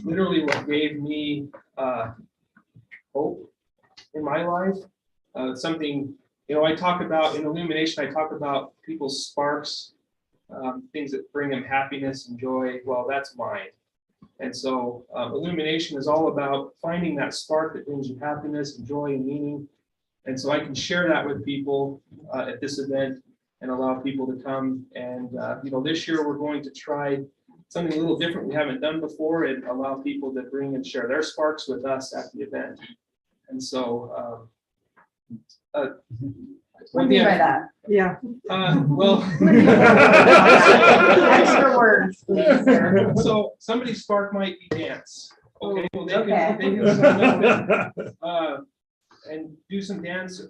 literally what gave me hope in my life. Something, I talk about in illumination, I talk about people's sparks, things that bring them happiness and joy. Well, that's mine. And so illumination is all about finding that spark that brings you happiness and joy and meaning. And so I can share that with people at this event and allow people to come. And, this year we're going to try something a little different we haven't done before and allow people to bring and share their sparks with us at the event. And so, what do you mean by that? Yeah. Well, extra words, please, sir. So somebody's spark might be dance. Okay. Well, they Okay. can sign up and do some dance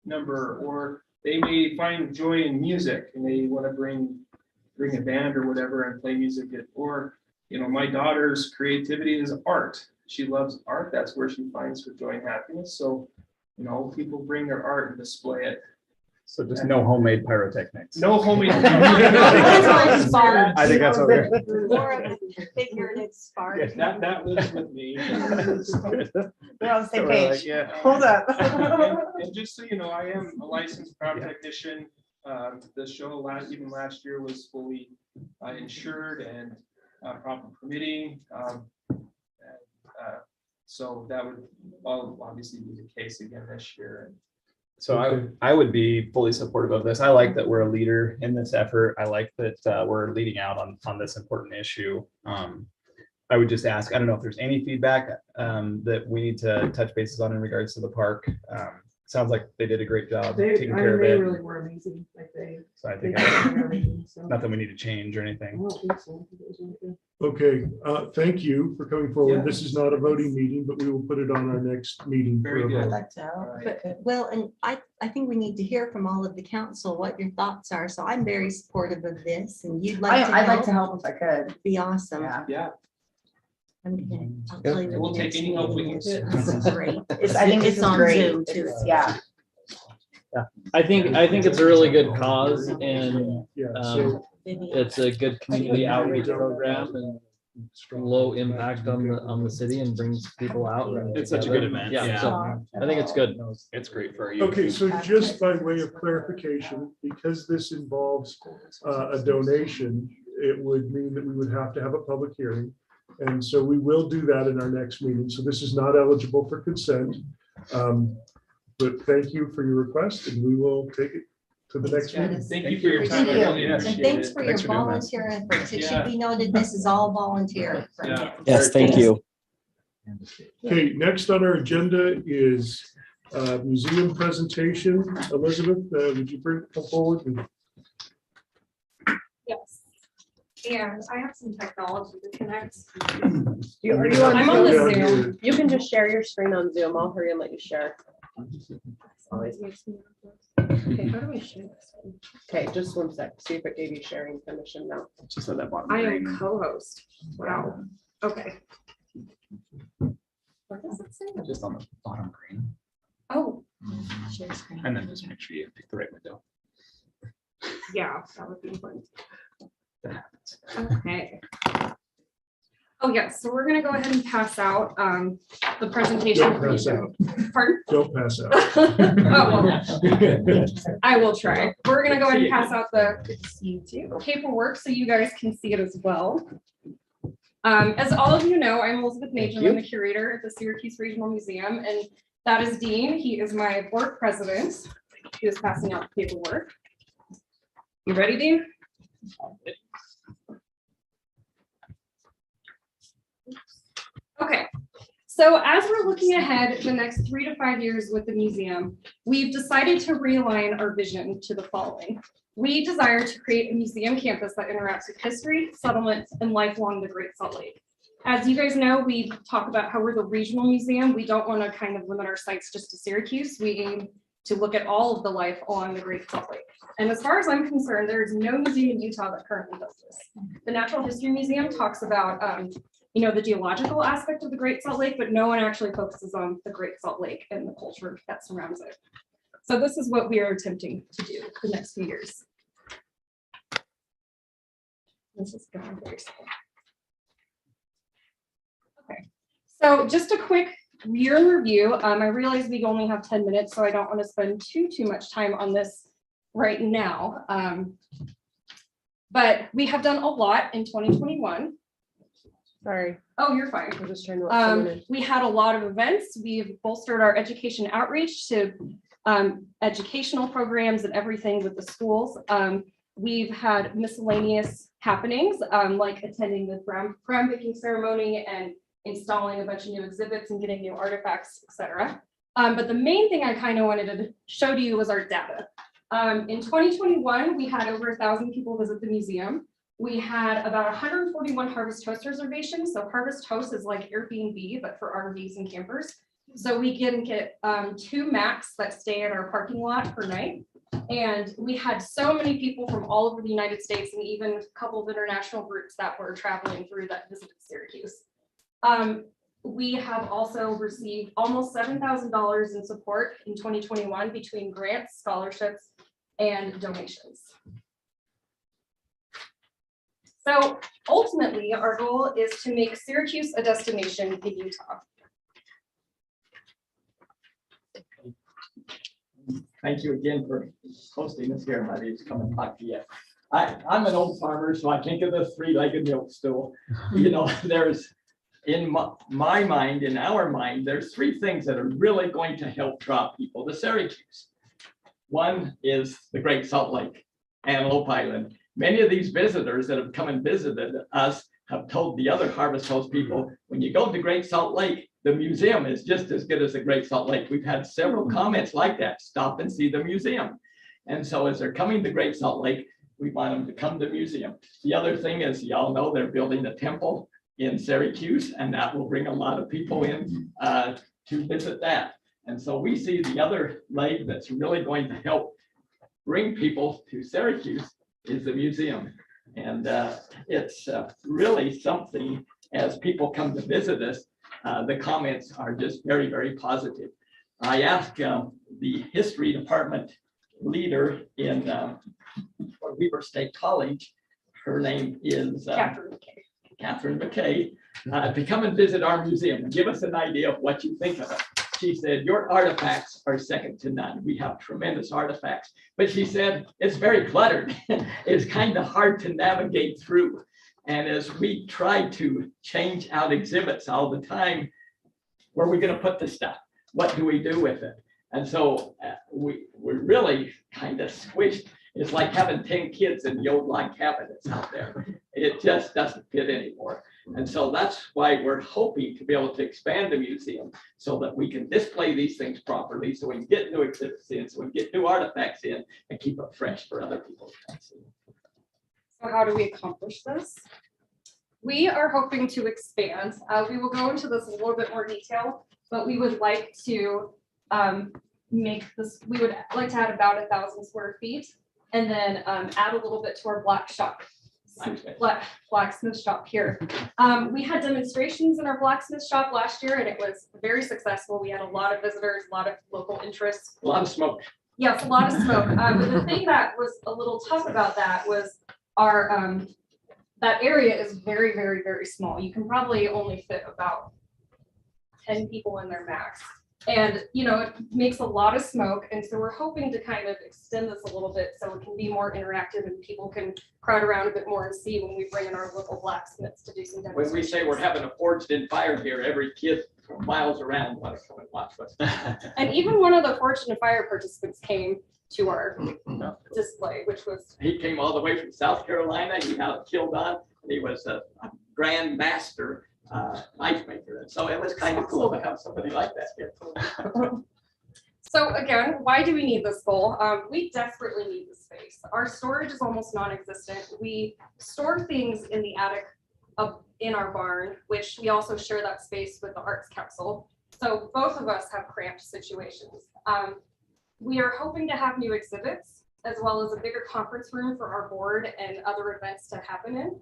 number, or they may find joy in music and they want to bring a band or whatever and play music. Or, my daughter's creativity is art. She loves art. That's where she finds her joy and happiness. So, people bring their art and display it. So just no homemade pyrotechnics. No homemade. I think that's okay. More of a figurative spark. Yes, that lives with me. We're on the same So we're page. like, yeah. Hold up. And just so you know, I am a licensed pyrotechnician. The show even last year was fully insured and proper permitting. So that would obviously be the case again this year. So I would be fully supportive of this. I like that we're a leader in this effort. I like that we're leading out on this important issue. I would just ask, I don't know if there's any feedback that we need to touch bases on in regards to the park. Sounds like they did a great job taking care of They it. really were amazing. Like So I they think did everything. So. nothing we need to change or I anything. don't think so. I think it was really good. Okay, thank you for coming forward. Yeah. This is not a voting meeting, but we will put it on our next meeting. Very for a good. I'd vote. like to help. All right. But, well, and I think we need to hear from all of the council what your thoughts are. So I'm very supportive of this, and you'd like to I'd like help. to help if I could. Be awesome. Yeah. Yeah. I'll tell you We'll the take next any help we meeting. can. This is great. I think this It's is on great. Zoom too. It's- Yeah. I think it's a really good cause, and Yeah, so it's a good community outreach program and low impact on the city and brings people out. It's such a good event. Yeah, so I think it's good. It's great for our youth. okay, so just by way of clarification, because this involves a donation, it would mean that we would have to have a public hearing. And so we will do that in our next meeting. So this is not eligible for consent. But thank you for your request, and we will take it to the next meeting. Thank you for your time. Thank I you. really And appreciate thanks it. for your Thanks for doing this. volunteer efforts. It Yeah. should be noted, this is all volunteer. Yeah. Yes, thank you. Okay, next on our agenda is museum presentation. Elizabeth, would you come forward? Yes. And I have some technology to connect. Are you on I'm on the Yeah, Zoom. You can just share your screen on Zoom. I'll hurry and let you share. Always makes me nervous. Okay, how do I share this one? Okay, just one sec. See if it gave you sharing permission now. Just on that bottom. I green. am co-host. Wow. Okay. What does it say? Just on the bottom green. Oh, Share screen. And then just make sure you pick the right window. yeah, that would be important. That happens. Okay. Oh, yes. So we're going to go ahead and pass out the presentation. Don't pass out. Pardon? Don't pass out. Oh, well, I will try. We're going to go ahead and pass out the paperwork so you guys can see it as well. As all of you know, I'm Elizabeth Major. I'm the curator at the Syracuse Regional Museum, and that is Dean. He is my board president. He is passing out the paperwork. You ready, Dean? Okay, so as we're looking ahead the next 3 to 5 years with the museum, we've decided to realign our vision to the following. We desire to create a museum campus that interacts with history, settlements, and life along the Great Salt Lake. As you guys know, we talk about how we're the regional museum. We don't want to kind of limit our sites just to Syracuse. We aim to look at all of the life along the Great Salt Lake. And as far as I'm concerned, there is no museum in Utah that currently does this. The Natural History Museum talks about the geological aspect of the Great Salt Lake, but no one actually focuses on the Great Salt Lake and the culture that surrounds it. So this is what we are attempting to do the next few years. This is going very slow. So just a quick year in review. I realize we only have 10 minutes, so I don't want to spend too much time on this right now. But we have done a lot in 2021. Sorry, Oh, you're fine. I'm just trying to. let someone in. We had a lot of events. We've bolstered our education outreach to educational programs and everything with the schools. We've had miscellaneous happenings, like attending the groundbreaking ceremony and installing a bunch of new exhibits and getting new artifacts, etc. But the main thing I kind of wanted to show to you was our data. In 2021, we had over 1,000 people visit the museum. We had about 141 Harvest Host reservations. So Harvest Host is like Airbnb, but for RVs and campers. So we can get 2 max that stay in our parking lot per night. And we had so many people from all over the United States and even a couple of international groups that were traveling through that visited Syracuse. We have also received almost $7,000 in support in 2021 between grants, scholarships, and donations. So ultimately, our goal is to make Syracuse a destination in Utah. Thank you again for hosting us here. My name's come and talk to you. I'm an old farmer, so I think of the 3-legged milk stool. You know, there's, in my mind, in our mind, there's 3 things that are really going to help draw people to Syracuse. One is the Great Salt Lake, Antelope Island. Many of these visitors that have come and visited us have told the other Harvest Host people, when you go to Great Salt Lake, the museum is just as good as the Great Salt Lake. We've had several comments like that. Stop and see the museum. And so as they're coming to Great Salt Lake, we want them to come to the museum. The other thing is, y'all know they're building a temple in Syracuse, and that will bring a lot of people in to visit that. And so we see the other leg that's really going to help bring people to Syracuse is the museum. And it's really something, as people come to visit us, the comments are just very, very positive. I asked the history department leader in Weber State College, her name is Catherine McKay, to come and visit our museum and give us an idea of what you think of it. She said, your artifacts are second to none. We have tremendous artifacts. But she said, it's very cluttered. It's kind of hard to navigate through. And as we try to change out exhibits all the time, where are we going to put this stuff? What do we do with it? And so we're really kind of squished. It's like having 10 kids in the old log cabinets out there. It just doesn't fit anymore. And so that's why we're hoping to be able to expand the museum so that we can display these things properly, so we can get new exhibits in, so we can get new artifacts in and keep it fresh for other people to come see. So how do we accomplish this? We are hoping to expand. We will go into this in a little bit more detail, but we would like to make this, we would like to add about 1,000 square feet and then add a little bit to our blacksmith shop here. We had demonstrations in our blacksmith shop last year and it was very successful. We had a lot of visitors, a lot of local interest. A lot of smoke. Yes, a lot of smoke. But the thing that was a little tough about that was our that area is very, very, very small. You can probably only fit about 10 people in there max. And, you know, it makes a lot of smoke. And so we're hoping to kind of extend this a little bit so it can be more interactive and people can crowd around a bit more and see when we bring in our local blacksmiths to do some demonstrations. When we say we're having a forged in fire here, every kid from miles around wants to come and watch us. And even one of the forged in fire participants came to our display, which was. He came all the way from South Carolina. He had it killed on. He was a grand master knife maker. And so it was kind of cool to have somebody like that here. So again, why do we need this goal? We desperately need the space. Our storage is almost non-existent. We store things in the attic up in our barn, which we also share that space with the Arts Council. So both of us have cramped situations. We are hoping to have new exhibits as well as a bigger conference room for our board and other events to happen in.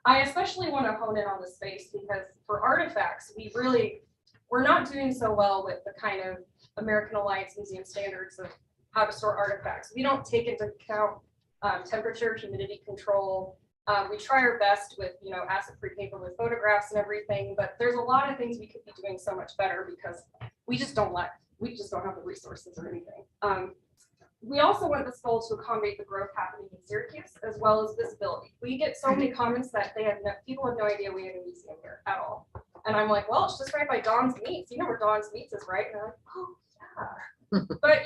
I especially want to hone in on the space because for artifacts, we're not doing so well with the kind of American Alliance Museum standards of how to store artifacts. We don't take into account temperature, humidity control, We try our best with, acid-free paper with photographs and everything, but there's a lot of things we could be doing so much better because we just don't have the resources or anything. We also want this goal to accommodate the growth happening in Syracuse as well as visibility. We get so many comments that people have no idea we have a museum here at all. And I'm like, well, it's just right by Don's Meats. You know where Don's Meats is, right? And they're like, oh, yeah. But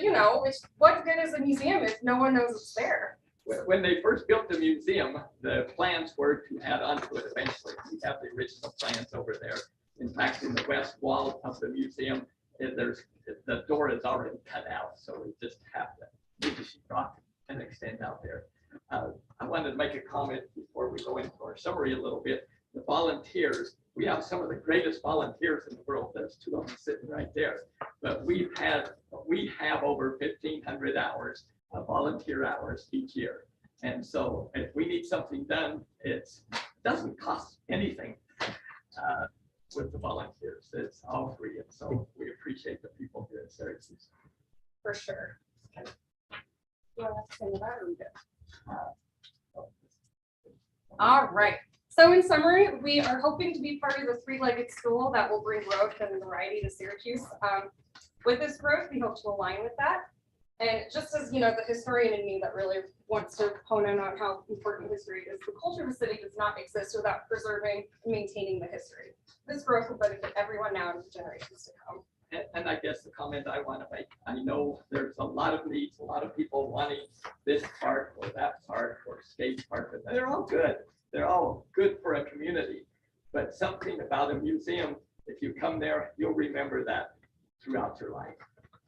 what good is a museum if no one knows it's there? When they first built the museum, the plans were to add onto it eventually. We have the original plans over there. In fact, in the west wall of the museum, the door is already cut out, so we just have to move the sheetrock and extend out there. I wanted to make a comment before we go into our summary a little bit. The volunteers, we have some of the greatest volunteers in the world. There's two of them sitting right there. But we have over 1,500 hours of volunteer hours each year. And so if we need something done, it doesn't cost anything with the volunteers. It's all free. And so we appreciate the people here at Syracuse. For sure. All right. So in summary, we are hoping to be part of the three-legged stool that will bring growth and variety to Syracuse. With this growth, we hope to align with that. And just as the historian in me that really wants to hone in on how important history is, the culture of the city does not exist without preserving and maintaining the history. This growth will benefit everyone now and for generations to come. And I guess the comment I want to make, I know there's a lot of needs, a lot of people wanting this park or that park or skate park, but they're all good. They're all good for a community. But something about a museum, if you come there, you'll remember that throughout your life.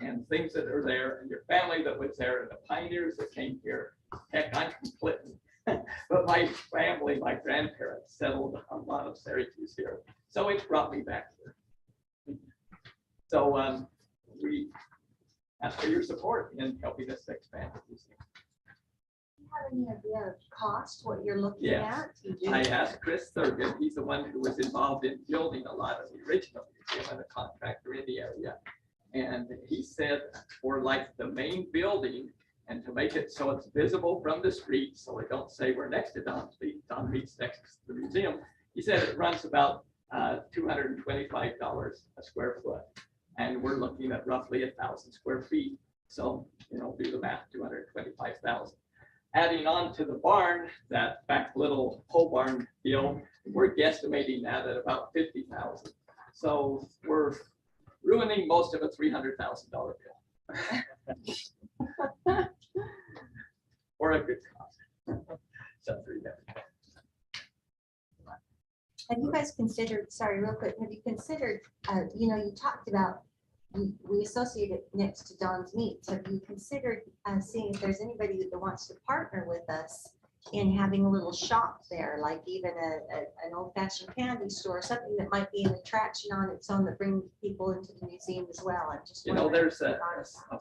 And things that are there, and your family that was there, and the pioneers that came here. Heck, I'm from Clinton, but my family, my grandparents settled a lot of Syracuse here. So it brought me back here. So we ask for your support in helping us expand the museum. Do you have any idea of cost, what you're looking Yes. at? I asked Chris Thurgood, he's the one who was involved in building a lot of the original museum and a contractor in the area. And he said for like the main building and to make it so it's visible from the street, so we don't say we're next to Don's Meats, Don Meats next to the museum. He said it runs about $225 a square foot. And we're looking at roughly 1,000 square feet. So, do the math, 225,000. Adding on to the barn, that back little pole barn deal, we're guesstimating that at about 50,000. So we're ruining most of a $300,000 bill. Or a good cost. So Have you guys considered, sorry, real quick, have you considered, you talked about, we associate it next to Don's Meats. Have you considered seeing if there's anybody that wants to partner with us in having a little shop there, like even an old fashioned candy store, something that might be an attraction on its own that brings people into the museum as well? I'm just there's a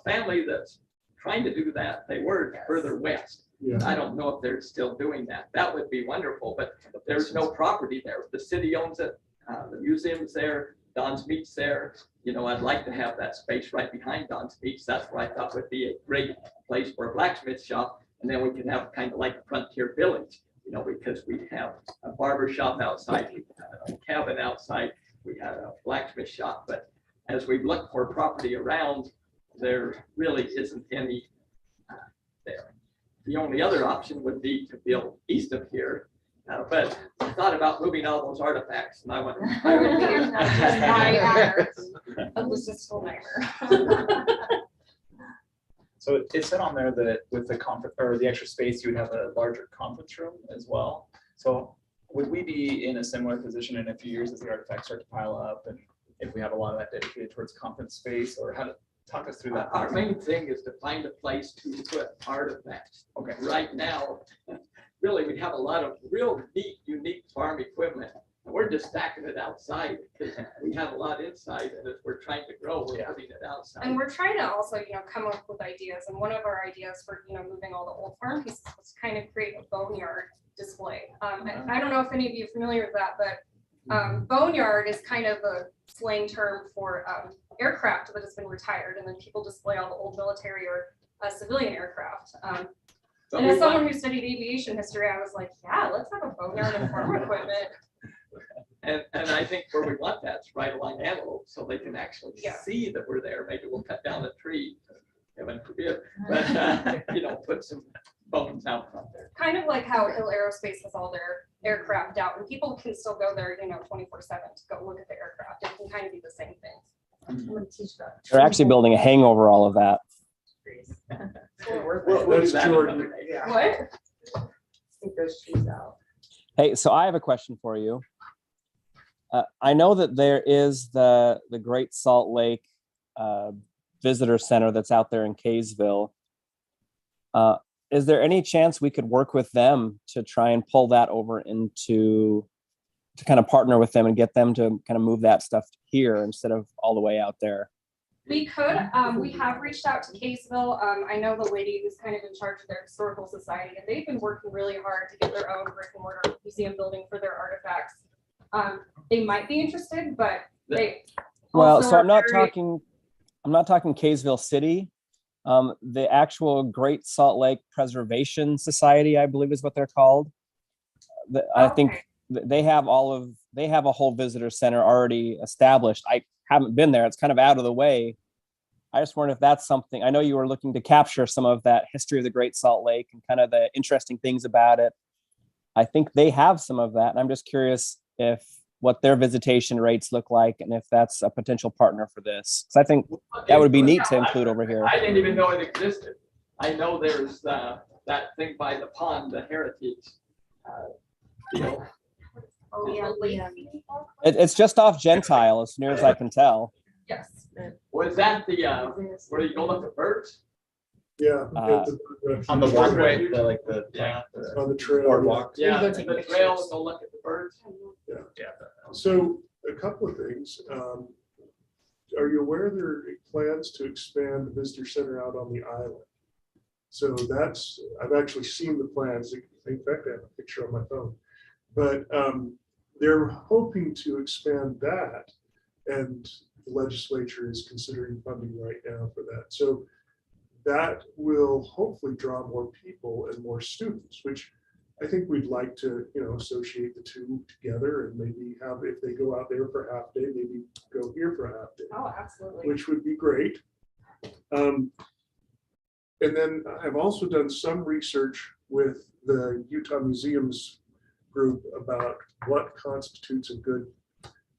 family that's trying to do that. They were further west. Yeah. I don't know if they're still doing that. That would be wonderful, but there's no property there. The city owns it. The museum's there. Don's Meats there. I'd like to have that space right behind Don's Meats. That's where I thought would be a great place for a blacksmith shop. And then we can have kind of like a frontier village, because we have a barber shop outside, we have a cabin outside, we have a blacksmith shop. But as we look for property around, there really isn't any there. The only other option would be to build east of here. But I thought about moving all those artifacts and I went. A logistical nightmare. So it said on there that with the conference or the extra space, you would have a larger conference room as well. So would we be in a similar position in a few years as the artifacts start to pile up, and if we have a lot of that dedicated towards conference space, or how to talk us through that? Our main thing is to find a place to put artifacts. Okay. Right now, really, we have a lot of real neat, unique farm equipment. And we're just stacking it outside because we have a lot inside, and as we're trying to grow, we're putting it outside. And we're trying to also, come up with ideas. And one of our ideas for, moving all the old farm pieces was kind of create a boneyard display. I don't know if any of you are familiar with that, but boneyard is kind of a slang term for aircraft that has been retired, and then people display all the old military or civilian aircraft. But And we as someone want- who studied aviation history, I was like, yeah, let's have a boneyard and farm equipment. And I think where we want that's right along Antelope, so they can actually Yeah. see that we're there. Maybe we'll cut down a tree, heaven forbid, but, put some bones out front there. Kind of like how Hill Aerospace has all their aircraft out, and people can still go there, 24/7 to go look at the aircraft. It can kind of be the same thing. I'm gonna teach that. They're actually building a hangover all of that. We'll do That's that Jordan. another day. Yeah. What? Take those trees out. Hey, so I have a question for you. I know that there is the Great Salt Lake Visitor Center that's out there in Kaysville. Is there any chance we could work with them to try and pull that over to kind of partner with them and get them to kind of move that stuff here instead of all the way out there? We could, we have reached out to Kaysville. I know the lady who's kind of in charge of their historical society, and they've been working really hard to get their own brick and mortar museum building for their artifacts. They might be interested, but they. Well, also so are I'm not very- talking Kaysville City. The actual Great Salt Lake Preservation Society, I believe is what they're called. I think Okay. they have a whole visitor center already established. I haven't been there. It's kind of out of the way. I just wonder if that's something. I know you were looking to capture some of that history of the Great Salt Lake and kind of the interesting things about it. I think they have some of that. And I'm just curious what their visitation rates look like and if that's a potential partner for this. So I think that would be neat to include over here. I didn't even know it existed. I know there's that thing by the pond, the heritage. Oh, yeah, It's just off Gentile, as near as I can tell. Yes. Was that the, where you go look at birds? Yeah. On the walkway, Yeah. On the trail. boardwalk. Yeah, go the take trail, pictures. go look at the birds. So a couple of things. Are you aware there are plans to expand the visitor center out on the island? So I've actually seen the plans. In fact, I have a picture on my phone. But they're hoping to expand that. And the legislature is considering funding right now for that. So that will hopefully draw more people and more students, which I think we'd like to, associate the two together and maybe have, if they go out there for a half day, maybe go here for a half day, Oh, absolutely. which would be great. And then I've also done some research with the Utah Museums group about what constitutes a good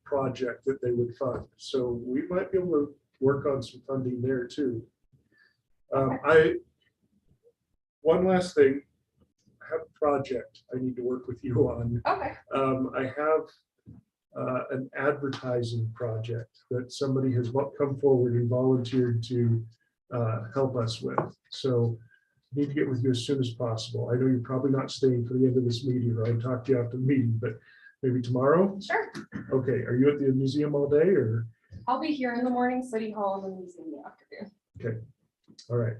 project that they would fund. So we might be able to work on some funding there too. One last thing, I have a project I need to work with you on. Okay. I have an advertising project that somebody has come forward and volunteered to help us with. So I need to get with you as soon as possible. I know you're probably not staying for the end of this meeting, or I'd talk to you after the meeting, but maybe tomorrow? Sure. Okay, are you at the museum all day or? I'll be here in the morning, City Hall, and the museum in the afternoon. Okay, all right.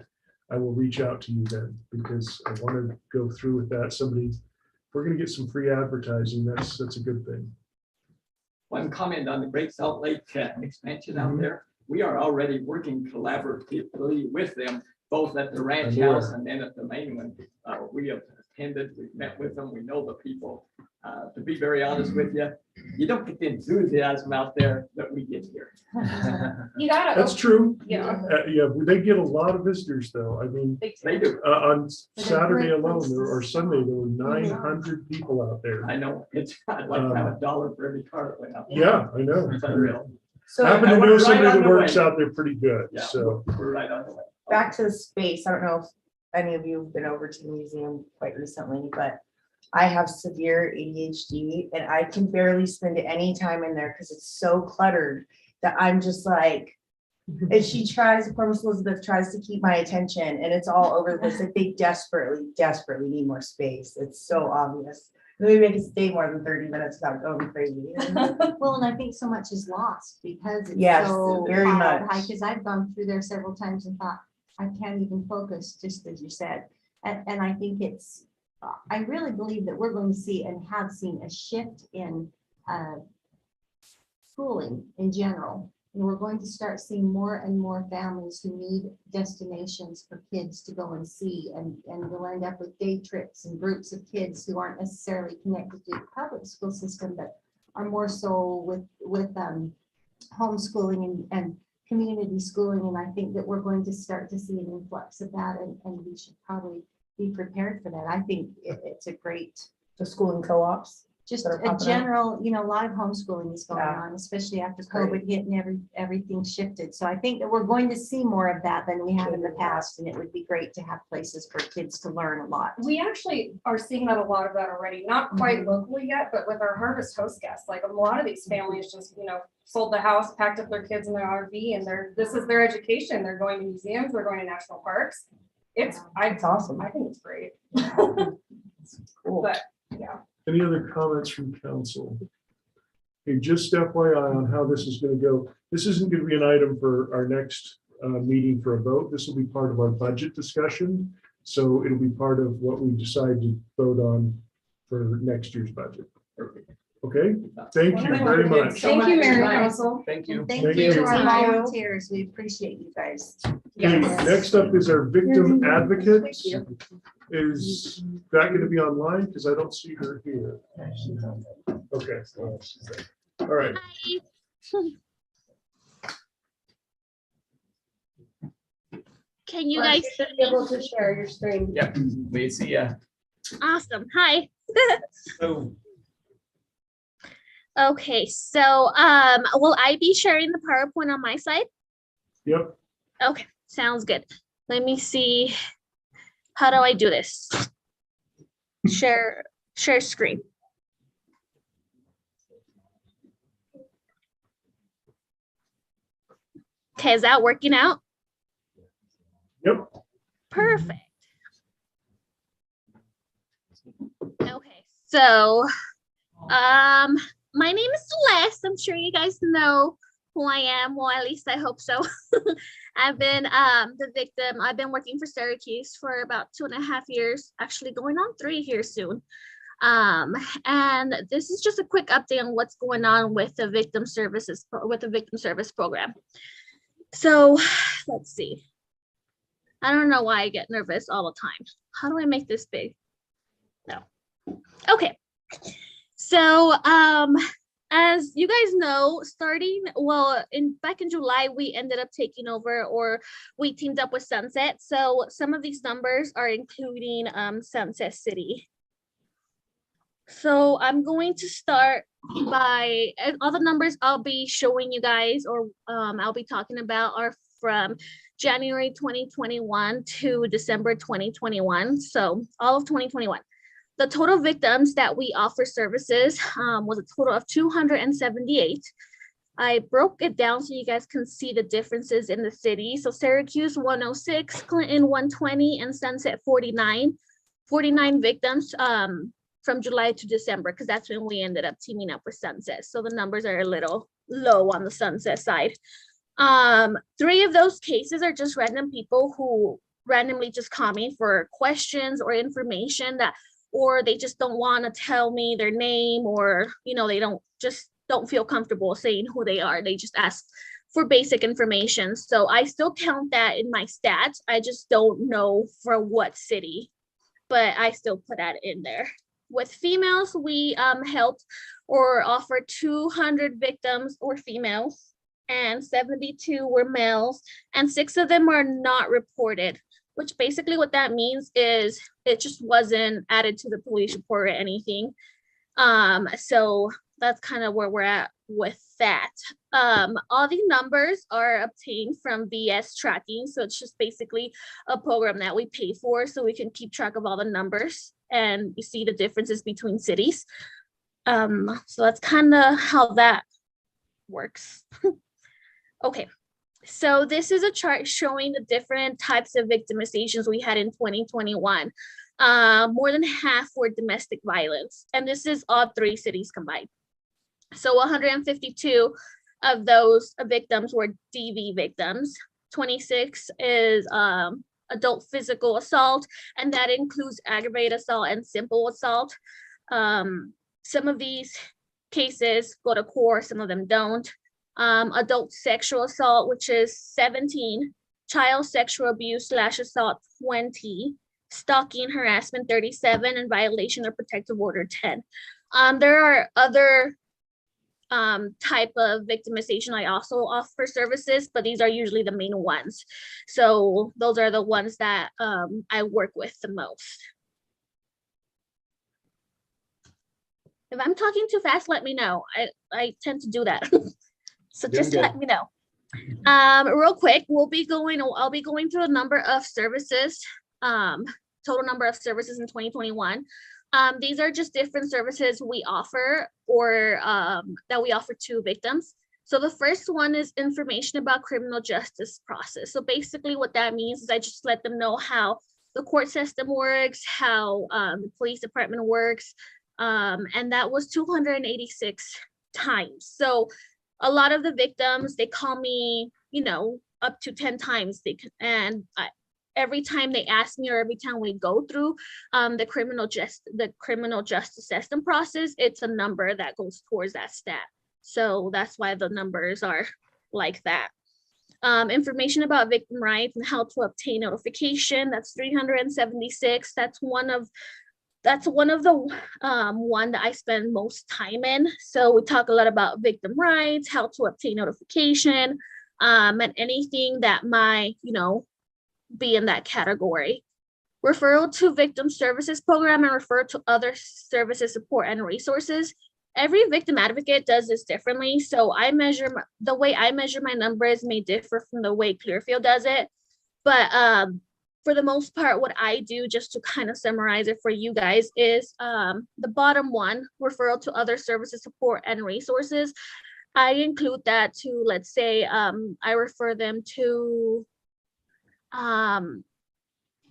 I will reach out to you then because I want to go through with that. If we're going to get some free advertising, that's a good thing. One comment on the Great Salt Lake expansion out there. We are already working collaboratively with them, both at the ranch I'm aware. house and then at the main one. We have attended, we've met with them, we know the people. To be very honest with you, you don't get the enthusiasm out there that we get here. You gotta. That's true. Yeah. Yeah, they get a lot of visitors though. I mean, They do. on Saturday great alone places. or Sunday, there were 900 people out there. I know, I'd like to have $1 for every car that went out. Yeah, I know. It's unreal. So I happen to And know we're right somebody on that the works way. out there pretty good, Yeah, so. we're right on the way. back to the space. I don't know if any of you have been over to the museum quite recently, but I have severe ADHD and I can barely spend any time in there because it's so cluttered that I'm just like, and poor Miss Elizabeth tries to keep my attention and it's all over the place. Like they desperately need more space. It's so obvious. Maybe I can stay more than 30 minutes without going crazy. Well, and I think so much is lost because it's Yes, so very piled much. high, because I've gone through there several times and thought, I can't even focus, just as you said. And I think I really believe that we're going to see and have seen a shift in schooling in general. And we're going to start seeing more and more families who need destinations for kids to go and see. And we'll end up with day trips and groups of kids who aren't necessarily connected to the public school system, but are more so with homeschooling and community schooling. And I think that we're going to start to see an influx of that, and we should probably be prepared for that. I think it's a great, The schooling co-ops. just that are a popping up. general, a lot of homeschooling is going Yeah. on, especially after That's great. COVID hit and everything shifted. So I think that we're going to see more of that than we have in the past, and it would be great to have places for kids to learn a lot. We actually are seeing that a lot of that already, not quite locally yet, but with our Harvest Host guests, like a lot of these families just, sold the house, packed up their kids in their RV, and this is their education. They're going to museums, they're going to national parks. It's awesome. I think it's great. Cool. But, yeah. Any other comments from council? Okay, just FYI on how this is going to go. This isn't going to be an item for our next meeting for a vote. This will be part of our budget discussion. So it'll be part of what we decide to vote on for next year's budget. Okay, thank you very much. Thank you, Mayor and Council. Thank you. And thank Thank you you. to our Thank you. volunteers. We appreciate you guys. Okay, Yes. next up is our victim advocate. Thank you. Is that going to be online? Because I don't see her here. Okay. All right. Can you guys? should be able to share your screen. Yep, we see ya. Awesome. Hi. So, Okay, so will I be sharing the PowerPoint on my side? Yep. Okay, sounds good. Let me see. How do I do this? Share screen. Okay, is that working out? Yep. Perfect. Okay, so my name is Celeste. I'm sure you guys know who I am. Well, at least I hope so. I've been the victim. I've been working for Syracuse for about 2.5 years, actually going on 3 here soon. And this is just a quick update on what's going on with the victim service program. So let's see. I don't know why I get nervous all the time. How do I make this big? No. Okay. So as you guys know, back in July, we ended up taking over, or we teamed up with Sunset. So some of these numbers are including Sunset City. So I'm going to start by all the numbers I'll be showing you guys, or I'll be talking about, are from January 2021 to December 2021. So all of 2021. The total victims that we offer services was a total of 278. I broke it down so you guys can see the differences in the city. So Syracuse 106, Clinton 120, and Sunset 49. 49 victims from July to December, because that's when we ended up teaming up with Sunset. So the numbers are a little low on the Sunset side. 3 of those cases are just random people who randomly just call me for questions or information or they just don't want to tell me their name, or they don't feel comfortable saying who they are. They just ask for basic information. So I still count that in my stats. I just don't know for what city, but I still put that in there. With females, we helped or offered 200 victims or females, and 72 were males, and 6 of them are not reported, which basically what that means is it just wasn't added to the police report or anything. So that's kind of where we're at with that. All the numbers are obtained from VS tracking. So it's just basically a program that we pay for so we can keep track of all the numbers and you see the differences between cities. So that's kind of how that works. Okay. So this is a chart showing the different types of victimizations we had in 2021. More than half were domestic violence, and this is all 3 cities combined. So 152 of those victims were DV victims. 26 is adult physical assault, and that includes aggravated assault and simple assault. Some of these cases go to court, some of them don't. adult sexual assault, which is 17, child sexual abuse / assault 20, stalking, harassment 37, and violation of protective order 10. There are other type of victimization I also offer services, but these are usually the main ones. So those are the ones that I work with the most. If I'm talking too fast, let me know. I tend to do that. So just Doing let me know. Real quick, I'll be going through a number of services, total number of services in 2021. These are just different services we offer or that we offer to victims. So the first one is information about criminal justice process. So basically what that means is I just let them know how the court system works, how the police department works, and that was 286 times. So a lot of the victims, they call me, you know, up to 10 times. Every time they ask me or every time we go through the criminal justice system process, it's a number that goes towards that stat. So that's why the numbers are like that. Information about victim rights and how to obtain notification, that's 376. That's one of the one that I spend most time in. So we talk a lot about victim rights, how to obtain notification, and anything that might, you know, be in that category. Referral to victim services program and refer to other services, support, and resources. Every victim advocate does this differently. So the way I measure my numbers may differ from the way Clearfield does it. But for the most part, what I do, just to kind of summarize it for you guys, is the bottom one, referral to other services, support, and resources. I include that to, let's say, I refer them to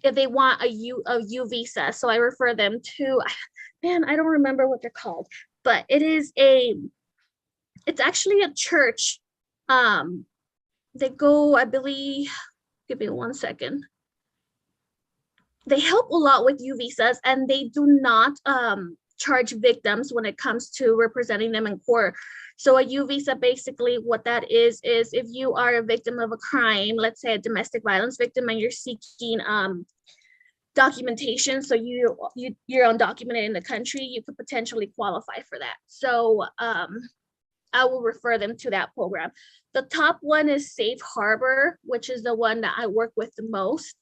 if they want a U visa. So I refer them to, man, I don't remember what they're called, but it's actually a church. They go, I believe, give me 1 second. They help a lot with U visas, and they do not charge victims when it comes to representing them in court. So a U visa, basically what that is if you are a victim of a crime, let's say a domestic violence victim, and you're seeking documentation, so you're undocumented in the country, you could potentially qualify for that. So I will refer them to that program. The top one is Safe Harbor, which is the one that I work with the most.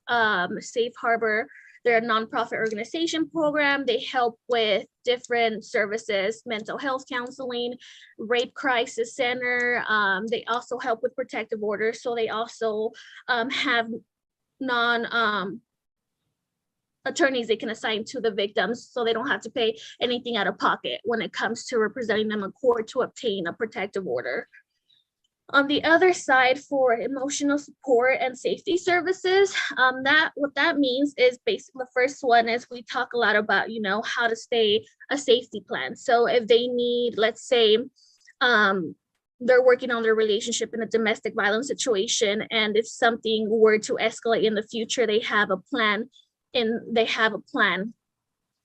Safe Harbor, they're a nonprofit organization program. They help with different services, mental health counseling, rape crisis center. They also help with protective orders. So they also have attorneys they can assign to the victims, so they don't have to pay anything out of pocket when it comes to representing them in court to obtain a protective order. On the other side, for emotional support and safety services, what that means is basically the first one is we talk a lot about, you know, how to stay a safety plan. So if they need, let's say, they're working on their relationship in a domestic violence situation, and if something were to escalate in the future, they have a plan.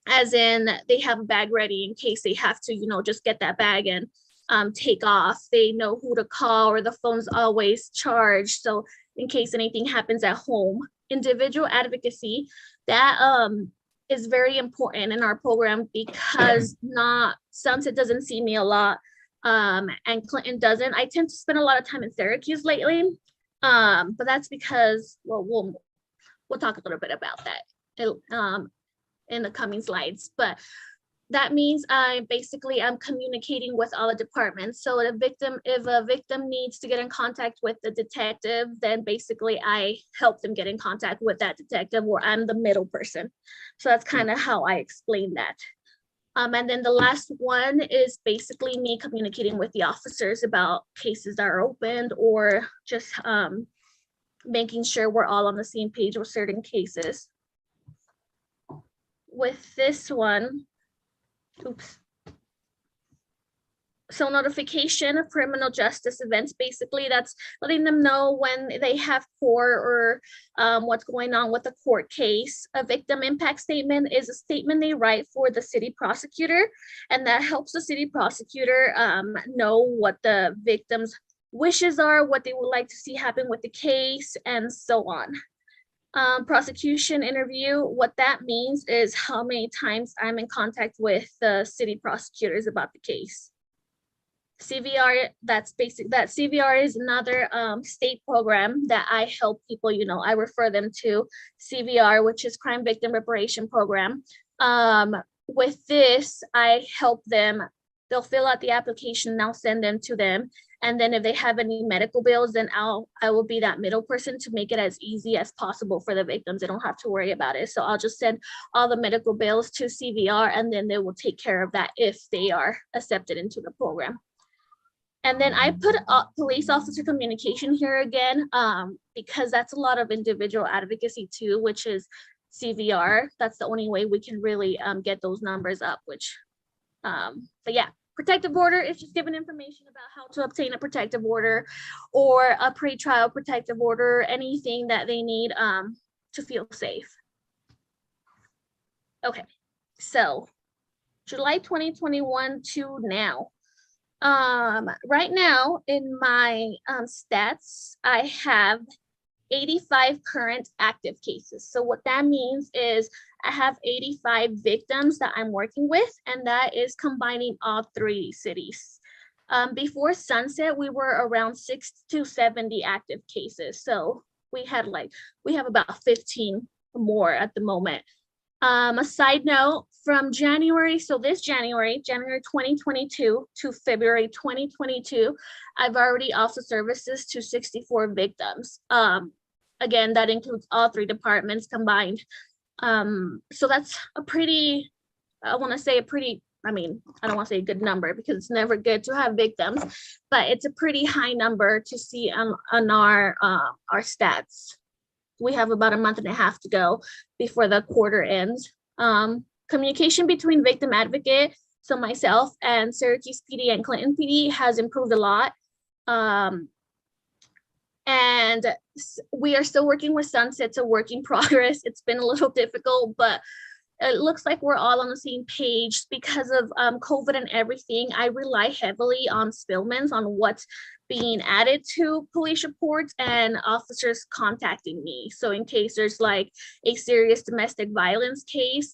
As in they have a bag ready in case they have to, you know, just get that bag and take off. They know who to call, or the phone's always charged. So in case anything happens at home, individual advocacy, that is very important in our program, because Sunset doesn't see me a lot, and Clinton doesn't. I tend to spend a lot of time in Syracuse lately, but that's because, well, we'll talk a little bit about that in the coming slides. But that means I'm communicating with all the departments. So if a victim needs to get in contact with the detective, then basically I help them get in contact with that detective, or I'm the middle person. So that's kind of how I explain that. And then the last one is basically me communicating with the officers about cases that are opened, or just making sure we're all on the same page with certain cases. With this one, so notification of criminal justice events, basically that's letting them know when they have court, or what's going on with the court case. A victim impact statement is a statement they write for the city prosecutor, and that helps the city prosecutor know what the victim's wishes are, what they would like to see happen with the case, and so on. Prosecution interview, what that means is how many times I'm in contact with the city prosecutors about the case. CVR, that's basic, that CVR is another state program that I help people, I refer them to CVR, which is Crime Victim Reparation Program. With this, I help them, they'll fill out the application and I'll send them to them. And then if they have any medical bills, then I will be that middle person to make it as easy as possible for the victims. They don't have to worry about it. So I'll just send all the medical bills to CVR and then they will take care of that if they are accepted into the program. And then I put police officer communication here again, because that's a lot of individual advocacy too, which is CVR. That's the only way we can really get those numbers up, which, but yeah. Protective order is just giving information about how to obtain a protective order or a pretrial protective order, anything that they need to feel safe. Okay, so July 2021 to now. Right now in my stats, I have 85 current active cases. So what that means is I have 85 victims that I'm working with, and that is combining all 3 cities. Before sunset, we were around 60 to 70 active cases. So we have about 15 more at the moment. A side note, from January, so this January 2022 to February 2022, I've already offered services to 64 victims. Again, that includes all 3 departments combined. So that's a pretty, I don't want to say a good number because it's never good to have victims, but it's a pretty high number to see on our stats. We have about a month and a half to go before the quarter ends. Communication between victim advocate, so myself and Syracuse PD and Clinton PD has improved a lot. And we are still working with Sunset. It's a work in progress. It's been a little difficult, but it looks like we're all on the same page because of COVID and everything. I rely heavily on spillments, on what's being added to police reports and officers contacting me. So in case there's like a serious domestic violence case,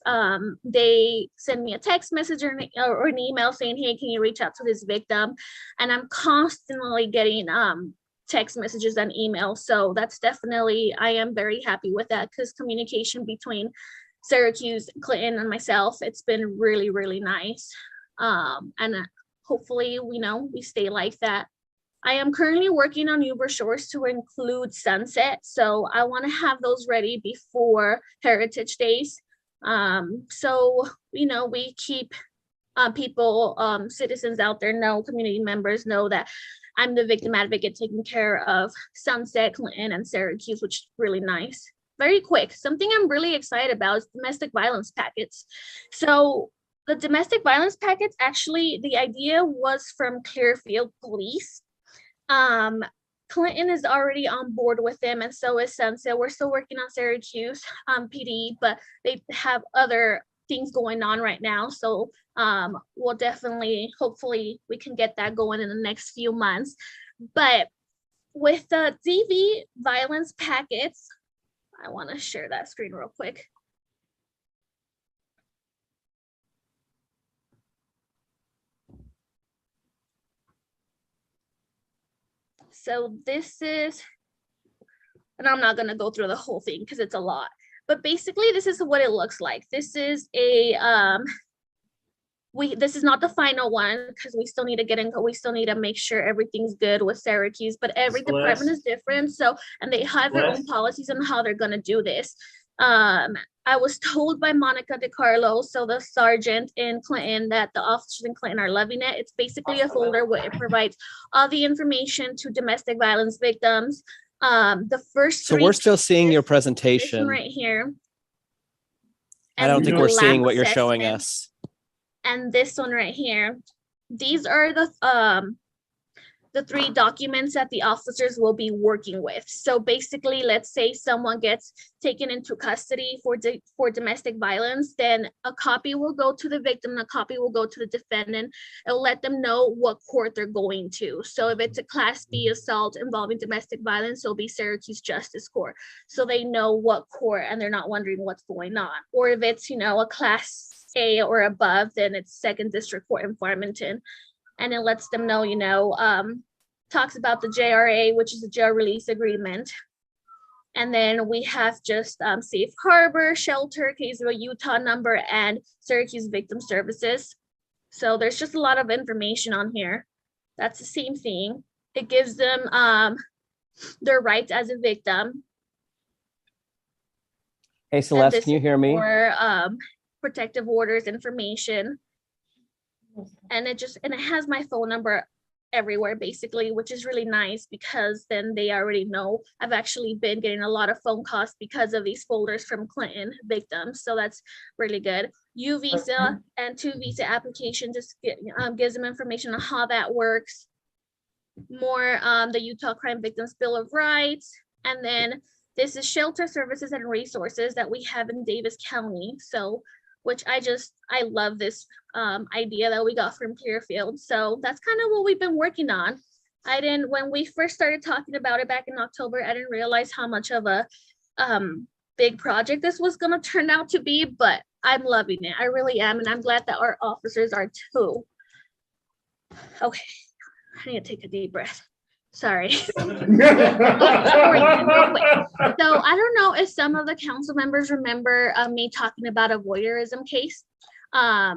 they send me a text message or an email saying, hey, can you reach out to this victim? And I'm constantly getting text messages and emails. So that's definitely, I am very happy with that because communication between Syracuse, Clinton, and myself, it's been really, really nice. And hopefully, we stay like that. I am currently working on new brochures to include Sunset. So I want to have those ready before Heritage Days. So, we keep people, citizens out there know, community members know that I'm the victim advocate taking care of Sunset, Clinton, and Syracuse, which is really nice. Very quick, something I'm really excited about is domestic violence packets. So the domestic violence packets, actually, the idea was from Clearfield Police. Clinton is already on board with them, and so is Sunset. We're still working on Syracuse PD, but they have other things going on right now. So we'll definitely, hopefully we can get that going in the next few months. But with the DV violence packets, I want to share that screen real quick. So this is, and I'm not going to go through the whole thing because it's a lot, but basically this is what it looks like. This is a, this is not the final one because we still need to get in, we still need to make sure everything's good with Syracuse, but every department is different. So, and they have their own policies on how they're going to do this. I was told by Monica DiCarlo, so the sergeant in Clinton, that the officers in Clinton are loving it. It's basically a folder where it provides all the information to domestic violence victims. The first So we're still seeing your presentation right here. I don't think we're seeing what you're showing assessment. us. And this one right here. These are the the 3 documents that the officers will be working with. So basically, let's say someone gets taken into custody for domestic violence, then a copy will go to the victim, and a copy will go to the defendant. It'll let them know what court they're going to. So if it's a Class B assault involving domestic violence, it'll be Syracuse Justice Court. So they know what court and they're not wondering what's going on. Or if it's, a Class A or above, then it's 2nd District Court in Farmington. And it lets them know, talks about the JRA, which is the jail release agreement. And then we have just Safe Harbor, Shelter, Kaysville, Utah number, and Syracuse Victim Services. So there's just a lot of information on here. That's the same thing. It gives them their rights as a victim. Hey, Celeste, can you hear me? Or protective orders information. And it has my phone number everywhere basically, which is really nice because then they already know. I've actually been getting a lot of phone calls because of these folders from Clinton victims. So that's really good. U visa and 2 visa application just gives them information on how that works. More the Utah Crime Victims Bill of Rights. And then this is shelter services and resources that we have in Davis County. So which I love this idea that we got from Clearfield. So that's kind of what we've been working on. When we first started talking about it back in October, I didn't realize how much of a big project this was gonna turn out to be, but I'm loving it. I really am, and I'm glad that our officers are too. Okay, I need to take a deep breath. Sorry. So I don't know if some of the council members remember me talking about a voyeurism case. I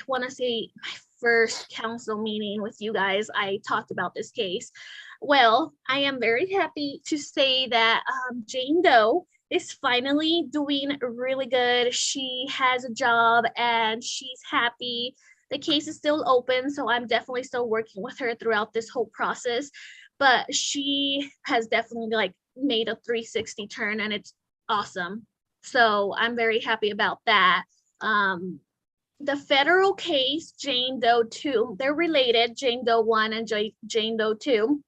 want to say my first council meeting with you guys, I talked about this case. Well, I am very happy to say that Jane Doe is finally doing really good. She has a job and she's happy. The case is still open, so I'm definitely still working with her throughout this whole process. But she has definitely made a 360 turn and it's awesome. So I'm very happy about that. The federal case, Jane Doe 2, they're related, Jane Doe 1 and Jane Doe 2.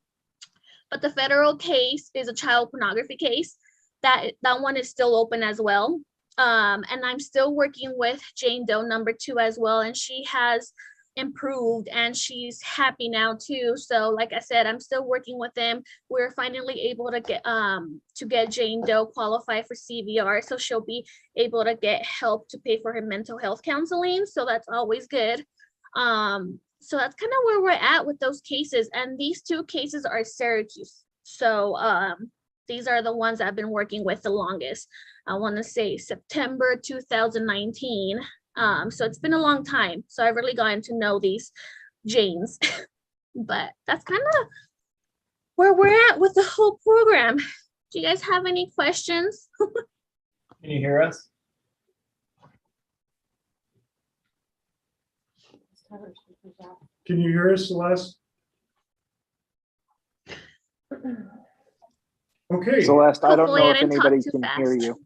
But the federal case is a child pornography case. That one is still open as well. And I'm still working with Jane Doe number 2 as well. And she has improved and she's happy now too. So like I said, I'm still working with them. We're finally able to get Jane Doe qualified for CVR, so she'll be able to get help to pay for her mental health counseling, so that's always good. So that's kind of where we're at with those cases, and these 2 cases are Syracuse. So these are the ones I've been working with the longest. I want to say September 2019. So it's been a long time. So I've really gotten to know these Janes, but that's kind of where we're at with the whole program. Do you guys have any questions? Can you hear us? Can you hear us, Celeste? Okay. Celeste, I don't Hopefully know I if didn't talk anybody too can hear fast. you.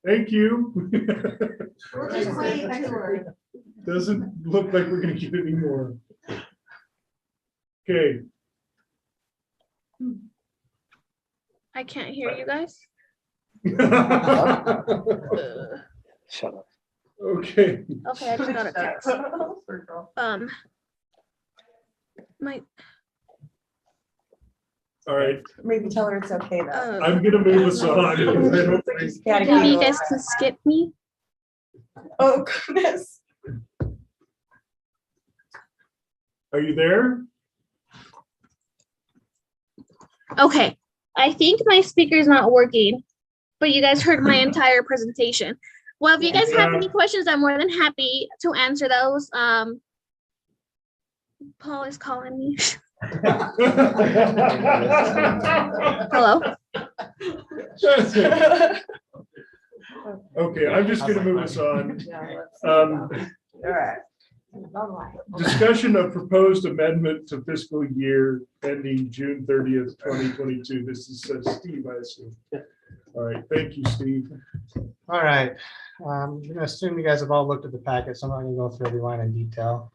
Thank you. We'll just wait for Doesn't look like we're gonna get any more. Okay, I can't hear you guys. Shut up. okay. Okay, I just got a text. My, All right, Maybe tell her it's okay though. I'm gonna move us on. I don't think- Gotta maybe you go. guys can skip me. Oh, goodness. Are you there? Okay, I think my speaker's not working, but you guys heard my entire presentation. Well, if you guys have any questions, I'm more than happy to answer those. Paul is calling me. Hello? Okay, I'm just gonna move us on. All right. Discussion of proposed amendment to fiscal year ending June 30th, 2022. This is Steve, I assume. All right, thank you, Steve. All right, I'm gonna assume you guys have all looked at the packet, so I'm not gonna go through every line in detail.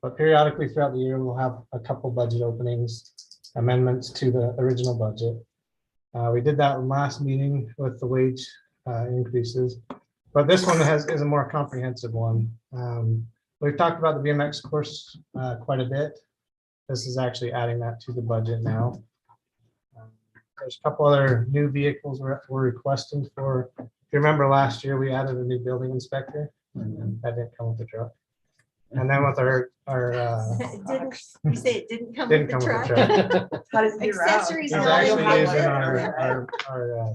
But periodically throughout the year, we'll have a couple budget openings, amendments to the original budget. We did that last meeting with the wage increases, but this one is a more comprehensive one. We've talked about the BMX course quite a bit. This is actually adding that to the budget now. There's a couple other new vehicles we're requesting for. If you remember last year, we added a new building inspector. That didn't come with the truck. And then with our You say it didn't come didn't with the come with truck? the truck. How does it get around? Accessories. It's and all actually that. using our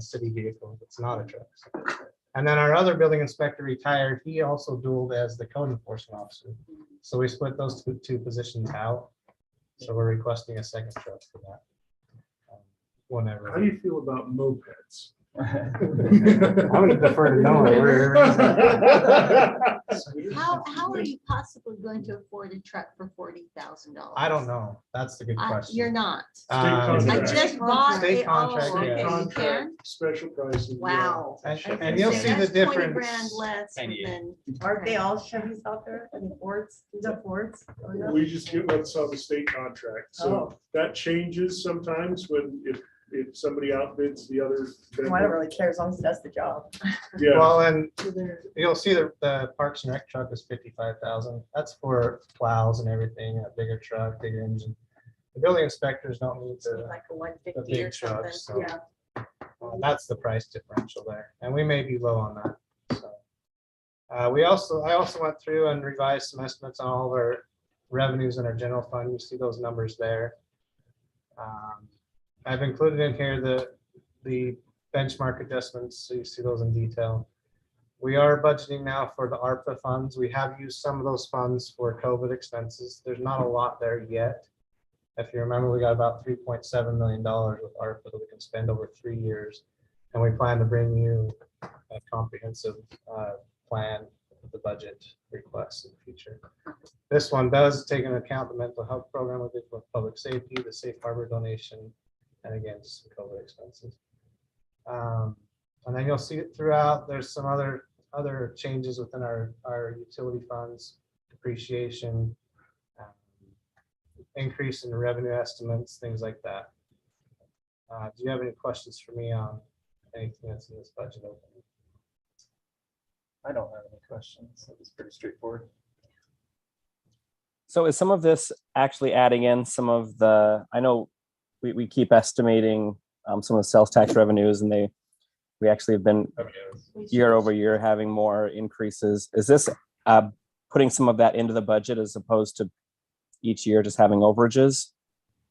city vehicle. It's not a truck. And then our other building inspector retired. He also dueled as the code enforcement officer. So we split those two positions out. So we're requesting a second truck for that. How Whenever. do you feel about mopeds? I'm gonna defer to Noah. How are you possibly going to afford a truck for $40,000? I don't know. That's the good question. You're not. contract. I just bought State it. contract, Oh, yeah. okay, you Contract, can? special pricing. yeah. Wow. And- I was and gonna you'll say, see the that's 20 difference. grand less $98. than. Aren't they all Chevys out there? I mean, Fords, these are Fords. Oh, yeah. We just get what's on the state contract. So Oh. that changes sometimes when if somebody outbids the other. Well, I don't really care as long as it does the job. Yeah, Well, and you'll see the Parks and Rec truck is 55,000. That's for plows and everything, a bigger truck, bigger engine. The building inspectors don't need the Like a the 150 or big something. trucks, so Yeah. that's the price differential there, and we may be low on that. So I also went through and revised some estimates on all of our revenues in our general fund. You see those numbers there. I've included in here the benchmark adjustments, so you see those in detail. We are budgeting now for the ARPA funds. We have used some of those funds for COVID expenses. There's not a lot there yet. If you remember, we got about $3.7 million with ARPA that we can spend over 3 years. And we plan to bring you a comprehensive plan with the budget requests in the future. This one does take into account the mental health program we did with public safety, the safe harbor donation, and again, just some COVID expenses. And then you'll see it throughout. There's some other changes within our utility funds, depreciation, increase in revenue estimates, things like that. Do you have any questions for me on anything that's in this budget opening? I don't have any questions. It was pretty straightforward. So is some of this actually adding in some of the, I know we keep estimating some of the sales tax revenues, and we actually have been year over year having more increases. Is this putting some of that into the budget as opposed to each year just having overages?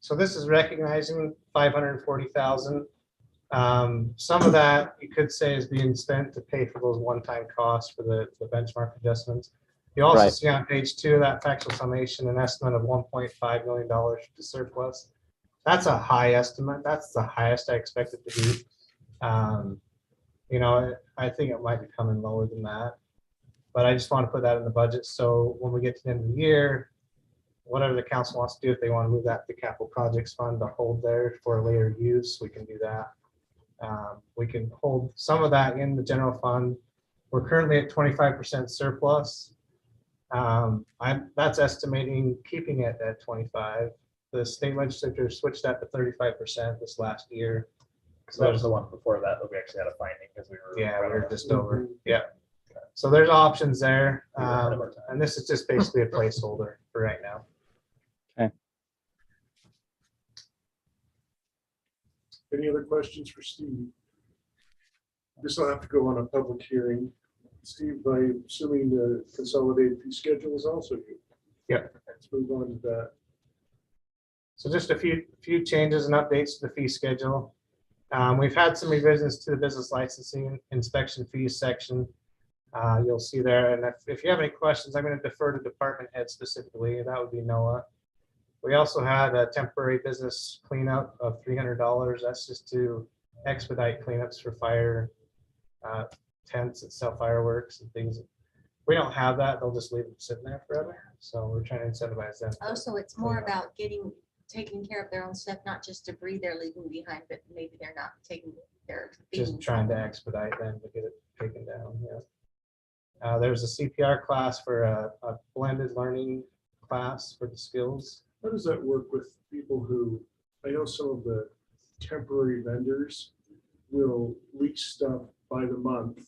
So this is recognizing 540,000. Some of that you could say is being spent to pay for those one-time costs for the benchmark adjustments. You also Right. see on page 2 of that factual summation an estimate of $1.5 million to surplus. That's a high estimate. That's the highest I expect it to be. I think it might be coming lower than that, but I just want to put that in the budget. So when we get to the end of the year, whatever the council wants to do, if they want to move that to capital projects fund to hold there for later use, we can do that. We can hold some of that in the general fund. We're currently at 25% surplus. That's estimating keeping it at 25. The state legislature switched that to 35% this last year. So that was the one before that we actually had a finding because we were. Yeah, we were just over. Yeah. So there's options there. And this is just basically a placeholder for right now. any other questions for Steve? This will have to go on a public hearing. Steve, by assuming the consolidated fee schedule is also you. Yep. Let's move on to that. So just a few changes and updates to the fee schedule. We've had some revisions to the business licensing inspection fees section. You'll see there. And if you have any questions, I'm going to defer to department head specifically. That would be Noah. We also had a temporary business cleanup of $300. That's just to expedite cleanups for fire tents that sell fireworks and things. We don't have that. They'll just leave them sitting there forever. So we're trying to incentivize them. Oh, so it's more about taking care of their own stuff, not just debris they're leaving behind, but maybe they're not taking just trying to expedite them to get it taken down, yeah. There's a CPR class for a blended learning class for the skills. How does that work with people who, I know some of the temporary vendors will lease stuff by the month.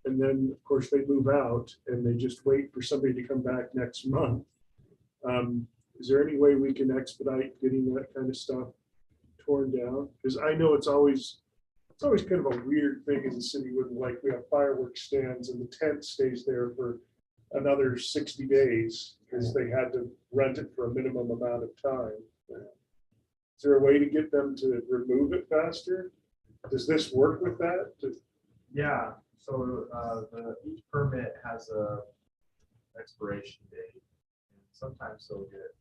And then, of course, they move out and they just wait for somebody to come back next month. Is there any way we can expedite getting that kind of stuff torn down? Because I know it's always kind of a weird thing as a city when like we have fireworks stands and the tent stays there for another 60 days because they had to rent it for a minimum amount of time. Is there a way to get them to remove it faster? Does this work with that? Yeah, so each permit has a expiration date. And sometimes they'll get,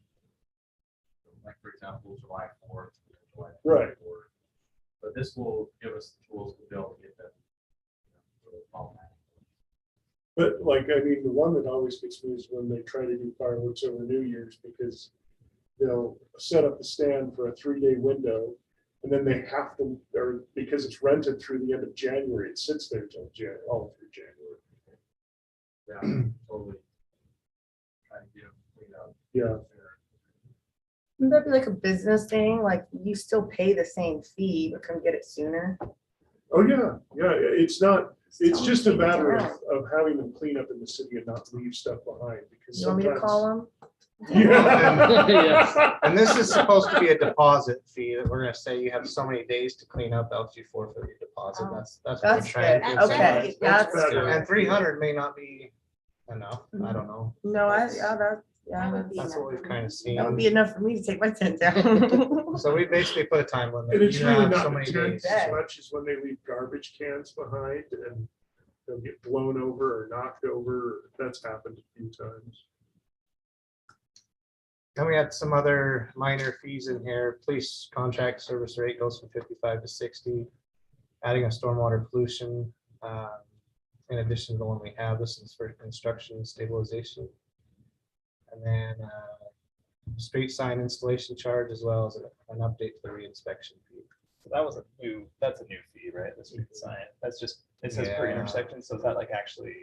like for example, July 4th, July 4th. Right. But this will give us the tools to be able to get them. But like, I mean, the one that always gets me is when they try to do fireworks over New Year's because they'll set up the stand for a 3-day window and then they have to, or because it's rented through the end of January, it sits there till all through January. Yeah, totally. Trying to get them cleaned up. Yeah. Wouldn't that be like a business thing? Like you still pay the same fee, but come get it sooner? Oh, yeah, yeah, it's just a Take it matter around. of having them clean up in the city and not leave stuff behind because You want me to sometimes. call them? Yeah. Yes. And this is supposed to be a deposit fee that we're gonna say you have so many days to clean up, else you forfeit your deposit. Oh, That's what That's we're trying good. to. Okay, that's better. good. And 300 may not be enough. I don't know. No, yeah, That's what we've kind of seen. that would be enough for me to take my tent down. So we basically put a time limit. And it's You really have not so the many tents days. as much as when they leave garbage cans behind and they'll get blown over or knocked over. That's happened a few times. Then we had some other minor fees in here. Police contract service rate goes from 55 to 60. Adding a stormwater pollution, in addition to the one we have. This is for construction stabilization. And then street sign installation charge as well as an update to the reinspection fee. So that's a new fee, right? The street sign, that's just, it says per Yeah. intersection, so is that like actually?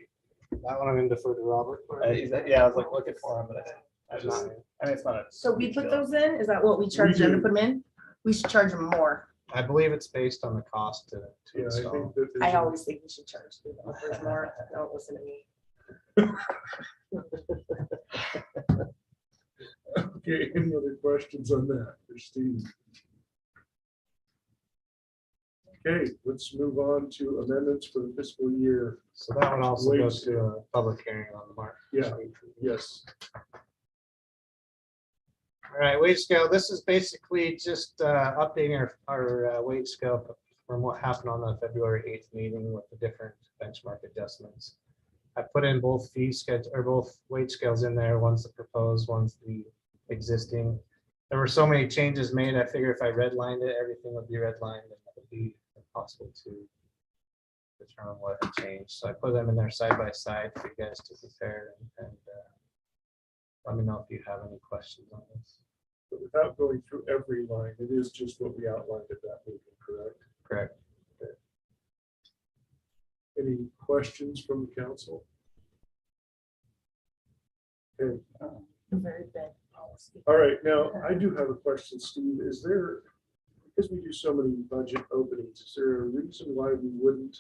That one I'm going to defer to Robert. Is that, yeah, I was like looking for him, but I It's just, not- I mean, it's not a. So we big put deal. those in? Is that what we charge them to do. put them in? We should charge them more. I believe it's based on the cost to Yeah, I install. think that. I there's a- always think we should charge developers more. Don't listen to me. Okay, any other questions on that for Steve? Okay, let's move on to amendments for the fiscal year. So that one also Wait, goes to a public hearing on the March. Yeah. Yes, All right, wage scale. This is basically just updating our wage scale from what happened on the February 8th meeting with the different benchmark adjustments. I put in both fee schedule or both wage scales in there. One's the proposed, one's the existing. There were so many changes made. I figure if I redlined it, everything would be redlined and it would be impossible to determine what had changed. So I put them in there side by side for you guys to compare and let me know if you have any questions on this. but without going through every line, it is just what we outlined at that meeting, correct? Correct. Any questions from the council? Okay, Very bad policy. all right, now, I do have a question, Steve. Is there, because we do so many budget openings, is there a reason why we wouldn't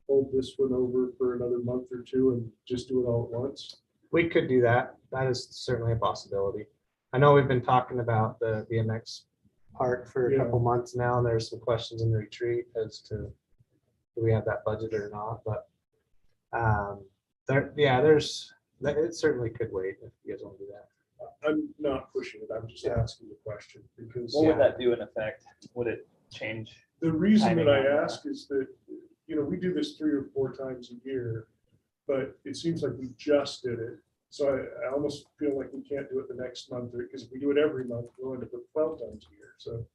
hold this one over for another month or two and just do it all at once? We could do that. That is certainly a possibility. I know we've been talking about the BMX park for a Yeah. couple months now, and there's some questions in the retreat as to do we have that budget or not, but it certainly could wait if you guys want to do that. I'm not pushing it, I'm just Yeah. asking the question, because What would that do in effect? Would it change? the reason that I timing on that? ask is that, we do this 3 or 4 times a year, but it seems like we just did it. So I almost feel like we can't do it the next month, because if we do it every month, we'll end up with 12 times a year, so.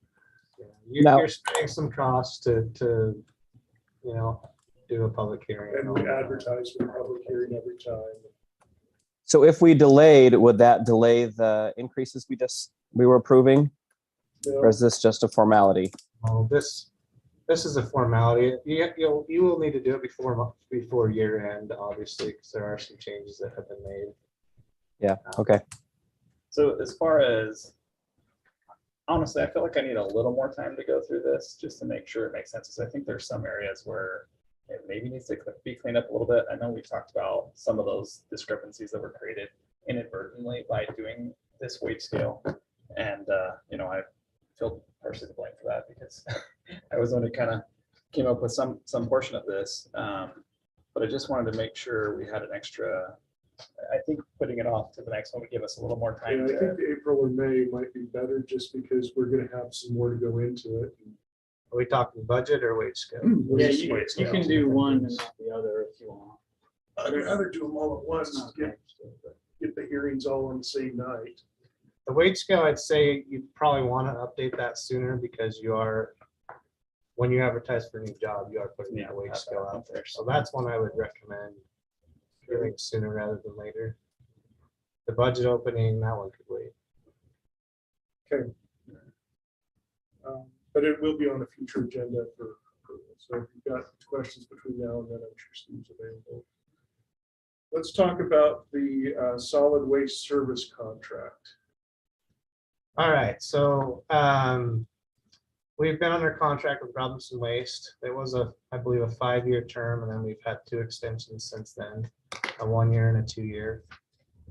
Now- You're spending some costs to do a public hearing. And we advertise for the public hearing every time. So if we delayed, would that delay the increases we were approving? You know, Or is this just a formality? Oh, this this is a formality. You will need to do it before year end, obviously, because there are some changes that have been made. Yeah, okay. So as far as, honestly, I feel like I need a little more time to go through this just to make sure it makes sense. Because I think there's some areas where it maybe needs to be cleaned up a little bit. I know we talked about some of those discrepancies that were created inadvertently by doing this wage scale. And, I feel partially to blame for that because I was the one who kind of came up with some portion of this. But I just wanted to make sure we had an extra, I think putting it off to the next one would give us a little more Yeah, time. I to- think April or May might be better just because we're gonna have some more to go into it. Are we talking budget or wage scale? Yeah, you can do one and not the other if you want. I'd rather do them all at once, get the hearings all on the same night. The wage scale, I'd say you probably want to update that sooner because when you advertise for a new job, you are putting the wage scale out there. So that's one I would recommend doing sooner rather than later. The budget opening, that one could wait. Okay. But it will be on a future agenda for approval. So if you've got questions between now and then, I'm sure Steve's available. Let's talk about the solid waste service contract. All right, so we've been under contract with Robinson Waste. It was I believe, a 5-year term, and then we've had 2 extensions since then, a 1-year and a 2-year.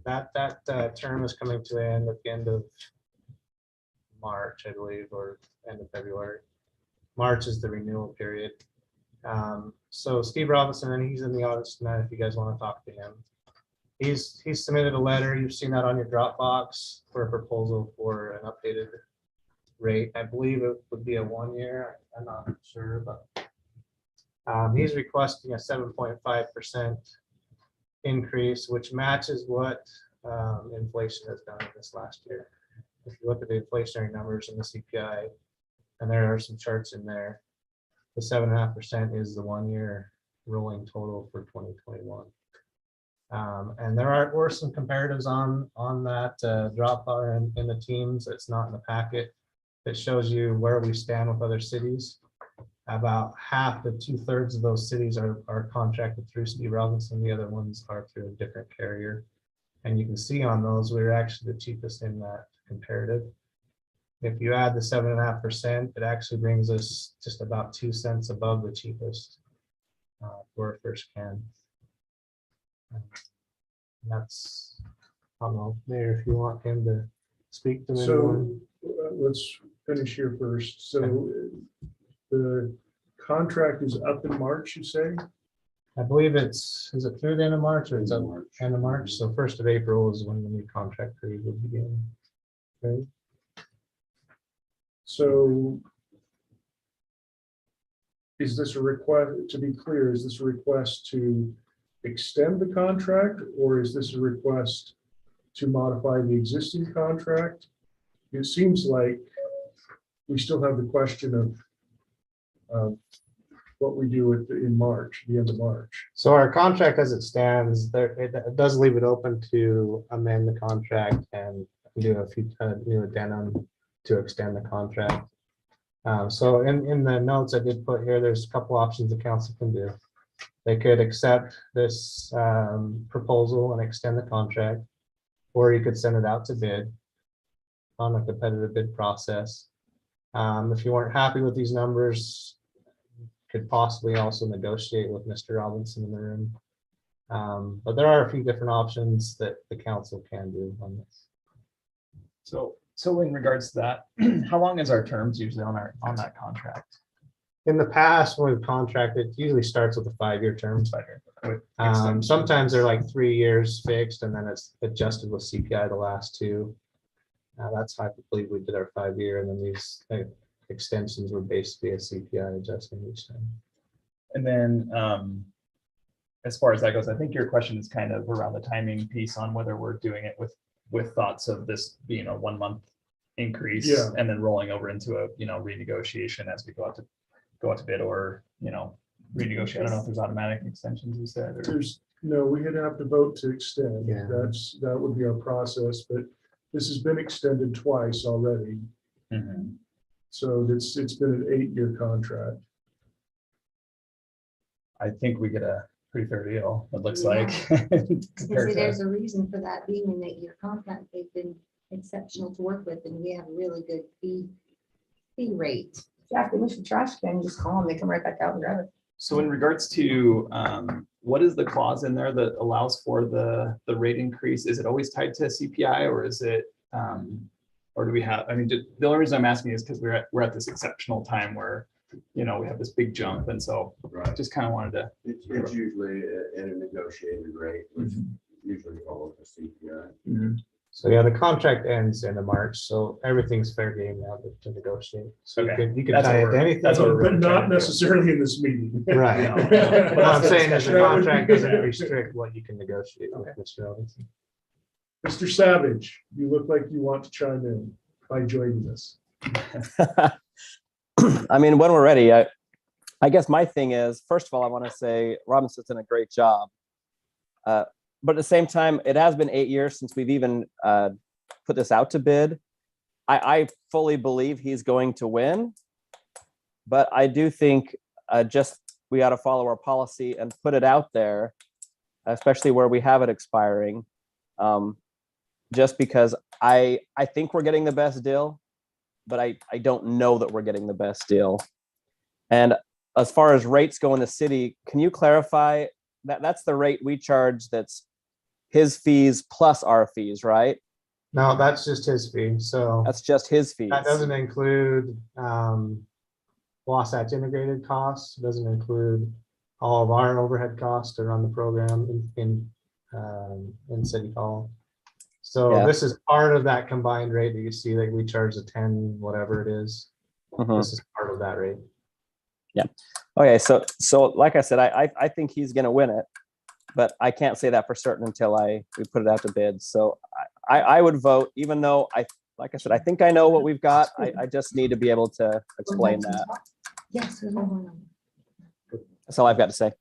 That term is coming to an end at the end of March, I believe, or end of February. March is the renewal period. So Steve Robinson, and he's in the audience tonight if you guys want to talk to him. He's submitted a letter. You've seen that on your Dropbox for a proposal for an updated rate. I believe it would be a 1-year. I'm not sure, but he's requesting a 7.5% increase, which matches what inflation has done in this last year. If you look at the inflationary numbers in the CPI, and there are some charts in there, the 7.5% is the 1-year rolling total for 2021. And there were some comparatives on that drop bar in the teams. It's not in the packet. It shows you where we stand with other cities. About half to 2/3 of those cities are contracted through Steve Robinson. The other ones are through a different carrier. And you can see on those, we're actually the cheapest in that comparative. If you add the 7.5%, it actually brings us just about 2 cents above the cheapest for a first can. And that's, I don't know, Mayor, if you want him to speak to me. So let's finish here first. So the contract is up in March, you say? I believe is it through the end of March or is it end of March? So 1st of April is when the new contract period will begin. Okay. So is this a request, to be clear, is this a request to extend the contract, or is this a request to modify the existing contract? It seems like we still have the question of what we do in March, the end of March. So our contract as it stands, it does leave it open to amend the contract and do a few new addendum to extend the contract. So in the notes I did put here, there's a couple options the council can do. They could accept this proposal and extend the contract, or you could send it out to bid on a competitive bid process. If you weren't happy with these numbers, could possibly also negotiate with Mr. Robinson in the room. But there are a few different options that the council can do on this. So in regards to that, how long is our terms usually on that contract? In the past, when we've contracted, it usually starts with a 5-year term. Sometimes they're like 3 years fixed and then it's adjusted with CPI the last 2. That's how I believe we did our 5-year, and then these extensions were basically a CPI adjustment each time. And then as far as that goes, I think your question is kind of around the timing piece on whether we're doing it with thoughts of this being a 1-month increase, Yeah, and then rolling over into a renegotiation as we go out to bid, or renegotiate. I don't know if there's automatic extensions, you said, or no, we would have to vote to extend. Yeah. That would be our process, but this has been extended twice already. Mhm. So it's been an 8-year contract. I think we get a pretty fair deal, it looks Yeah. like. See, compared to- there's a reason for that, being that your contract, they've been exceptional to work with, and we have a really good fee rate. Yeah, if they wish the trash can, just call them, they come right back out and grab it. So in regards to, what is the clause in there that allows for the rate increase? Is it always tied to CPI, or is it, or do we have, I mean, the only reason I'm asking is because we're at this exceptional time where, you know, we have this big jump, and so Right. just kind of wanted to. It's usually at a negotiated rate, which usually follows the CPI. So yeah, the contract ends in March, so everything's fair game now to negotiate. So Okay. you can That's tie what it to we're- anything. that's what we're But really trying not to do. necessarily in this meeting. Right. What I'm saying is the That would contract be- doesn't restrict what you can negotiate with Mr. Robinson. Mr. Savage, you look like you want to chime in by joining us. I mean, when we're ready, I guess my thing is, first of all, I want to say Robinson's done a great job. But at the same time, it has been 8 years since we've even put this out to bid. I fully believe he's going to win. But I do think just we ought to follow our policy and put it out there, especially where we have it expiring. Just because I think we're getting the best deal, but I don't know that we're getting the best deal. And as far as rates go in the city, can you clarify that that's the rate we charge? That's his fees plus our fees, right? No, that's just his fee. So That's just his fees. that doesn't include Wasatch integrated costs, doesn't include all of our overhead costs to run the program in City Hall. So Yeah. this is part of that combined rate that you see that we charge the 10, whatever it is. Mhm. This is part of that rate. Okay, so like I said, I think he's gonna win it, but I can't say that for certain until we put it out to bid. So I would vote, even though like I said, I think I know what we've got. I just need to be able to explain that. Yes. we will. That's all I've got to say.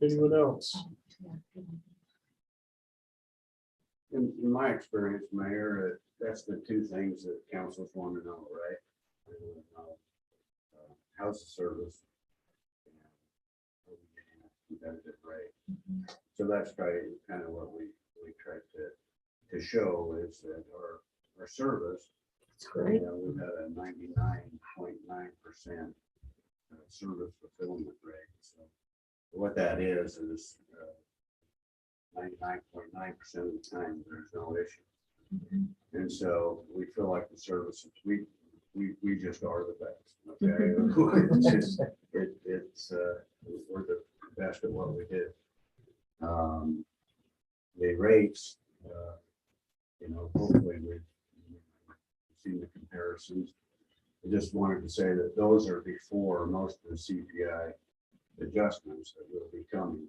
Anyone else? In my experience, Mayor, that's the two things that councils want to know, right? They wanna know, how's the service? And are we getting a competitive rate? So that's kind of what we try to show is that our service. That's great. We've had a 99.9% service fulfillment rate. So what that is 99.9% of the time, there's no issue. And so we feel like the services, we just are the best, okay? We're the best at what we do. The rates, hopefully we've seen the comparisons. I just wanted to say that those are before most of the CPI adjustments that will be coming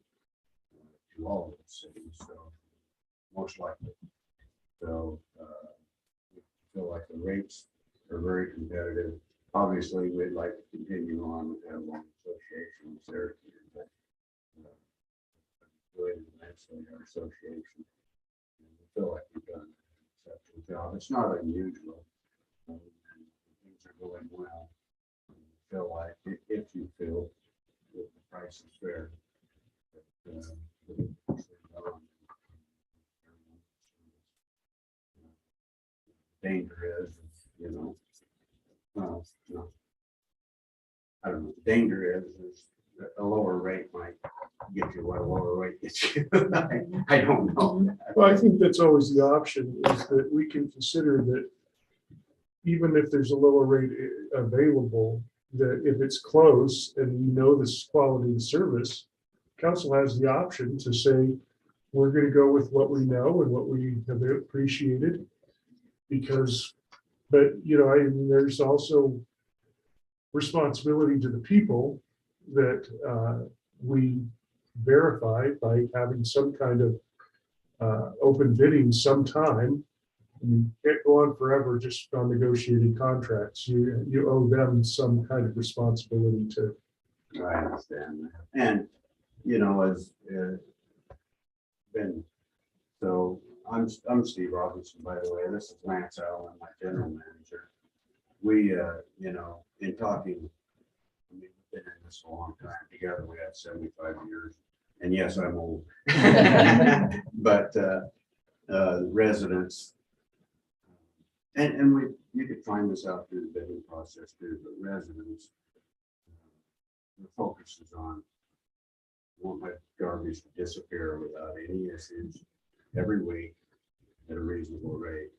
to all of the cities, so most likely. So we feel like the rates are very competitive. Obviously, we'd like to continue on with that long association with Syracuse, but really immensely our association. And we feel like we've done an exceptional job. It's not unusual. And things are going well. And we feel like if you feel that the price is fair, danger is, well, no. I don't know, danger is a lower rate might get you what a lower rate gets you. I don't know. Well, I think that's always the option, is that we can consider that even if there's a lower rate available, that if it's close and we know this quality of service, council has the option to say, we're going to go with what we know and what we have appreciated. Because, but, I mean, there's also responsibility to the people that we verify by having some kind of open bidding sometime. You can't go on forever just on negotiated contracts. You owe them some kind of responsibility to. I understand that. And, as been, so I'm Steve Robinson, by the way. This is Lance Allen, my general manager. We, in talking, I mean, been in this a long time. Together, we had 75 years. And yes, I'm old. But residents, and you could find this out through the bidding process too, but residents, the focus is on want my garbage to disappear without any issues every week at a reasonable rate,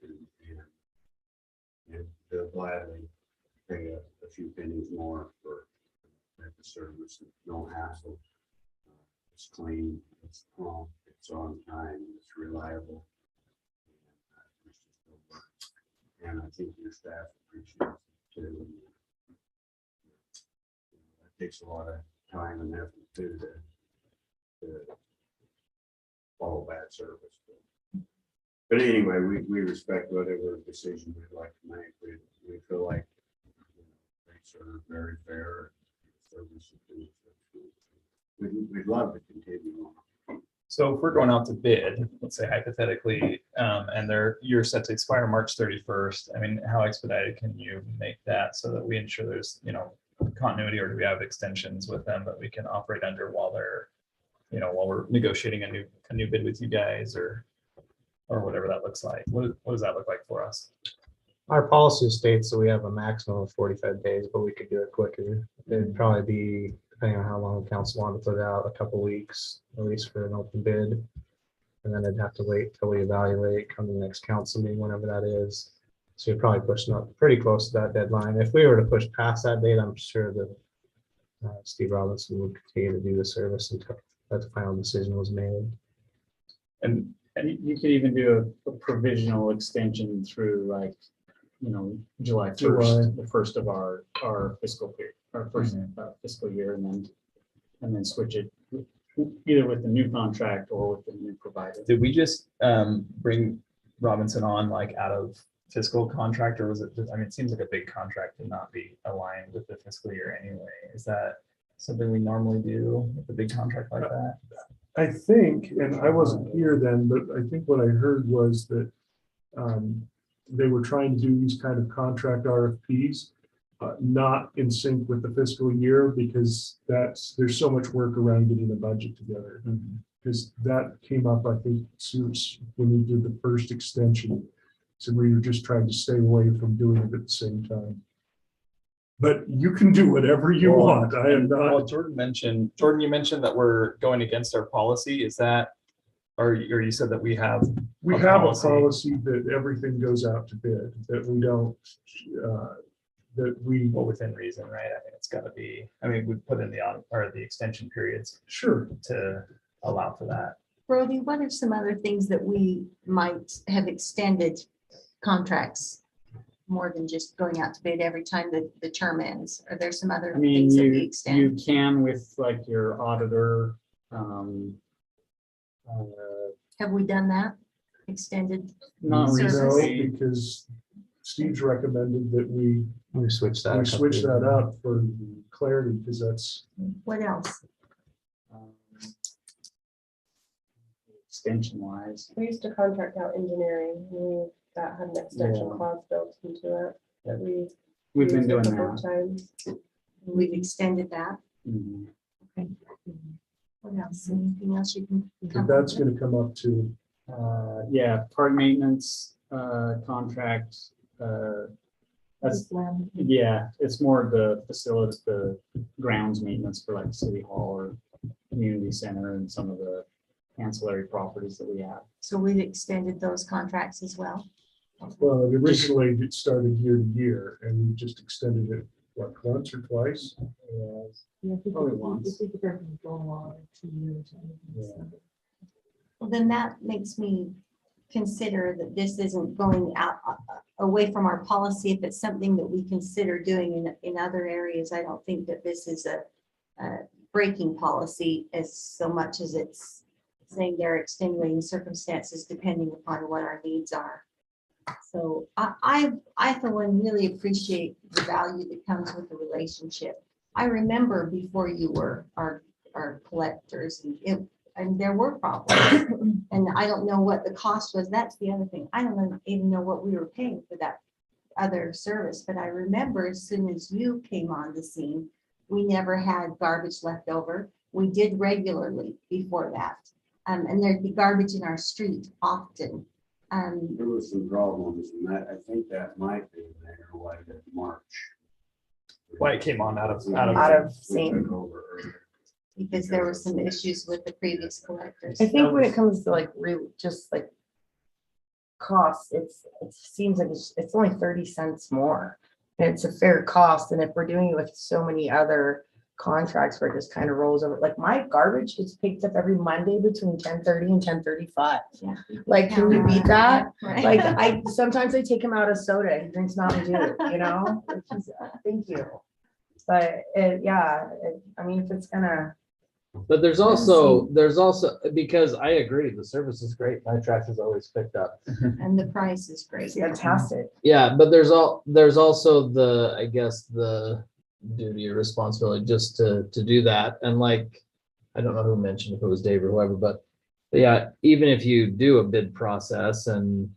and they'll gladly pay a few pennies more for the service. No hassle. It's clean, it's prompt, it's on time, it's reliable. And I think your staff appreciates it too. It takes a lot of time and effort too to follow bad service. But anyway, we respect whatever decision we'd like to make. We feel like rates are very fair. Service is we'd love to continue on. So if we're going out to bid, let's say hypothetically, and you're set to expire March 31st, I mean, how expedited can you make that so that we ensure there's, continuity, or do we have extensions with them that we can operate under while they're, while we're negotiating a new bid with you guys, or whatever that looks like? What does that look like for us? Our policy states that we have a maximum of 45 days, but we could do it quicker. It'd probably be, depending on how long the council wanted to put it out, a couple weeks, at least for an open bid. And then they'd have to wait till we evaluate, come to the next council meeting, whenever that is. So you're probably pushing up pretty close to that deadline. If we were to push past that date, I'm sure that Steve Robinson would continue to do the service until that the final decision was made. And you could even do a provisional extension through July 1st, the first of our fiscal period, our first fiscal year, and then switch it either with the new contract or with the new provider. Did we just bring Robinson on out of fiscal contract, or was it just, it seems like a big contract to not be aligned with the fiscal year anyway. Is that something we normally do with a big contract like that? I think, and I wasn't here then, but I think what I heard was that they were trying to do these kind of contract RFPs, not in sync with the fiscal year, because there's so much work around getting the budget together. Because that came up, I think, when we did the first extension. So we were just trying to stay away from doing it at the same time. But you can do whatever you want. I am not. Well, Jordan, you mentioned that we're going against our policy. Is that, or you said that we have a policy that everything goes out to bid, that we don't, well, within reason, right? I mean, it's got to be, we put in the extension periods. Sure. To allow for that. Brody, what are some other things that we might have extended contracts more than just going out to bid every time the term ends? Are there some other things that we extend? You can with your auditor. Have we done that? Extended? Not recently, because Steve's recommended that we switch that. Up for clarity, because that's. What else? Extension wise, We used to contract out engineering. That had an extension clause built into it that we've been doing couple of that. times. We've extended that. Mhm. Okay. What else? Anything else you can? That's going to come up too. Park maintenance contract. That's it's more the facilities, the grounds maintenance for City Hall or community center and some of the ancillary properties that we have. So we've extended those contracts as well. Well, originally it started year to year, and we just extended it once or twice. Probably once. Well, then that makes me consider that this isn't going out away from our policy. If it's something that we consider doing in other areas, I don't think that this is a breaking policy as so much as it's saying there are extenuating circumstances depending upon what our needs are. So I for one really appreciate the value that comes with the relationship. I remember before you were our collectors, and there were problems, and I don't know what the cost was. That's the other thing. I don't even know what we were paying for that other service, but I remember as soon as you came on the scene, We never had garbage left over. We did regularly before that. And there'd be garbage in our street often. There was some problems, and that, I think that might be there, like in March. Why it came on out of Out of We sync. took over earlier. Because there were some issues with the previous collectors. I think when it comes to like just like costs, it seems like it's only 30 cents more. And it's a fair cost. And if we're doing it with so many other contracts where it just kind of rolls over, like my garbage is picked up every Monday between 10:30 and 10:35. Yeah. Like, can you beat that? Right. Like sometimes I take him out of soda, he drinks Mountain Dew, you know? Thank you. But I mean, if it's gonna, But there's also, because I agree, the service is great. My trash is always picked up. And the price is great. it's fantastic. Yeah, but there's also the, I guess, the duty or responsibility just to do that. And like, I don't know who mentioned, if it was Dave or whoever, but yeah, even if you do a bid process and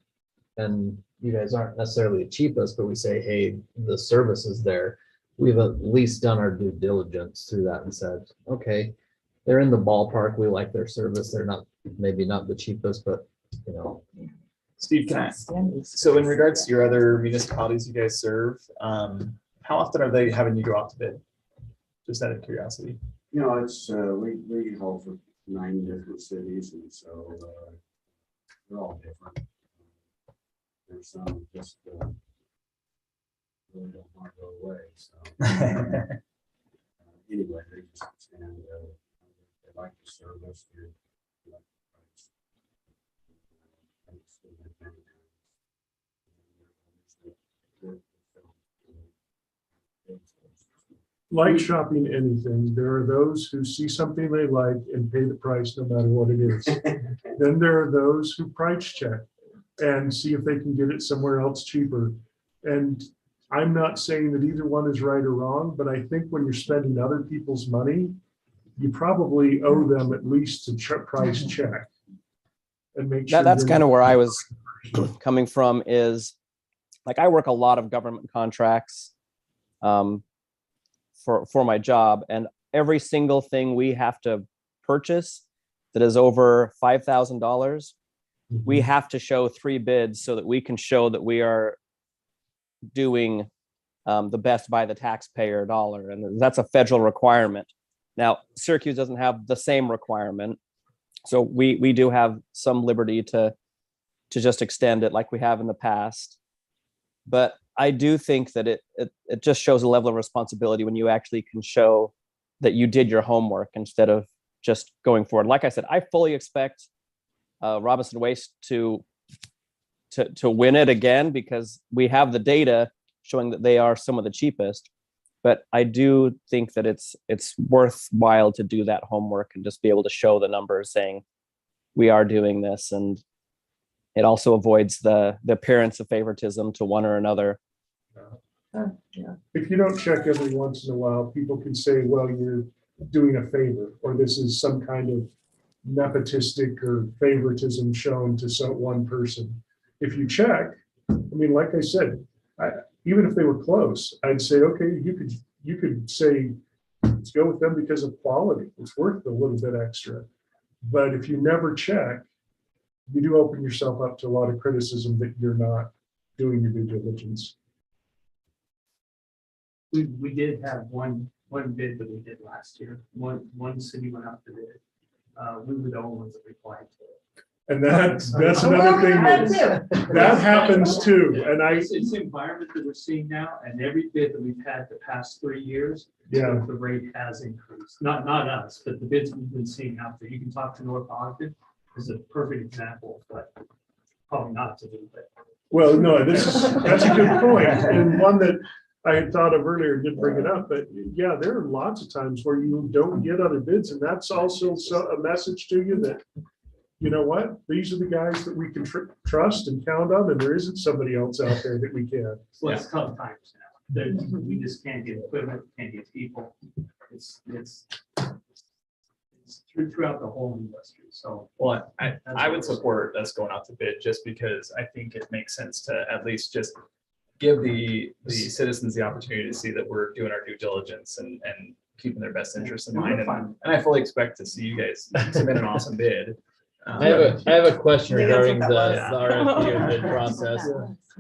you guys aren't necessarily the cheapest, but we say, hey, the service is there, we've at least done our due diligence through that and said, okay, they're in the ballpark. We like their service. They're maybe not the cheapest, but you know. Steve, can I, so in regards to your other municipalities you guys serve, how often are they having you go out to bid? Just out of curiosity. You know, it's, we haul for 9 different cities, and so they're all different. There's some just really don't want to go away, so. Anyway, they just stand, they like the service. They like the price. Like shopping anything, there are those who see something they like and pay the price no matter what it is. Then there are those who price check and see if they can get it somewhere else cheaper. And I'm not saying that either one is right or wrong, but I think when you're spending other people's money, you probably owe them at least a price check. And make sure. That's kind of where I was coming from, is like, I work a lot of government contracts for my job, and every single thing we have to purchase that is over $5,000, we have to show 3 bids so that we can show that we are doing the best by the taxpayer dollar, and that's a federal requirement. Now, Syracuse doesn't have the same requirement, so we do have some liberty to just extend it like we have in the past. But I do think that it just shows a level of responsibility when you actually can show that you did your homework instead of just going forward. Like I said, I fully expect Robinson Waste to win it again, because we have the data showing that they are some of the cheapest. But I do think that it's worthwhile to do that homework and just be able to show the numbers saying we are doing this. And it also avoids the appearance of favoritism to one or another. If you don't check every once in a while, people can say, well, you're doing a favor, or this is some kind of nepotistic or favoritism shown to one person. If you check, I mean, like I said, even if they were close, I'd say, okay, you could say, let's go with them because of quality. It's worth a little bit extra. But if you never check, you do open yourself up to a lot of criticism that you're not doing your due diligence. We did have one bid that we did last year. One city went out to bid. We were the only ones that replied to it. And that's another thing that happens too. And It's the environment that we're seeing now, and every bid that we've had the past 3 years, Yeah. the rate has increased. Not us, but the bids we've been seeing out there. You can talk to North Ogden is a perfect example, but probably not to do, but. Well, no, that's a good point, and one that I had thought of earlier, didn't bring it up, but yeah, there are lots of times where you don't get other bids, and that's also a message to you that, you know what, these are the guys that we can trust and count on, and there isn't somebody else out there that we can. Well, it's tough times now. We just can't get equipment, can't get people. It's throughout the whole industry. So, well, I would support us going out to bid, just because I think it makes sense to at least just give the citizens the opportunity to see that we're doing our due diligence and keeping their best interests in mind. And I fully expect to see you guys submit an awesome bid. I have a question I think that's regarding what that the was. RFP or bid process.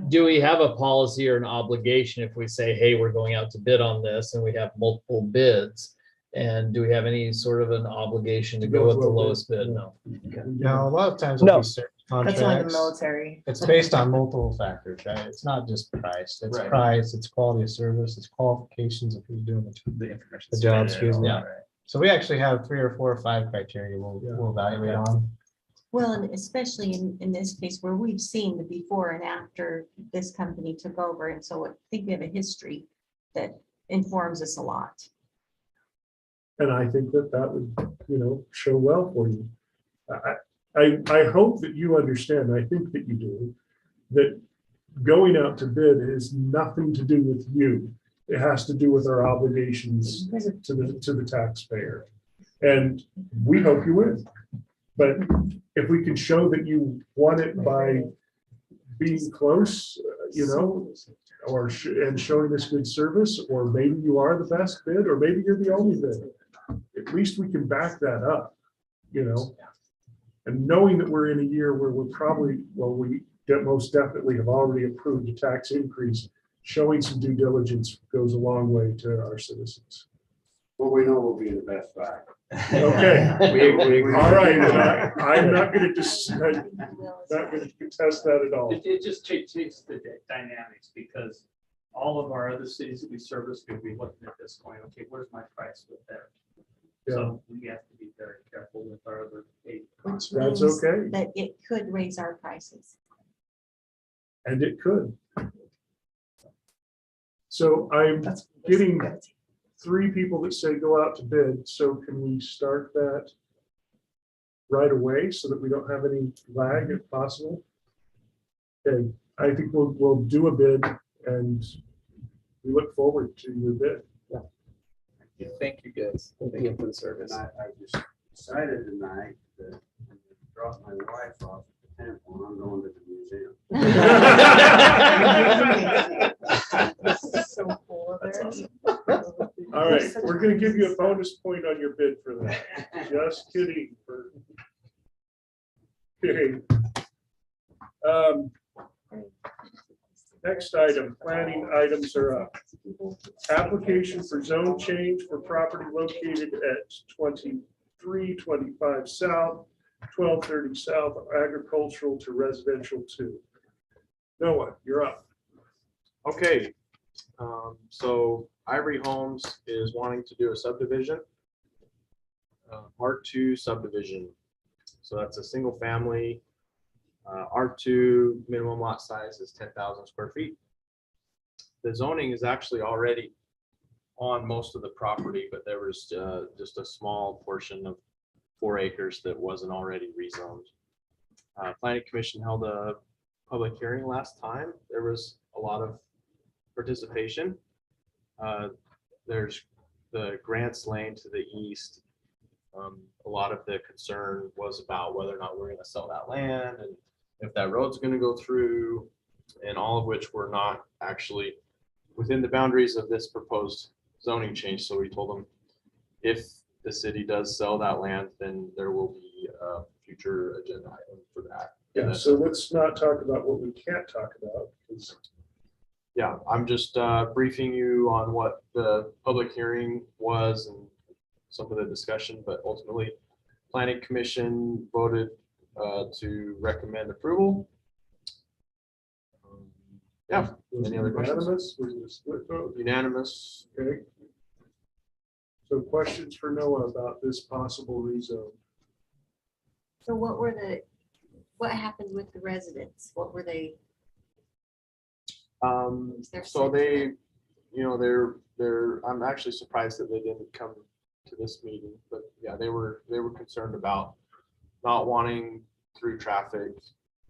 Do we have a policy or an obligation if we say, hey, we're going out to bid on this and we have multiple bids? And do we have any sort of an obligation to go with the lowest bid? No. No, a lot of times. No. with these certain That's only the contracts, military. it's based on multiple factors, right? It's not just price. It's Right. price, it's quality of service, it's qualifications of who's doing The information. the job. submitted, Excuse me. all right. So we actually have 3 or 4 or 5 criteria we'll evaluate on. Well, and especially in this case where we've seen the before and after this company took over. And so I think we have a history that informs us a lot. And I think that would, show well for you. I hope that you understand, I think that you do, that going out to bid has nothing to do with you. It has to do with our obligations to the taxpayer. And we hope you win. But if we can show that you won it by being close, and showing us good service, or maybe you are the best bid, or maybe you're the only bid. At least we can back that up, and knowing that we're in a year where we're probably, we most definitely have already approved a tax increase, showing some due diligence goes a long way to our citizens. Well, we know we'll be in the best buy. Okay. We All right, I'm not going to contest that at all. It just changes the dynamics because all of our other cities that we service could be looking at this going, okay, where's my price with there? So we have to be very careful with our other eight. Which That's means okay. that it could raise our prices. And it could. So I'm getting 3 people that say go out to bid. So can we start that right away so that we don't have any lag if possible? Okay, I think we'll do a bid and we look forward to your bid. Thank you guys. Thank you for the service. And I just decided tonight that I'm gonna drop my wife off at the temple and I'm going to the museum. So cool. That's awesome. All right, we're gonna give you a bonus point on your bid for that. Just kidding. Okay. Next item, planning items are up. Application for zone change for property located at 2325 South, 1230 South, agricultural to residential 2. Noah, you're up. Okay, so Ivory Homes is wanting to do a subdivision. R2 subdivision. So that's a single family. R2 minimum lot size is 10,000 square feet. The zoning is actually already on most of the property, but there was just a small portion of 4 acres that wasn't already rezoned. Planning Commission held a public hearing last time. There was a lot of participation. There's the Grants Lane to the east. A lot of the concern was about whether or not we're going to sell that land and if that road's going to go through, and all of which were not actually within the boundaries of this proposed zoning change. So we told them if the city does sell that land, then there will be a future agenda item for that. Yeah, so let's not talk about what we can't talk about. Yeah, I'm just briefing you on what the public hearing was and some of the discussion, but ultimately Planning Commission voted to recommend approval. Yeah, any other questions? Unanimous? Was it a split vote? Unanimous. Okay. So questions for Noah about this possible rezone? So what happened with the residents? What were they? Their So they, sentiment? I'm actually surprised that they didn't come to this meeting, but yeah, they were concerned about not wanting through traffic.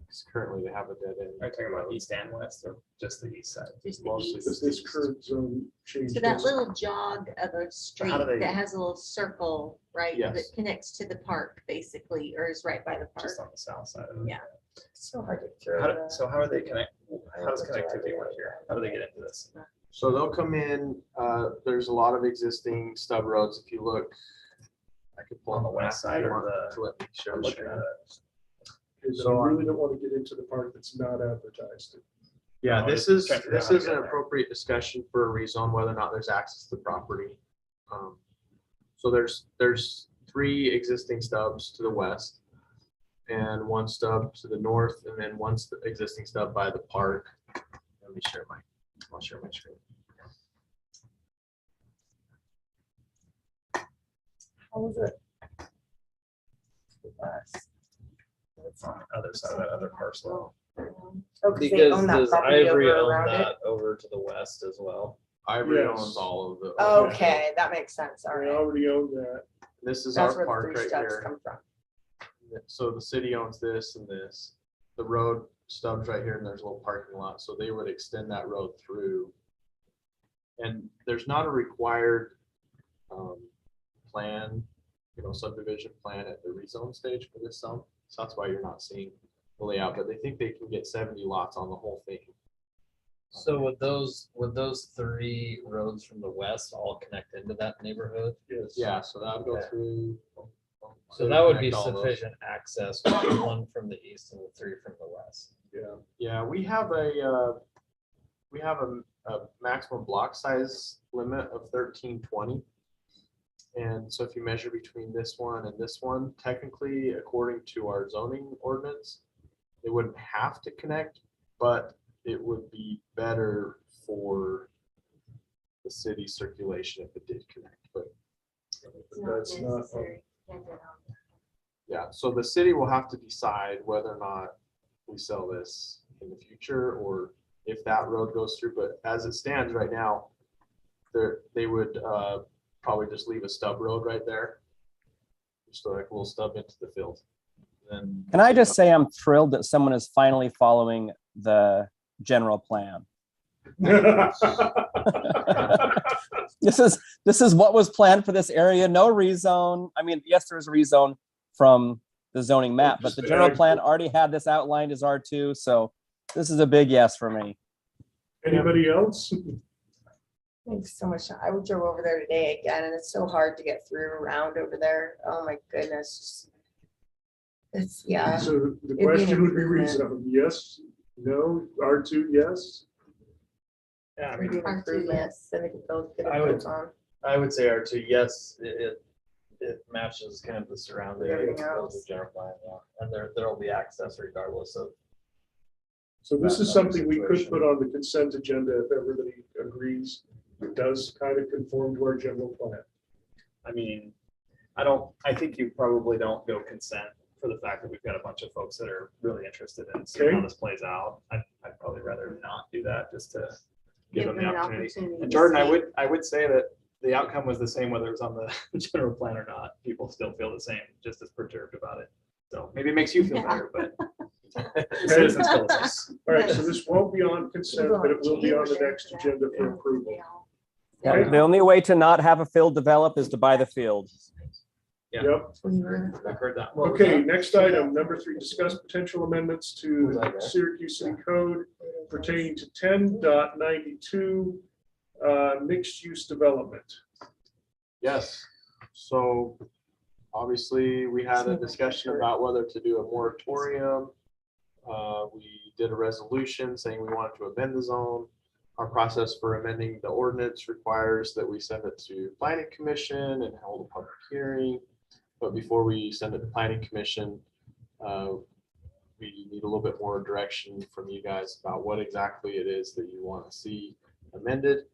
Because currently they have a dead end. Are you talking about east and west or just the east side? Just the Mostly east. Does this current zone change? So that this? little jog of a street do they- that has a little circle, right? Yes. That connects to the park basically, or is right by the park. Just on the south side. Yeah. So hard to throw. So how are they connect? How does connectivity work here? How do they get into this? So they'll come in, there's a lot of existing stub roads. If you look, I could pull On the up a west map side if you or want the- to let me share I'm the looking screen. at it. I really don't want to get into the part that's not advertised. Yeah, No, this just is, trying to figure out this how to is get an there. appropriate discussion for a rezone, whether or not there's access to the property. So there's 3 existing stubs to the west and 1 stub to the north, and then 1 existing stub by the park. Let me share I'll share my screen. How was it? It's on the other side of that other parcel. Oh, 'cause they Because own that does property Ivory over own around it? that over to the west as well? Ivory Yes. owns all of the. Okay, that makes sense. All I right. already own that. This is That's our where the park 3 right steps here. come from. So the city owns this and this. The road stubs right here and there's a little parking lot. So they would extend that road through. And there's not a required plan, subdivision plan at the rezone stage for this zone. So that's why you're not seeing the layout, but they think they can get 70 lots on the whole thing. So would those 3 roads from the west all connect into that neighborhood? Yes. Yeah, so that'll go Okay. through. So that would be connect all those. sufficient access, with the 1 from the east and the 3 from the west. Yeah. Yeah, we have a maximum block size limit of 1320. And so if you measure between this one and this one, technically, according to our zoning ordinance, it wouldn't have to connect, but it would be better for the city circulation if it did connect, but That's not. yeah, so the city will have to decide whether or not we sell this in the future or if that road goes through, but as it stands right now, they would probably just leave a stub road right there. Just like a little stub into the field. Then Can I just say I'm thrilled that someone is finally following the general plan. This is what was planned for this area. No rezone. I mean, yes, there's a rezone from the zoning map, but the general plan already had this outlined as R2. So this is a big yes for me. Anybody else? Thanks so much. I drove over there today again, and it's so hard to get through around over there. Oh my goodness. It's, yeah. So the be an question would be improvement. reasonable. Yes, no, R2, yes. Yeah, I It'd be mean, an improvement, then they could build, get I it would- built on. I would say R2, yes, it matches kind of the surrounding. Everything of the else. general plan, yeah. And there'll be access regardless of. So this is That something we could situation. put on the consent agenda if everybody agrees. It does kind of conform to our general plan. I mean, I think you probably don't go consent for the fact that we've got a bunch of folks that are really interested in seeing how Okay. this plays out. I'd probably rather not do that just to give them the an opportunity. to And Jordan, speak. I would say that the outcome was the same, whether it was on the general plan or not. People still feel the same, just as perturbed about it. So maybe it makes you feel better, but the citizens feel the same. All right, so this won't be on consent, but it will be on the next agenda for approval. Yeah, Okay. the only way to not have a field develop is to buy the field. Yeah. Yep. I've heard that. Okay, next item, number 3, discuss potential amendments to Syracuse City Code pertaining to 10.92 mixed use development. Yes, so obviously we had a discussion about whether to do a moratorium. We did a resolution saying we wanted to amend the zone. Our process for amending the ordinance requires that we send it to planning commission and hold a public hearing. But before we send it to planning commission, we need a little bit more direction from you guys about what exactly it is that you want to see amended.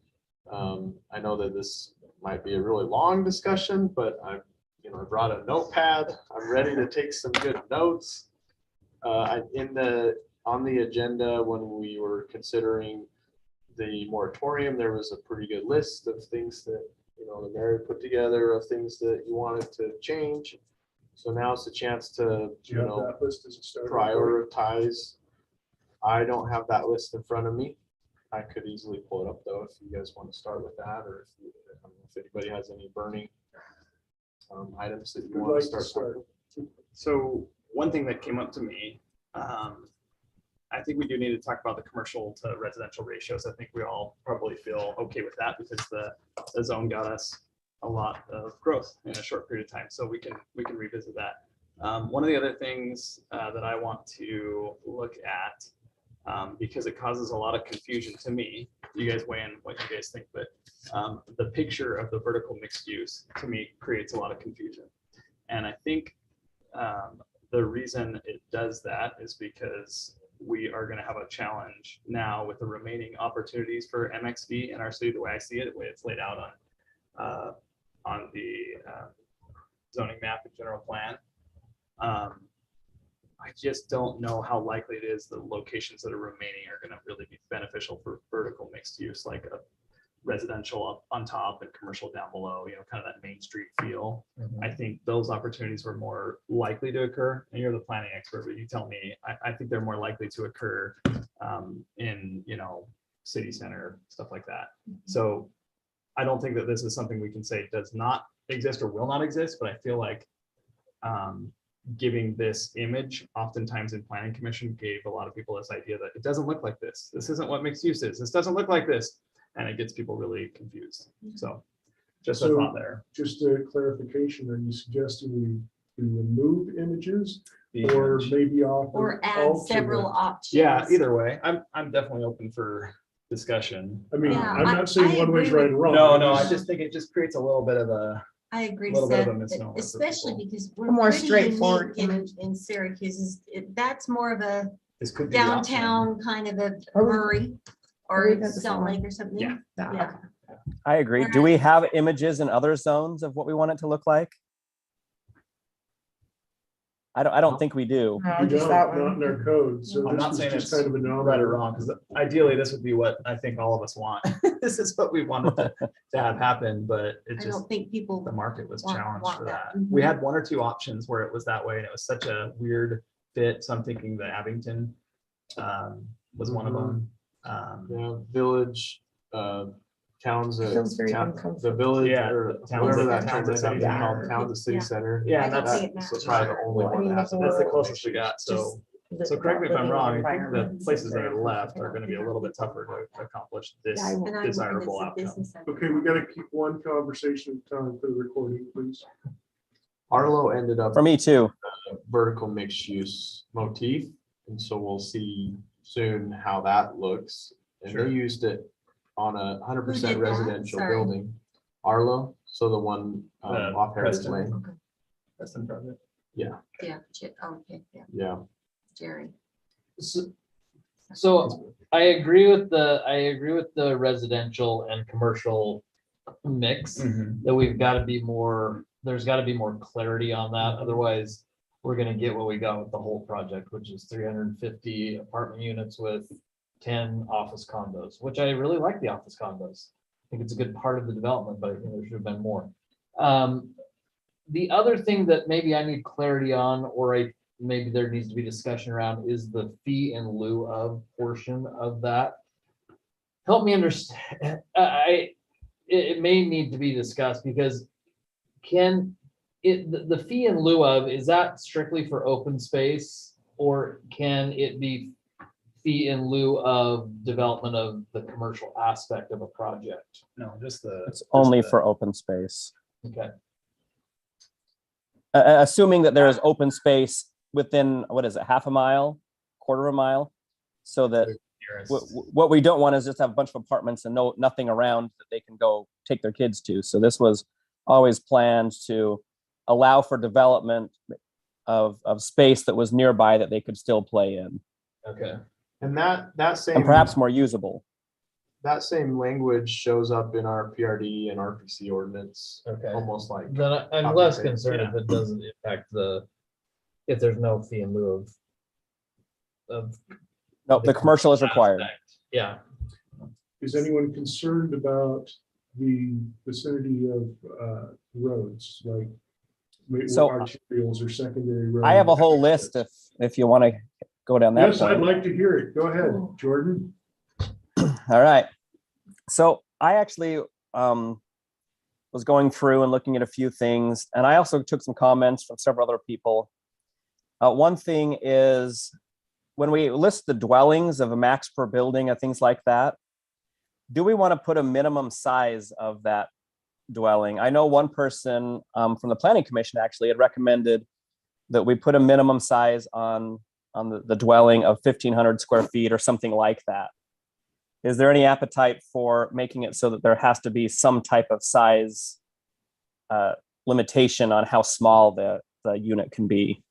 I know that this might be a really long discussion, but I brought a notepad. I'm ready to take some good notes. On the agenda, when we were considering the moratorium, there was a pretty good list of things that, the mayor put together of things that you wanted to change. So now's the chance to, Do you have that list as a starting point? prioritize. I don't have that list in front of me. I could easily pull it up though, if you guys want to start with that, or if anybody has any burning items that you Who'd want like to to start. start? So one thing that came up to me I think we do need to talk about the commercial to residential ratios. I think we all probably feel okay with that because the zone got us a lot of growth in a short period of time. So we can revisit that. One of the other things that I want to look at, because it causes a lot of confusion to me, you guys weigh in what you guys think, but the picture of the vertical mixed use to me creates a lot of confusion. And I think the reason it does that is because we are going to have a challenge now with the remaining opportunities for MXV in our city, the way I see it, the way it's laid out on the zoning map and general plan. I just don't know how likely it is the locations that are remaining are going to really be beneficial for vertical mixed use, like a residential up on top and commercial down below, kind of that Main Street feel. I think those opportunities were more likely to occur, and you're the planning expert, but you tell me. I think they're more likely to occur in, city center, stuff like that. So I don't think that this is something we can say does not exist or will not exist, but I feel like giving this image oftentimes in planning commission gave a lot of people this idea that it doesn't look like this. This isn't what mixed use is. This doesn't look like this. And it gets people really confused. So just a thought there. Just a clarification, are you suggesting we remove images or maybe Or add several options. Yeah, either way. I'm definitely open for discussion. I mean, Yeah, I'm not saying one way's right or wrong. No, I just think it just creates a little bit of a. I agree, little bit of a Seth, misnomer for especially people. because we're More pretty straightforward unique in Syracuse. That's more of a This could be the option. downtown kind of a Are we- Murray are we or at the same Salt one? Lake or something. Yeah. Yeah. I agree. Do we have images in other zones of what we want it to look like? I don't think we do. No, We just don't, that not one. in our code, so I'm this not was saying just it's kind of a nominal. right or wrong, because ideally this would be what I think all of us want. This is what we wanted to have happen, but it I just, don't think people. the market was want challenged for that. that. We had one or two options where it was that way, and it was such a weird fit. So I'm thinking the Abington was one of them. Yeah, village, towns, Feels very the uncomfortable. village, Yeah, or towns whatever at- that towns at transit city called, center. towns at city Yeah. center. Yeah, I and don't that's, think it So matters. probably the only Well, I one mean, that has. the a that's the whole- closest we got. So, Just so correct me if I'm living wrong. I think the environment. places that are left are going to be a little bit tougher to accomplish this Yeah, I won't. And I- and desirable it's a outcome. business center. Okay, we gotta keep one conversation at a time for the recording, please. Arlo ended up For me too. vertical mixed use motif, and so we'll see soon how that looks. And Sure. they used it on a 100% Who did that? residential Sorry. building. Arlo, so the one off Heritage Preston. Lane. That's in front of it. Yeah, Yeah, okay, yeah, yeah. Jerry. So I agree with the residential and commercial mix, that we've got to be more, there's got to be more clarity on that. Otherwise, we're gonna get what we got with the whole project, which is 350 apartment units with 10 office condos, which I really like the office condos. I think it's a good part of the development, but I think there should have been more. The other thing that maybe I need clarity on, or maybe there needs to be discussion around, is the fee in lieu of portion of that. Help me understand. It may need to be discussed, because the fee in lieu of, is that strictly for open space, or can it be fee in lieu of development of the commercial aspect of a project? No, just It's only for open space. Okay. Assuming that there is open space within, what is it, half a mile, quarter of a mile? So that what we don't want is just have a bunch of apartments and nothing around that they can go take their kids to. So this was always planned to allow for development of space that was nearby that they could still play in. Okay. And that same. And perhaps more usable. That same language shows up in our PRD and RPC ordinance. Okay. Almost like. Then I'm Copy less paste, concerned if it doesn't impact if there's no fee in lieu of. No, the commercial is required. aspect. Yeah. Is anyone concerned about the vicinity of roads, like So, arterials or secondary roads? I have a whole list if you want to go down that. Yes, I'd point. like to hear it. Go ahead, Jordan. All right. So I actually was going through and looking at a few things, and I also took some comments from several other people. One thing is when we list the dwellings of a max per building and things like that, do we want to put a minimum size of that dwelling? I know one person from the planning commission actually had recommended that we put a minimum size on the dwelling of 1,500 square feet or something like that. Is there any appetite for making it so that there has to be some type of size limitation on how small the unit can be?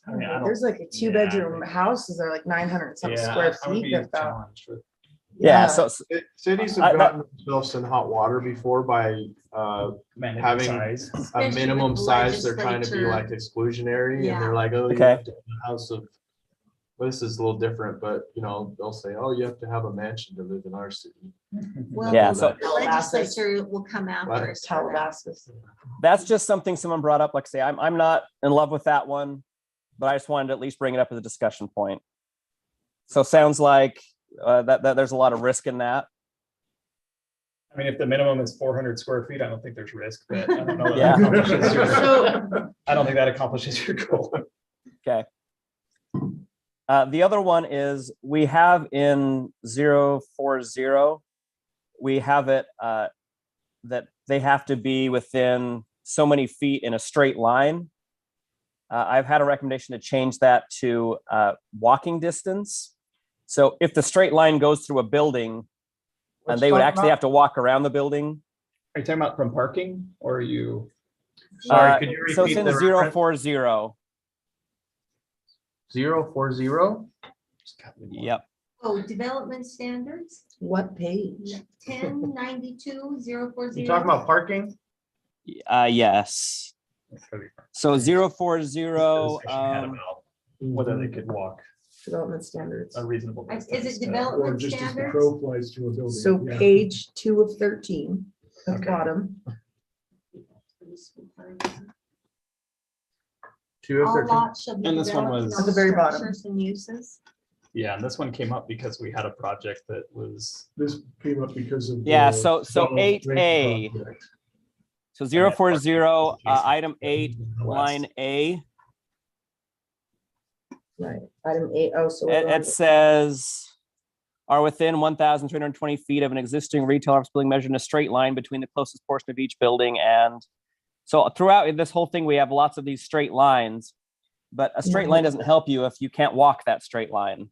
I mean, I don't- There's like a 2-bedroom houses are like 900 something square I would feet. be that got- challenged with- Yeah, so Cities I- have gotten themselves in hot water before by mandated having size. a Especially minimum with size. They're trying to be legislature. like exclusionary, and Yeah. they're like, oh, you Okay. have to have a house of. Well, this is a little different, but they'll say, oh, you have to have a mansion to live in our city. Well, Yeah, so- the legislature will come after us. for that. Calabasas. that's just something someone brought up. Like I say, I'm not in love with that one, but I just wanted to at least bring it up as a discussion point. So sounds like that there's a lot of risk in that. I mean, if the minimum is 400 square feet, I don't think there's risk, but I don't know. That Yeah. accomplishes your- So I don't think that accomplishes your goal. Okay. The other one is we have in 040, we have it that they have to be within so many feet in a straight line. I've had a recommendation to change that to walking distance. So if the straight line goes through a building, and Let's they would talk actually about- have to walk around the building. Are you talking about from parking or are you? Sorry, could you So it's repeat in the 040. 040? Yep. Oh, development standards, what page? 1092-040. You talking about parking? Yes. So 040. Whether they could walk Development standards. a reasonable Is distance. it to- Or development just as the standards? crow flies to a building. So yeah. page 2 of 13, at the Okay. bottom. 2 of All 13? lots shall be And this one developed was- in At the very bottom. structures and uses. Yeah, and this one came up because we had a project that was, This came up because of. Yeah, the so Donald 8A. Drake project. So 040, item 8, line A. Right, item 8. Oh, so. we're It, going it to- says are within 1,320 feet of an existing retail office building measured in a straight line between the closest portion of each building. And so throughout this whole thing, we have lots of these straight lines, but a straight line doesn't help you if you can't walk that straight line.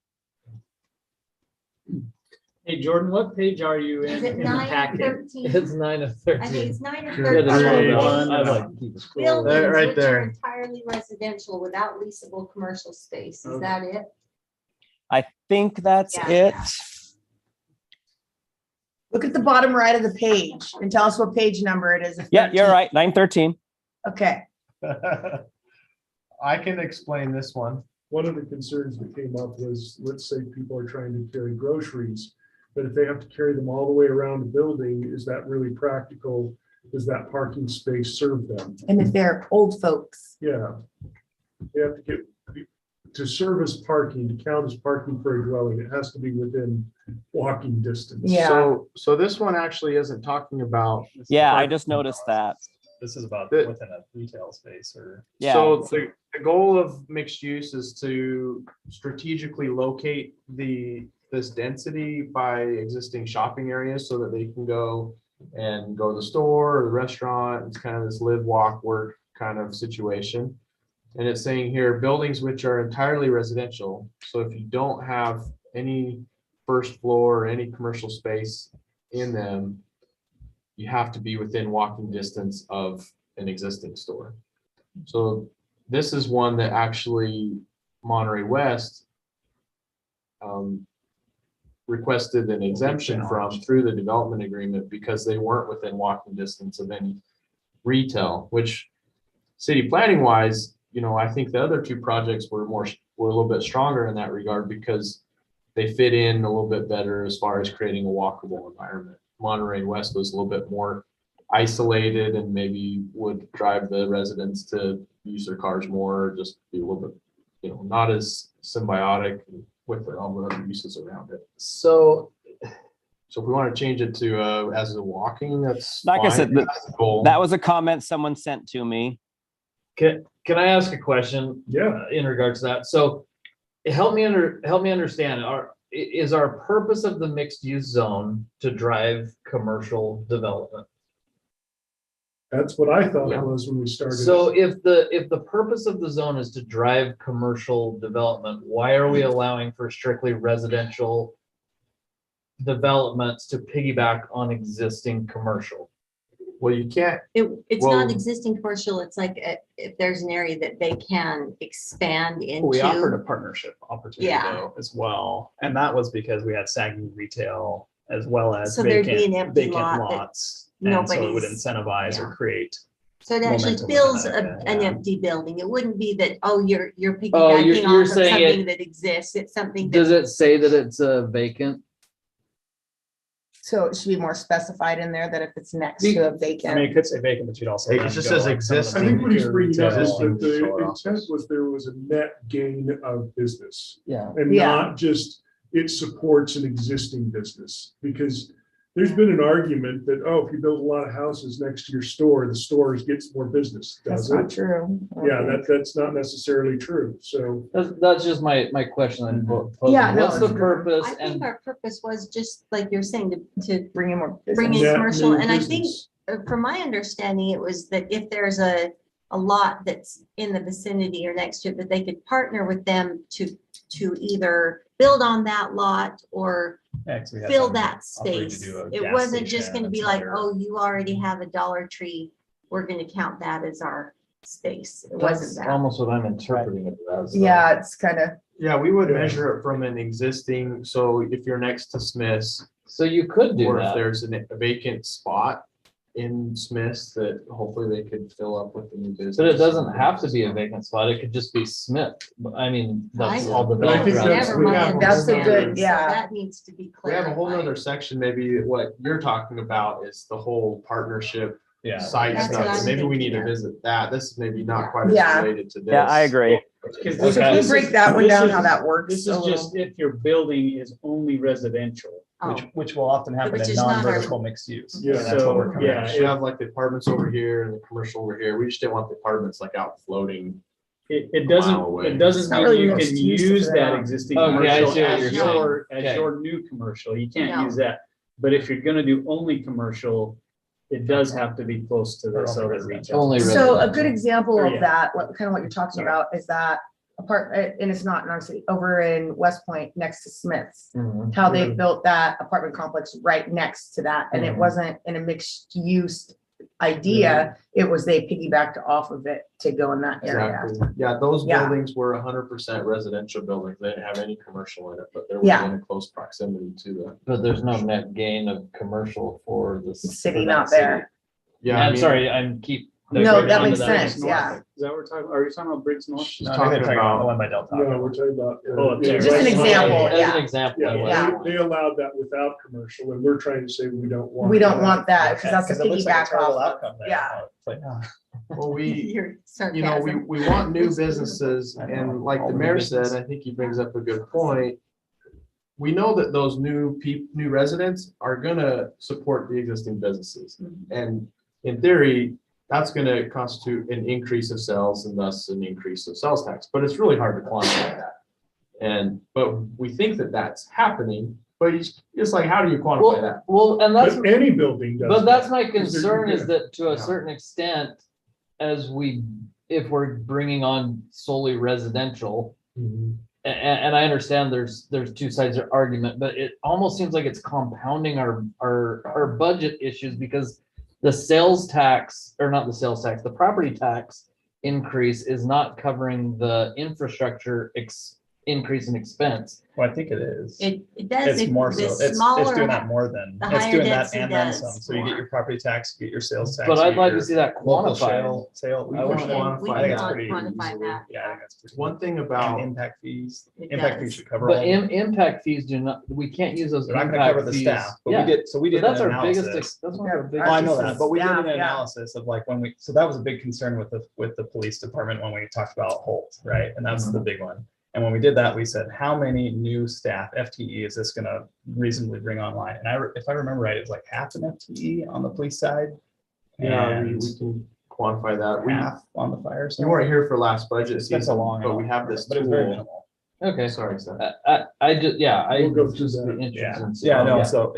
Hey, Jordan, what page are you Is in it in the 9 packet? 13? It's 9 of I think 13. it's 9 or Yeah, the 13. one. I'd like to keep it scrolling. Buildings Right which there. are entirely residential without leasable commercial space. Is Okay. that it? I think that's Yeah. it. Look at the bottom right of the page and tell us what page number it is. if Yeah, you're 13. right. 913. Okay, I can explain this one. One of the concerns that came up was, let's say people are trying to carry groceries, but if they have to carry them all the way around the building, is that really practical? Does that parking space serve them? and if they're old folks, Yeah. They have to get, to serve as parking, to count as parking for a dwelling, it has to be within walking distance. Yeah. So this one actually isn't talking about. Yeah, I just noticed that. this is about The- within a retail space or. Yeah. So the goal of mixed use is to strategically locate this density by existing shopping areas so that they can go to the store or the restaurant. It's kind of this live, walk, work kind of situation. And it's saying here, buildings which are entirely residential. So if you don't have any first floor or any commercial space in them, you have to be within walking distance of an existing store. So this is one that actually Monterey West requested an exemption from through the development agreement because they weren't within walking distance of any retail, which city planning wise, I think the other two projects were a little bit stronger in that regard because they fit in a little bit better as far as creating a walkable environment. Monterey West was a little bit more isolated and maybe would drive the residents to use their cars more, just be a little bit, not as symbiotic with all the other uses around it. So So if we want to change it to as a walking, that's Like I fine. said, That's the goal. That was a comment someone sent to me. can I ask a question? Yeah. In regards to that? So help me understand, is our purpose of the mixed use zone to drive commercial development? That's what I thought Yeah. it was when we started. So if the purpose of the zone is to drive commercial development, why are we allowing for strictly residential developments to piggyback on existing commercial? Well, you can't, It's Well- not existing commercial. It's like if there's an area that they can expand We offered a into. partnership opportunity Yeah. though as well, and that was because we had sagging retail as well as So there'd be an vacant empty vacant lot that lots. And so it would nobody's- incentivize or yeah. create. So it actually momentum fills within it, an yeah. empty building. It wouldn't be that, oh, you're you're piggybacking off of saying it- something that exists. It's something Does that, it say that it's a vacant? So it should be more specified in there that if it's next to a I mean, vacant. it could say vacant, but you'd also. It then just go says like some of the I think what he's pure bringing up is retail that the store intent office. was there was a net gain of business. Yeah. And Yeah. not just it supports an existing business. Because there's been an argument that, oh, if you build a lot of houses next to your store, the stores gets more business, That's does not it? true. Yeah, that's not necessarily true. So That's just my question. I'm posing. Yeah, no, What's the it's- purpose? I think And our purpose was just like you're saying, to Bring in more bring business. in net commercial. new And I think, business. from my understanding, it was that if there's a lot that's in the vicinity or next to it, that they could partner with them to either build on that lot or Yeah, 'cause we had fill them that offering to space. do a It gas wasn't just station gonna and be some like, other- oh, you already have a Dollar Tree, we're gonna count that as our space. It that's wasn't that. almost what I'm interpreting it as. Yeah, it's kind of, yeah, we would Yeah. measure it from an existing, so if you're next to Smith's, So you could do or if that. there's a vacant spot in Smith's that hopefully they could fill up with the new business. But it doesn't have to be a vacant spot. It could just be Smith. I mean, that's I- all But I developed think around. that's Never the- mind. That's a good, understanding. So yeah. That needs to be We have a whole clarified. nother section, maybe what you're talking about is the whole partnership Yeah. site That's what stuff. I'm Maybe we need thinking, to yeah. visit that. This is maybe not quite as Yeah. related to this. Yeah, I agree. Because Okay. this- Can you this break is- that one this down, is- how that works This a is little? just if your building is only residential. Which will often happen Which in is not our- non-vertical mixed use. Yeah. And that's what we're So, coming yeah, at. We have like the apartments over here and the commercial over here. We just didn't want the apartments like out floating. It mile doesn't, away. it doesn't It's not mean really you mixed can use if use they're that not- existing Okay, I commercial see what as you're your, saying. as Okay. your new commercial. You can't No. use that. But if you're gonna do only commercial, it does have to be close to Or this only other residential. retail. Only So a residential. good example Or, of yeah. that, what kind of what you're talking about is that and it's not in our city, over in West Point next to Smith's. Mhm. How they built that apartment complex right next to that, and it Mhm. wasn't in a mixed use idea, it was they piggybacked off of it to go in that area. Exactly. Yeah, those Yeah. buildings were 100% residential buildings. They didn't have any commercial in it, but they were Yeah. in close proximity to the. But there's no net gain of commercial for the City for that not city. there. Yeah, I I'm mean, sorry, I'm keep. No, that makes Onto sense, yeah. Is that what we're talking, are you talking about Briggs North? She's No, I think they're talking talking about about the one by Del Taco. No, we're talking about. Oh, up there. Just an West Point. example, As an yeah. example. Yeah, of what- Yeah. they allowed that without commercial, and we're trying to say we don't want. We don't want that, because that's a Because it looks like a piggyback terrible off. outcome there. Yeah. It's like, oh. well, we, Your you know, sarcasm. we want new businesses and like All the new mayor business. said, I think he brings up a good point. We know that those new residents are gonna support the existing businesses. And in theory, that's gonna constitute an increase of sales and thus an increase of sales tax, but it's really hard to quantify that. But we think that that's happening, but it's like, how do you quantify that? Well, and that's, But any building does. but that's that, my 'cause they're- concern is that to a Yeah. certain extent, if we're bringing on solely residential, Mhm. and I understand there's two sides of the argument, but it almost seems like it's compounding our budget issues because the sales tax, or not the sales tax, the property tax increase is not covering the infrastructure increase in expense. Well, I think it is. It does. It's more so, The it's doing smaller- that more than, the it's higher doing that density and then does some. So you get more. your property tax, you get your sales tax. But you I'd get like to your see that local quantified. Sale. I wanna We quantify I think it's cannot pretty quantify easily- that. Yeah, I think that's pretty. One thing And about, impact fees, It impact does. fees should cover all. But impact fees do not, we can't use those They're not gonna cover impact the fees. staff, but we Yeah, did, so we but did that's an our biggest, analysis. that's one of our Oh, biggest. I know that, but we did Staff, an yeah. analysis of like so that was a big concern with the police department when we talked about Holt, right? And that's the big one. And when we did that, we said, how many new staff FTE is this gonna reasonably bring online? And if I remember right, it was like half an FTE on the police side. yeah, And we can quantify that. half on the fire side. You weren't here for last budget It's been so season, long. but we have this But it's very tool minimal. Okay. Sorry, Seth. I just, yeah, I. We'll go through just that. be interested in seeing- Yeah, no, so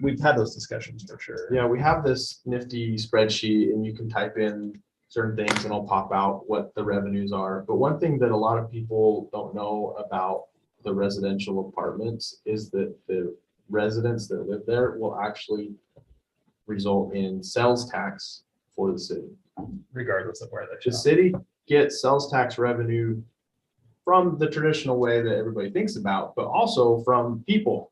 we've had those discussions for sure. Yeah, we have this nifty spreadsheet and you can type in certain things and it'll pop out what the revenues are. But one thing that a lot of people don't know about the residential apartments is that the residents that live there will actually result in sales tax for the city. Regardless of where they The shop. city gets sales tax revenue from the traditional way that everybody thinks about, but also from people.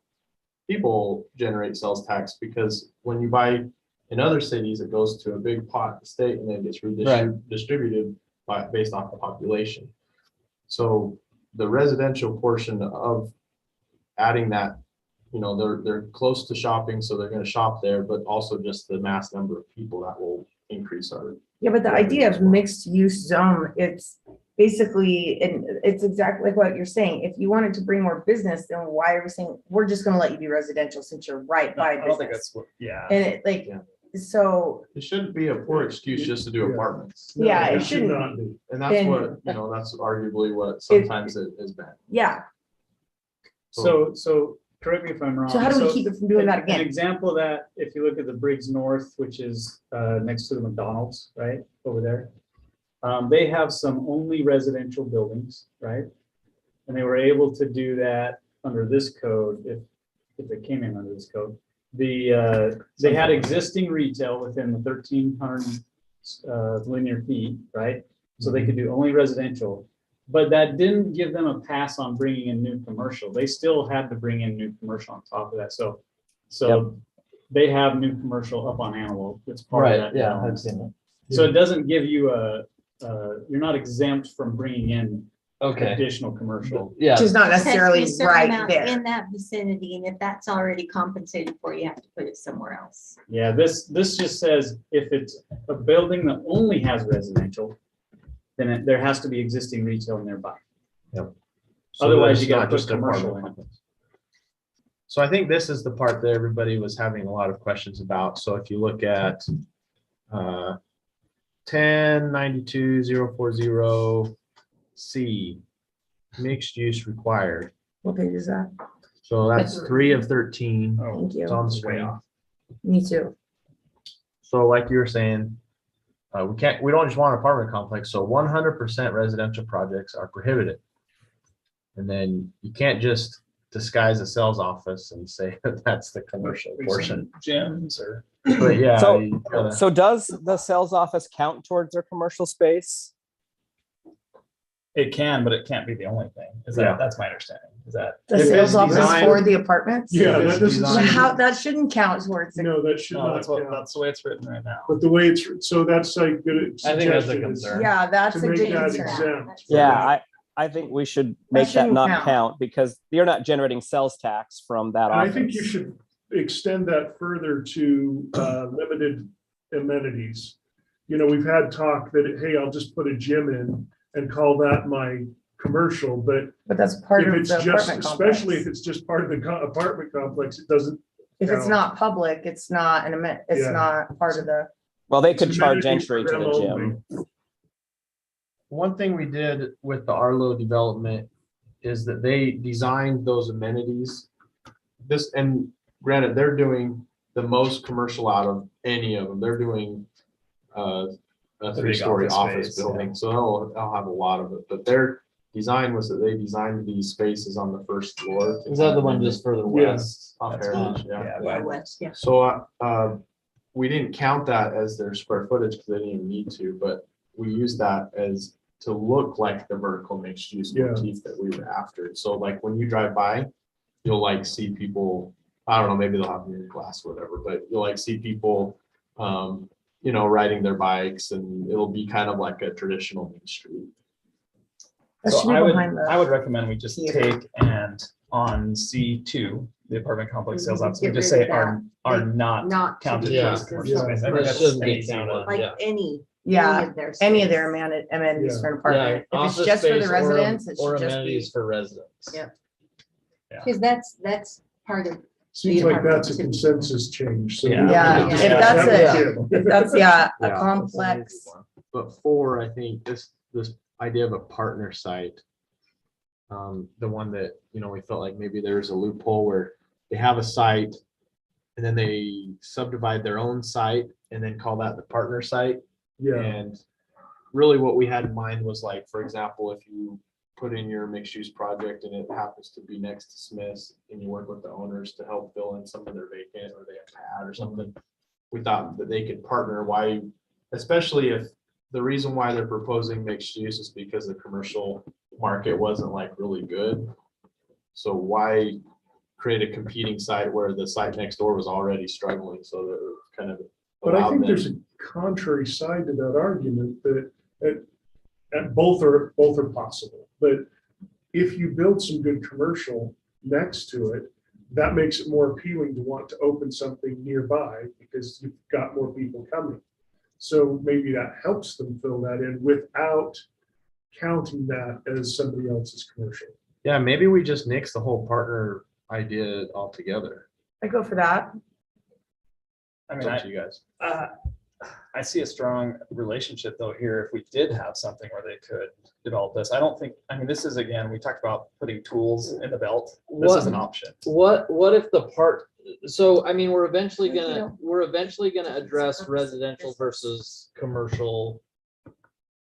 People generate sales tax because when you buy in other cities, it goes to a big pot in the state and then gets redistributed based off the population. So the residential portion of adding that, you know, they're close to shopping, so they're going to shop there, but also just the mass number of people that will increase our. Yeah, but the idea of mixed use zone, it's basically, and it's exactly like what you're saying. If you wanted to bring more business, then why are we saying, we're just gonna let you be residential since you're right No, by I don't think business? that's what, yeah. And it like, Yeah. so, It shouldn't be a poor excuse just to do Yeah. apartments. No, Yeah, it should shouldn't not be. And that's And- what, you know, that's arguably what sometimes it has been. yeah. So correct me if I'm wrong. So how do we keep it from doing that An again? example of that, if you look at the Briggs North, which is next to the McDonald's, right, over there. They have some only residential buildings, right? And they were able to do that under this code, if they came in under this code. They had existing retail within the 1,300 linear feet, right? So they could do only residential. But that didn't give them a pass on bringing in new commercial. They still had to bring in new commercial on top of that. So they have new commercial up on Antelope. It's part of Right, that. yeah, development. I've seen that. So it doesn't give you you're not exempt from bringing in Okay, additional commercial. yeah. Which is not Has to be necessarily a certain right amount there. in that vicinity, and if that's already compensated for, you have to put it somewhere else. Yeah, this just says if it's a building that only has residential, then there has to be existing retail nearby. So Otherwise, that's you gotta not put just commercial apartment in. complex. So I think this is the part that everybody was having a lot of questions about. So if you look at 1092-040 C, mixed use required. What page is that? So that's 3 of 13. Thank It's on you. the screen. Me too. So like you were saying, we don't just want an apartment complex, so 100% residential projects are prohibited. And then you can't just disguise a sales office and say that that's the commercial portion. Gyms or. But yeah. So- you gotta- So does the sales office count towards their commercial space? It can, but it can't be the only thing. Yeah. That's my understanding. Is that? The If sales it's office designed- for the apartments? Yeah, If it's that doesn't designed- But seem- how, that shouldn't count towards the, No, that should No, not that's what, count. that's the way it's written right now. But the way it's, so that's like good. I think that's a suggestion is concern. yeah, that's To a make good that concern. exempt. Yeah, I think we should make that shouldn't not count. count because you're not generating sales tax from that And office. I think you should extend that further to limited amenities. You know, we've had talk that, hey, I'll just put a gym in and call that my commercial, but But that's part if of it's the just, apartment especially if complex. it's just part of the apartment complex, it doesn't. If it's count. not public, it's not it's Yeah. not part of the, Well, they It's could charge amenities for entry to them the only. gym. One thing we did with the Arlo development is that they designed those amenities. This, and granted, they're doing the most commercial out of any of them. They're doing a big 3-story office office space, building, so they'll have a lot of it. But their design was that they designed these spaces on the first floor. Is that the one just further Yeah. west? Off That's Heritage, fine. yeah. Yeah, West, yeah. So we didn't count that as their square footage because they didn't even need to, but we used that as to look like the vertical mixed use Yeah. motif that we were after. So like when you drive by, you'll like see people, I don't know, maybe they'll have mirror glass or whatever, but you'll like see people, you know, riding their bikes and it'll be kind of like a traditional main street. that So should be I behind I the, would recommend we just theater. take and on C2, the apartment complex sales office, we Get just rid say of are not not counted Yeah. towards commercial Yeah. space. I think That that's shouldn't an be easy counted. one. Like Yeah. any yeah, of their. any of space. their amenities Yeah. for an apartment. If it's office just for space the or- residents, it or should just be. amenities for residents. Yeah. Because that's part of, Seems like that's a consensus change. So Yeah. Yeah, we just if have that's to have a- gym. If that's, yeah, a Yeah. complex, But 4, I think this idea of a partner site The one that, we felt like maybe there's a loophole where they have a site and then they subdivide their own site and then call that the partner site. Yeah, And really what we had in mind was like, for example, if you put in your mixed use project and it happens to be next to Smith's and you work with the owners to help fill in some of their vacant or they have pad or something, we thought that they could partner. Why, especially if the reason why they're proposing mixed use is because the commercial market wasn't like really good. So why create a competing site where the site next door was already struggling? So that it kind of. but I allowed think them- there's a contrary side to that argument that both are possible. But if you build some good commercial next to it, that makes it more appealing to want to open something nearby because you've got more people coming. So maybe that helps them fill that in without counting that as somebody else's commercial. Yeah, maybe we just nix the whole partner idea altogether. I go for that. I It's mean, up to you guys. I see a strong relationship though here if we did have something where they could develop this. I don't think, I mean, this is again, we talked about putting tools in the belt. This is an option. What if the so I mean, we're eventually gonna address residential versus commercial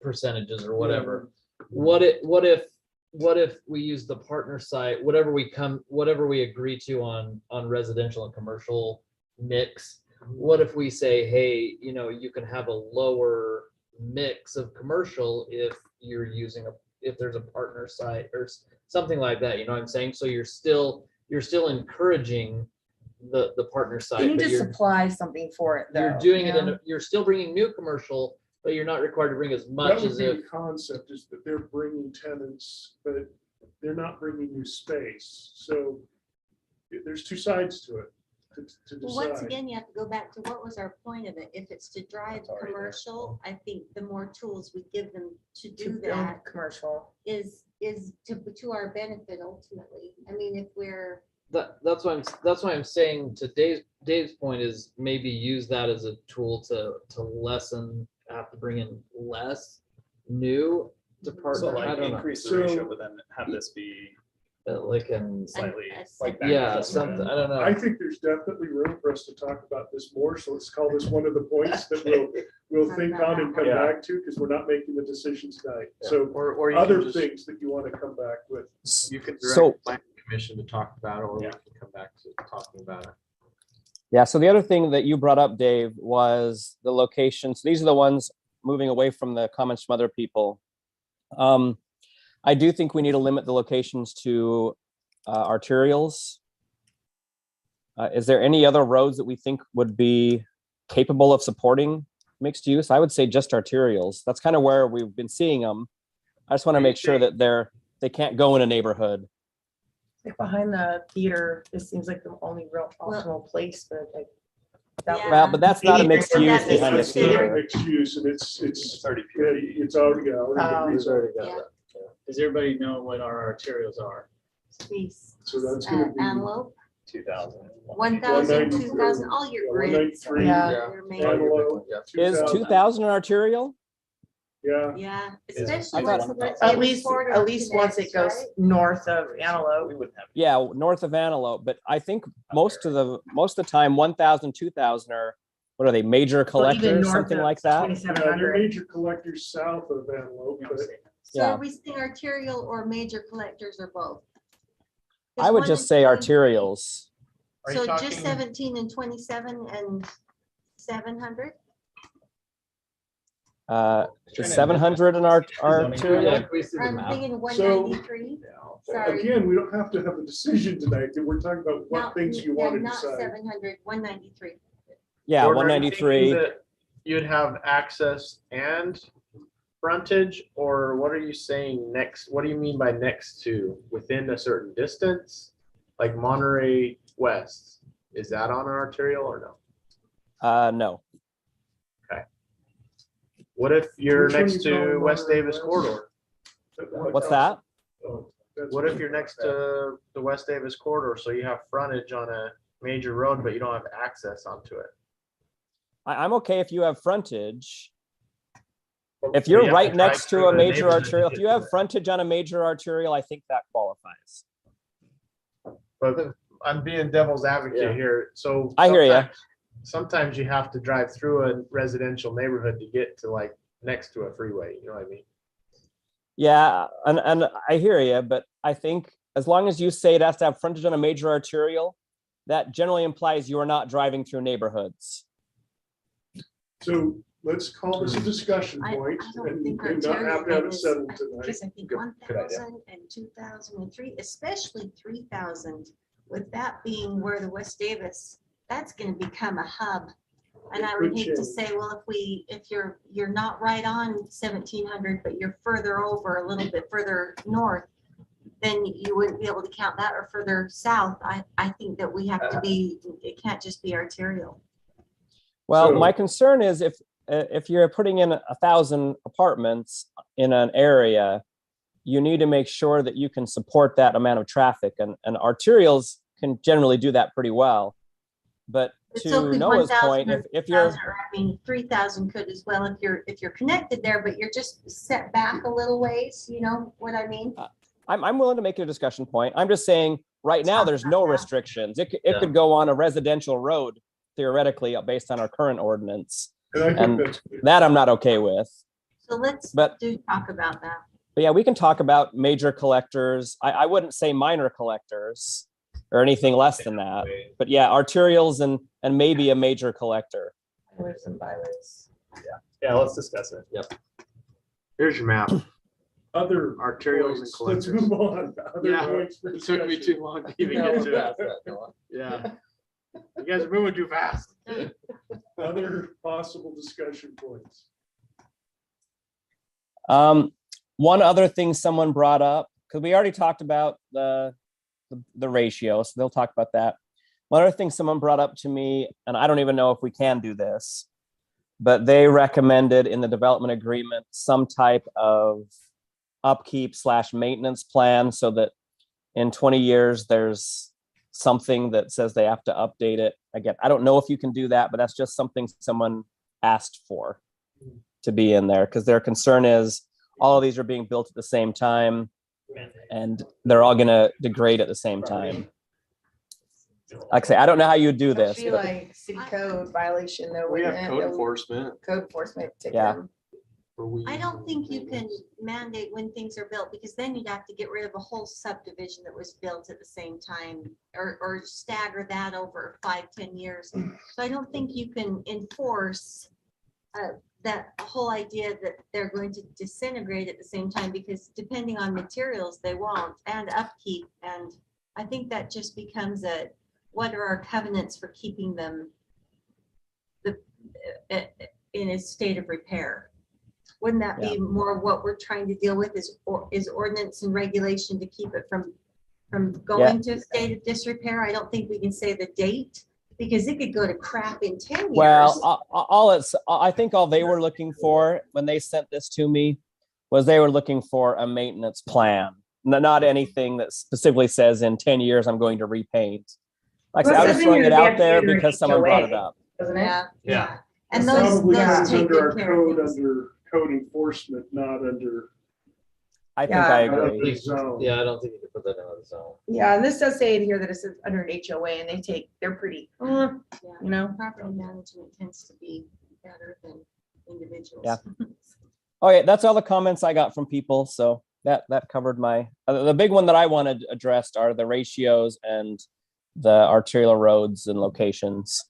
percentages or whatever. What if we use the partner site, whatever we agree to on residential and commercial mix? What if we say, hey, you can have a lower mix of commercial if you're using if there's a partner site or something like that, you know what I'm saying? So you're still encouraging the partner site. You need but to you're- supply something for it though. You're doing it you you're still bringing new commercial, but you're not required to bring as That much would as be if. the concept, is that they're bringing tenants, but they're not bringing you space. So there's two sides to it to Well, once decide. again, you have to go back to what was our point of it? If it's to drive commercial, I think the more tools we give them to To do build that commercial. is to our benefit ultimately. I mean, if we're, That's why I'm saying to Dave's point is maybe use that as a tool to lessen, have to bring in less new to So partner. I like don't know. increase the So- ratio, but then have this be Like and slightly a like. second- yeah, something, I don't know. I think there's definitely room for us to talk about this more, so let's call this one of the points that we'll Talk think about on and that come one. back to, because we're not making the decision tonight. So Or you other can just, things that you want to come back with. you can So- direct the planning commission to talk about it, or we Yeah. can come back to talking about it. Yeah, so the other thing that you brought up, Dave, was the location. So these are the ones moving away from the comments from other people. I do think we need to limit the locations to arterials. Is there any other roads that we think would be capable of supporting mixed use? I would say just arterials. That's kind of where we've been seeing them. I just want to make sure that they can't go in a neighborhood. Like behind the theater, this seems like the only real Well- optimal place, but like. that Yeah. would- Well, but that's not a Maybe mixed that's use what behind the It's not theater. mixed use, and it's It's already yeah, it's already. It's yeah, Does everybody know what our arterials are? space. So that's gonna be. Antelope, 2000. 1,000, 2,000, all your grids. 193. Yeah. your main- Antelope, Is 2000. 2000 an arterial? Yeah, Yeah, Is- especially I thought- once the At Davis least corridor once it connects, goes right? north of Antelope. We wouldn't have. Yeah, north of Antelope, but I think most of the time, 1,000, 2,000 are, what are they, major Well, even collectors, north something of like that? yeah, your 2700. major collectors south of Antelope, but So Yeah. are we saying arterial or major collectors or both? I There's would one just in say 23. arterials. Are you So talking- just 17 and 27 and 700? Is 700 an arterial? Yeah, can we see the I'm map? thinking 193. Sorry. again, we don't have to have a decision tonight. We're talking about what No, things you yeah, want to not decide. 700, 193. Yeah, Jordan, are you thinking 193. that you'd have access and frontage, or what are you saying next? What do you mean by next to? Within a certain distance? Like Monterey West, is that on an arterial or no? No. What if you're Which one next you to calling West Monterey Davis West? corridor? What's that? Oh, that's What if you're next to the West Davis corridor, so you have frontage on a major road, but you don't have access onto it? I'm okay if you have frontage. If you're You have to right drive next to through a a major neighborhood to arterial, if get you to have it. frontage on a major arterial, I think that qualifies. But I'm being devil's advocate Yeah. here, so. I hear ya. Sometimes you have to drive through a residential neighborhood to get to like next to a freeway, you know what I mean? Yeah, and I hear you, but I think as long as you say it has to have frontage on a major arterial, that generally implies you are not driving through neighborhoods. So let's call this a discussion I point don't and think and not have to have arterial it is, settled I tonight. guess I think Good- good idea. 1,000 and 2,003, especially 3,000, with that being where the West Davis, that's gonna become a hub. And It I would could hate to change. say, well, if you're not right on 1,700, but you're further over, a little bit further north, then you wouldn't be able to count that, or further south. I think that we have to be, it can't just be arterial. Well, So- my concern is if you're putting in 1,000 apartments in an area, you need to make sure that you can support that amount of traffic, and arterials can generally do that pretty well. But But so to could Noah's 1,000 point, or if you're 2,000, or, I mean, 3,000 could as well, if you're connected there, but you're just set back a little ways, you know what I mean? I'm willing to make it a discussion point. I'm just saying, right now, Talk there's about no that. restrictions. It Yeah. could go on a residential road theoretically based on our current ordinance. And I think And that's clear. that I'm not okay with. So let's But- talk about that. But yeah, we can talk about major collectors. I wouldn't say minor collectors or anything less than that. But yeah, arterials and maybe a major collector. Lives and bylays. Yeah, let's discuss it. Here's your map. Other Arterials and points. Let's collectors. move on. Other Yeah, points for It took me discussion. too long to even get to that. Yeah. You guys are moving too fast. Other possible discussion points. One other thing someone brought up, because we already talked about the ratio, so they'll talk about that. One other thing someone brought up to me, and I don't even know if we can do this, but they recommended in the development agreement some type of upkeep / maintenance plan so that in 20 years, there's something that says they have to update it. Again, I don't know if you can do that, but that's just something someone asked for to be in there, because their concern is all of these are being built at the same time and they're all going to degrade at the same time. Like I say, I don't know how you would do It'd this. be but- like city code violation though. We have wouldn't it? code That we- enforcement. Code enforcement. ticket Yeah. them. I don't think you can mandate when things are built, because then you'd have to get rid of a whole subdivision that was built at the same time, or stagger that over 5-10 years. So I don't think you can enforce that whole idea that they're going to disintegrate at the same time, because depending on materials, they won't, and upkeep. And I think that just becomes what are our covenants for keeping them in a state of repair? Wouldn't that be more what we're trying to deal with, is ordinance and regulation to keep it from going to a state of disrepair? I don't think we can say the date, because it could go to crap in 10 years. Well, I think all they were looking for when they sent this to me was they were looking for a maintenance plan, not anything that specifically says in 10 years I'm going to repaint. Like I said, I was throwing it out there because someone brought it up. Doesn't it? Yeah. Yeah. And It those probably comes take under our good care of code, things. under code enforcement, not under. I think Yeah. I not agree. under zone. Yeah, I don't think you can put that in the zone. Yeah, and this does say in here that it's under an HOA and they're pretty, you know? Property management tends to be better than individuals. Yeah. Okay, that's all the comments I got from people. So that covered my, the big one that I wanted addressed are the ratios and the arterial roads and locations.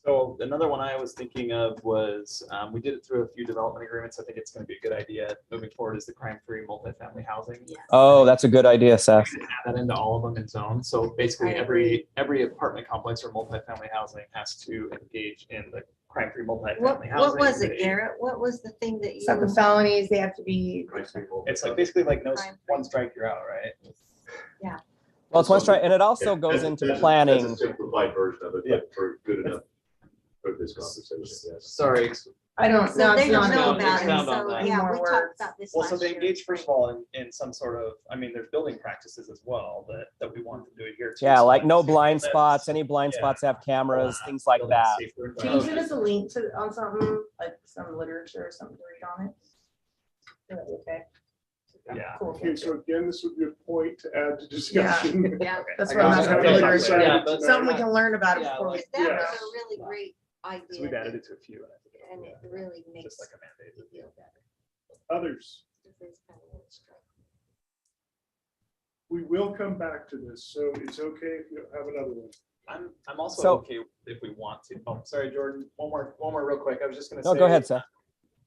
So another one I was thinking of was, we did it through a few development agreements. I think it's going to be a good idea moving forward is the crime-free multifamily housing. Yes. Oh, that's a good idea, Seth. Add that into all of them in zones. So basically I agree. every apartment complex or multifamily housing has to engage in the crime-free What multifamily housing. was it, Garrett? What was the thing that you? Stuff with felonies, they have to be, It's like basically like no Crime-free. one strike, you're out, right? Well, it's one strike, and it also goes That's- into that's planning. a simplified version of it, Yeah. but for good enough for this conversation, yes. Sorry, I don't So know. they It's don't not know on about it, Expound on so, that. yeah, More we talked words. about this Well, so last they year. engage first of all in some sort of, I mean, there's building practices as well that we want them to adhere to. Yeah, So like no safety blind nets, spots, any blind yeah, spots have cameras, uh, things like building that. safer Can you send environment. us a link to, on something, like some literature or something to read on it? That'd be okay. Yeah. Cool. Okay, so again, this would be a point to add to discussion. Yeah, That's I what I'm got asking it. for Yeah, literature. yeah, but- Something we can learn about it Yeah, before we. that was Yes. a really great So we've idea, added it to a few. and it really makes Just like a mandate. you feel better. Others, This is kind of what it's trying. we will come back to this, so it's okay if you have another one. I'm also So- okay if we want to. Oh, sorry, Jordan. One more real quick. I was just gonna say. No, go ahead, Seth.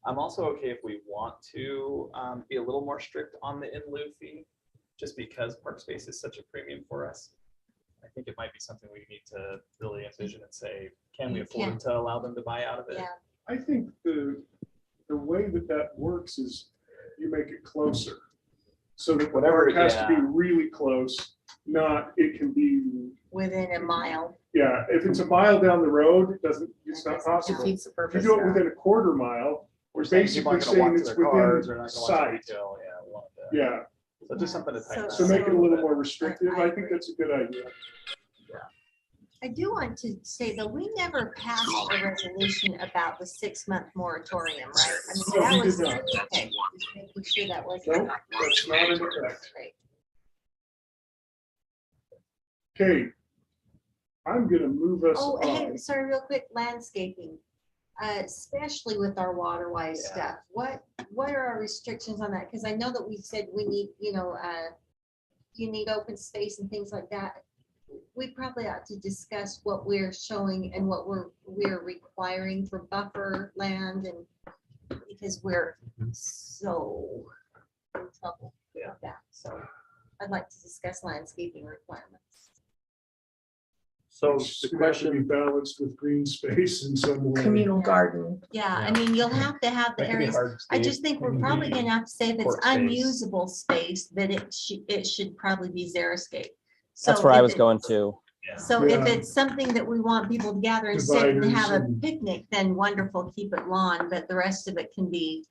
I'm also okay if we want to be a little more strict on the in lieu fee, just because park space is such a premium for us. I think it might be something we need to really envision and say, can we You afford can. to allow them to buy out of it? Yeah, I think the way that works is you make it closer. So that Whatever, whatever has to be yeah. really close, not, it can be, within a mile. yeah, if it's a mile down the road, it's not possible. If Defeats the you purpose. do it yeah. within a quarter mile, we're Saying people basically aren't gonna walk saying to it's their cars, within they're not gonna walk to sight. retail, yeah, we want that. Yeah, So just something to tighten. so up make it a little bit. more restrictive. I I think that's a good idea. I do want to say though, we never passed a resolution about the 6-month moratorium, right? I mean, No, that we was, did not. okay, just making sure that was. Nope, that's not in effect. Great. Okay. I'm gonna move us Oh, hey, on. sorry, real quick, landscaping, especially with our water wise Yeah. stuff. What are our restrictions on that? Because I know that we said we need, you need open space and things like that. We probably ought to discuss what we're showing and what we're requiring for buffer land and because we're so in trouble with that. So I'd like to discuss landscaping requirements. So It's the gonna have to be question, balanced with green space in some way. Communal garden. Yeah, I mean, you'll have to have the That could be areas. hard, I Steve. just think we're Maybe probably gonna have to say if it's court space. unusable space, that it should probably be xeriscape. That's So where I if was it- going to. So if Yeah. it's something that we want people to gather and sit and Dividers have a and- picnic, then wonderful, keep it lawn, but the rest of it can be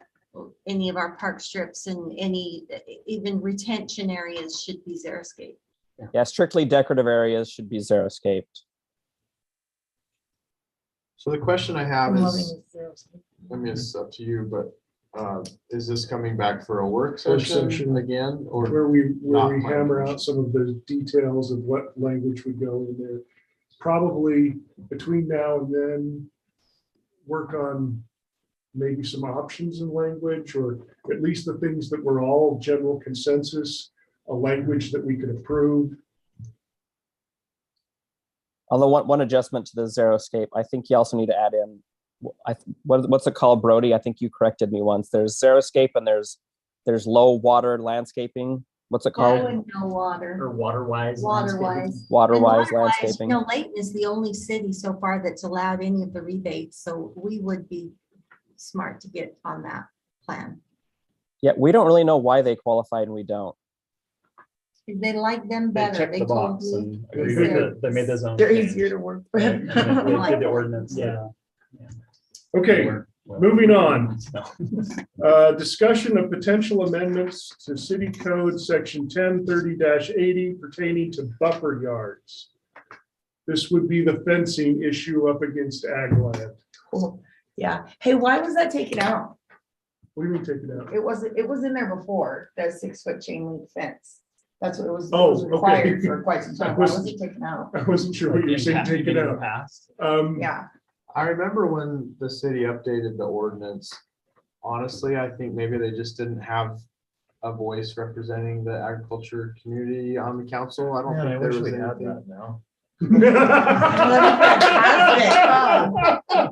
any of our park strips and any, even retention areas should be xeriscape. Yeah, strictly decorative areas should be xeriscaped. so the question I have I'm loving is, this zeros. I mean, it's up to you, but is this coming back for a work Work session session. again? Or Where we not hammer planning out some of the details of what language would go in there. Probably between now and then, work on maybe some options in language, or at least the things that were all general consensus, a language that we could approve. Although one adjustment to the xeriscape, I think you also need to add in, what's it called, Brody? I think you corrected me once. There's xeriscape and there's low water landscaping. What's it I called? wouldn't know water, Or water-wise. landscaping. water-wise. Water And wise water-wise, landscaping. Layton is the only city so far that's allowed any of the rebates, so we would be smart to get on that plan. Yeah, we don't really know why they qualified and we don't. They like them They better. checked They the told box me. and they agreed with said- the, they made the zone. They're change. easier to work And with. They Like did the that. ordinance. Yeah. Okay, Well, moving on. no. Discussion of potential amendments to city code section 1030-80 pertaining to buffer yards. This would be the fencing issue up against ag land. Cool. Yeah. Hey, why was that taken out? What do you mean take it out? It was in there before, the 6-foot chain link fence. That's what it was Oh, okay. required for quite some I time. Why was wasn't- it taken out? I wasn't sure what you're saying, take it out. Past. Yeah. I remember when the city updated the ordinance. Honestly, I think maybe they just didn't have a voice representing the agriculture community on the council. I don't think there was anything. now.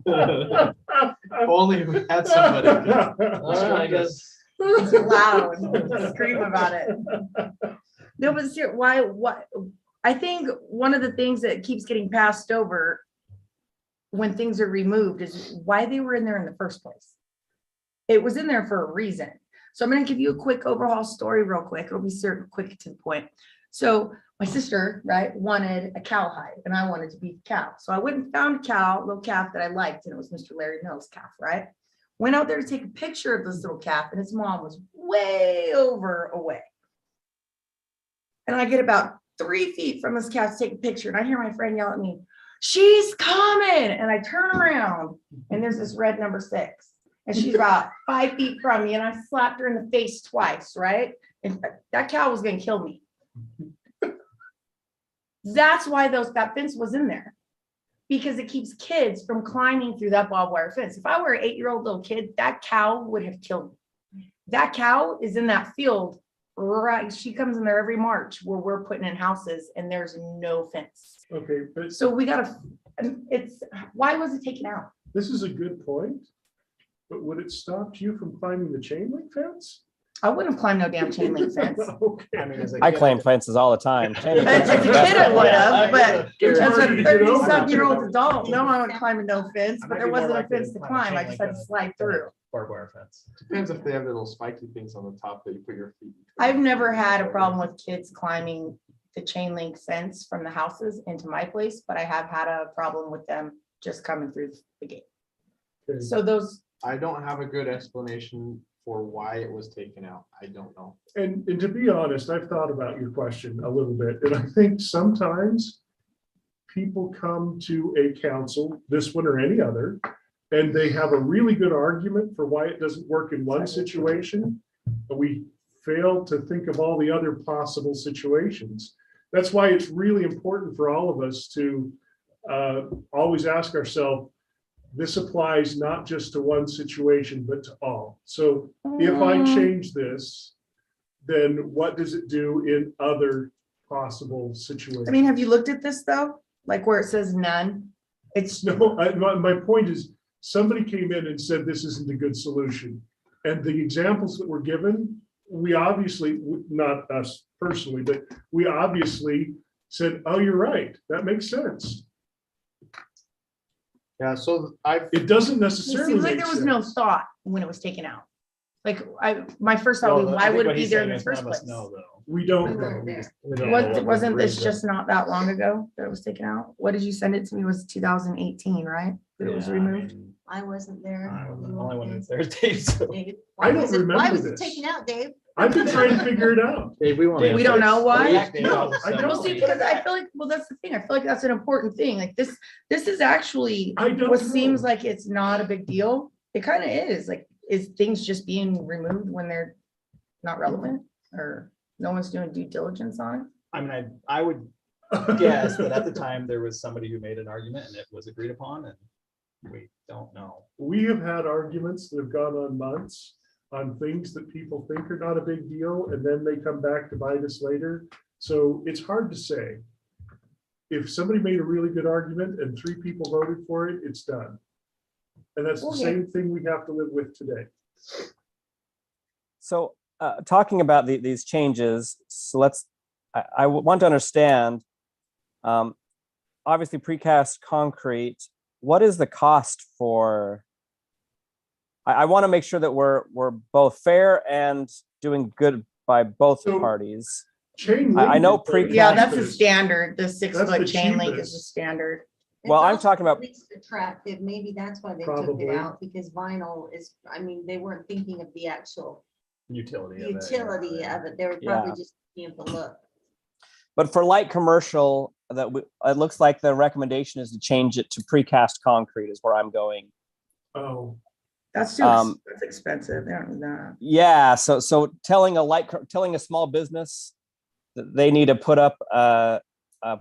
If only we had somebody. I guess. It's loud. Scream about it. No, but what? I think one of the things that keeps getting passed over when things are removed is why they were in there in the first place. It was in there for a reason. So I'm going to give you a quick overhaul story real quick. It'll be certain quick to the point. So my sister, right, wanted a cowhide and I wanted to be the cow. So I went and found a cow, little calf that I liked, and it was Mr. Larry Mills' calf, right? Went out there to take a picture of this little calf and his mom was way over away. And I get about 3 feet from this calf to take a picture and I hear my friend yell at me, "She's coming." And I turn around and there's this red number 6. And she's about 5 feet from me and I slapped her in the face twice, right? And that cow was gonna kill me. That's why that fence was in there. Because it keeps kids from climbing through that barbed wire fence. If I were an 8-year-old little kid, that cow would have killed me. That cow is in that field, right? She comes in there every March where we're putting in houses and there's no fence. Okay, but So we gotta, why was it taken out? this is a good point. But would it stop you from climbing the chain link fence? I wouldn't climb no damn chain link fence. Okay. I mean, as a I kid, climb fences all the time. Chain link As a fence is the kid, best I one. would Yeah. have, but It's as a hard to get over. 30-something-year-old adult, no, I'm not climbing no fence, I but might there be more wasn't a likely fence to to climb a climb. I chain just link had to fence slide through. Barbed wire fence. Depends if they have little spiky things on the top that you put your feet. between. I've never had a problem with kids climbing the chain link fence from the houses into my place, but I have had a problem with them just coming through the gate. Okay. So those, I don't have a good explanation for why it was taken out. I don't know. And to be honest, I've thought about your question a little bit, and I think sometimes people come to a council, this one or any other, and they have a really good argument for why it doesn't work in one situation, but we fail to think of all the other possible situations. That's why it's really important for all of us to always ask ourselves, this applies not just to one situation, but to all. So if I change this, then what does it do in other possible situations? I mean, have you looked at this though? Like where it says none? It's, No, my point is, somebody came in and said this isn't a good solution. And the examples that were given, we obviously, not us personally, but we obviously said, oh, you're right, that makes sense. Yeah, so It doesn't it necessarily seems like make there was no sense. thought when it was taken out. Like my first thought was, why would it be there in the first place? We don't We know. weren't there. Wasn't this just not that long ago that it was taken out? What did you send it to me? It was 2018, right? That it was removed? I wasn't there. I was the You only weren't one there. that's there, Dave. So Dave, I don't why remember was it this. taken out, Dave? I've been trying to figure it out. Dave, we want. We don't know why? No, I Well, don't. see, because I feel like, well, that's the thing. I feel like that's an important thing. Like this is actually I don't what know. seems like it's not a big deal. It kind of is. Like, is things just being removed when they're not relevant or no one's doing due diligence on it? I mean, I would guess that at the time there was somebody who made an argument and it was agreed upon, and we don't know. We have had arguments that have gone on months on things that people think are not a big deal, and then they come back to bite us later. So it's hard to say. If somebody made a really good argument and 3 people voted for it, it's done. And that's the Okay. same thing we have to live with today. So talking about these changes, so I want to understand, obviously precast concrete, what is the cost for? I want to make sure that we're both fair and doing good by both So, parties. Chain I link know is the precast Yeah, that's the cheapest. standard. The 6-foot the chain link is the cheapest. standard. Well, It's I'm also talking about- least attractive. Maybe that's why they took Probably. it out, because vinyl is, I mean, they weren't thinking of the actual Utility of it. utility of it. They were Yeah. probably just thinking of the look. But for light commercial, it looks like the recommendation is to change it to precast concrete is where I'm going. Oh, That's too, that's expensive. They don't need that. Yeah, so telling a small business that they need to put up a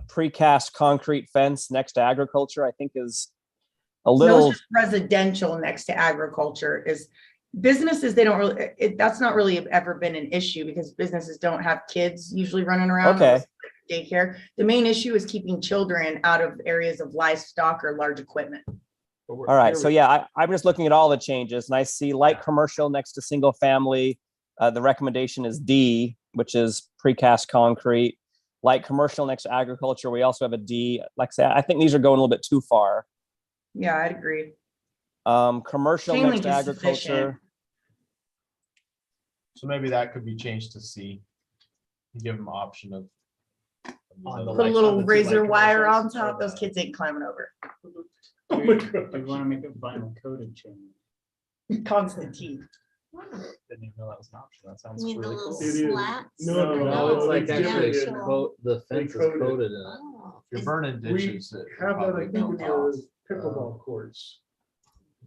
precast concrete fence next to agriculture, I think is a No, little. it's just residential next to agriculture is businesses, they don't really, that's not really ever been an issue because businesses don't have kids usually running around. Okay. Daycare. The main issue is keeping children out of areas of livestock or large equipment. All right, so yeah, I'm just looking at all the changes and I see light commercial next to single family. The recommendation is D, which is precast concrete. Light commercial next to agriculture, we also have a D. Like I said, I think these are going a little bit too far. Yeah, I'd agree. Commercial Chain next link to is sufficient. agriculture. So maybe that could be changed to C. Give them option of. On the Put a light- little on the two razor light wire on commercials top. or Those the- kids ain't climbing over. oh my We God. want to make a vinyl coated chain. Constantine. Didn't even know that was an option. That You sounds mean the really little cool. It is. slats? No, it's like it's actually a different. coat, the fence is coat it. coated in it. Oh, If you're is- burning We ditches. it have that, I probably think, in don't. the pickleball courts.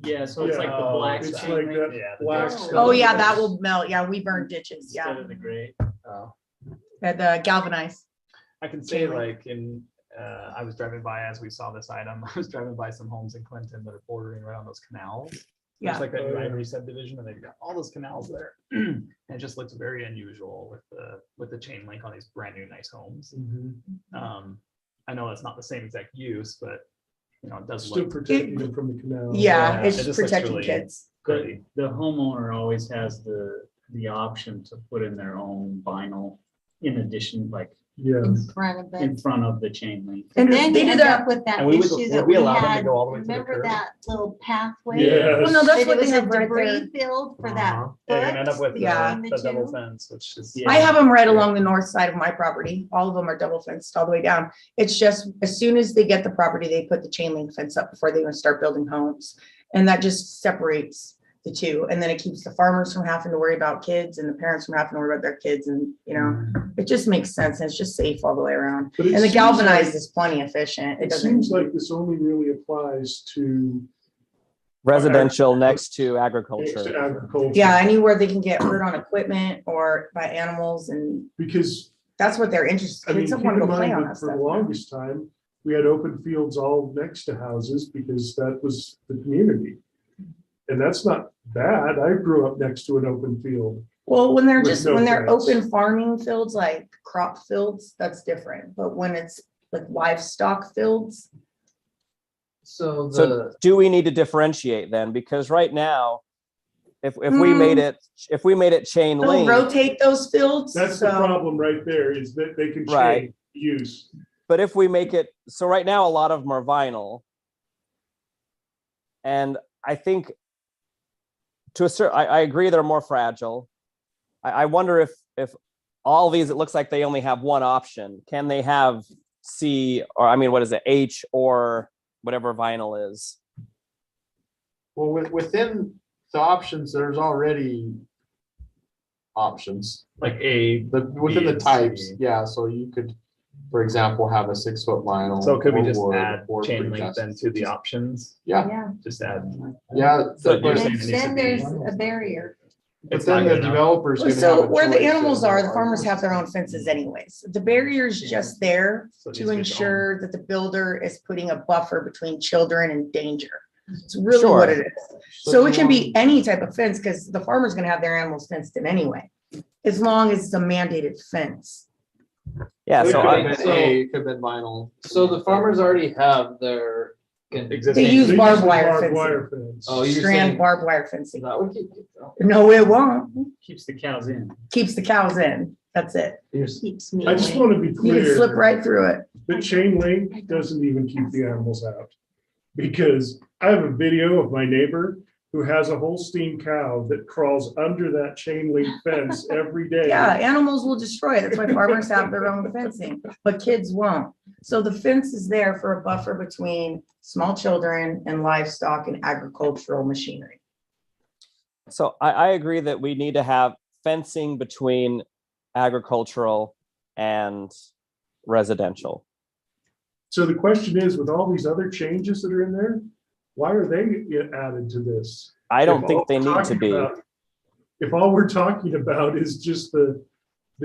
Yeah, so it's like the Yeah, black. it's chain like link that Yeah, the black Oh. stuff. Oh, yeah, that will melt. Yeah, we burn ditches. Instead Yeah. of the gray. And the galvanized. I can say Chain link. like I was driving by as we saw this item, I was driving by some homes in Clinton that are bordering right on those canals. Yeah. It's like that Oh, new yeah. Ivory subdivision and they've got all those canals there. And it just looks very unusual with the chain link on these brand new nice homes. Mhm. I know that's not the same exact use, but you know, it does Still look protecting them from the canal. Yeah, it it's just looks protecting really kids. pretty. The homeowner always has the option to put in their own vinyl in addition, like Yeah. In front of in it. front of the chain link. And Then they you do end that. up with that And we would- issue would that we we allow them to had, go all the way to the remember curb? that little pathway? Yes. Well, no, that's That what it was they a have right there. debris field for that. Uh-huh. Yeah, you're gonna end up with foot Yeah. between the double two. fence, which is. Yeah. I have them right along the north side of my property. All of them are double fenced all the way down. It's just as soon as they get the property, they put the chain link fence up before they even start building homes. And that just separates the two. And then it keeps the farmers from having to worry about kids and the parents from having to worry about their kids. And, you know, it just makes sense. And it's just safe all the way around. But it And the seems galvanized like- is plenty efficient. It It doesn't. seems like this only really applies to Residential next to next agriculture. to agriculture. Yeah, anywhere they can get hurt on equipment or by animals, and Because, that's what they're interested. I mean, Kids keep don't want to in go play mind on that that for the stuff. longest time, we had open fields all next to houses because that was the community. And that's not bad. I grew up next to an open field. Well, when they're With just, no when they're fence. open farming fields, like crop fields, that's different. But when it's like livestock fields, So So the, do we need to differentiate then? Because right now, if we made it chain they'll link, rotate those fields. That's the so- problem right there, is that they can Right. change use. but if we make it, so right now, a lot of them are vinyl. And I think to a certain, I agree they're more fragile. I wonder if all these, it looks like they only have one option. Can they have C, or I mean, what is it, H or whatever vinyl is? Well, within the options, there's already options. Like A. Within B, the and types, C. yeah, so you could, for example, have a 6-foot vinyl. So could we or just wood add or chain link precast. then to the options? Yeah, Yeah. Just add. yeah. So but- you're Then saying it needs to then be- there's a barrier. But It's not then the good enough. developer's gonna have So a where the choice animals of- are, the farmers have their own fences anyways. The barrier's just there So it needs to to be ensure that the builder is putting a buffer between children and danger. It's really what Sure. it is. So it can be any type of fence, because the farmer's gonna have their animals fenced in anyway, as long as it's a mandated fence. Yeah, It so could I, have been A, it could have been vinyl. so the farmers already have their. They use They barbed the wire barbed wire fencing, fence. Oh, you're strand saying barbed wire fencing. that would keep it though. No, it won't. Keeps the cows in. Keeps the cows in. That's it. Keeps me I just away. want to be You can slip clear, right through it. the chain link doesn't even keep the animals out. Because I have a video of my neighbor who has a Holstein cow that crawls under that chain link fence every day. Yeah, animals will destroy it. That's why farmers have their own fencing, but kids won't. So the fence is there for a buffer between small children and livestock and agricultural machinery. so I agree that we need to have fencing between agricultural and residential. So the question is, with all these other changes that are in there, why are they added to this? I don't If think all they we're need to talking be. about- If all we're talking about is just the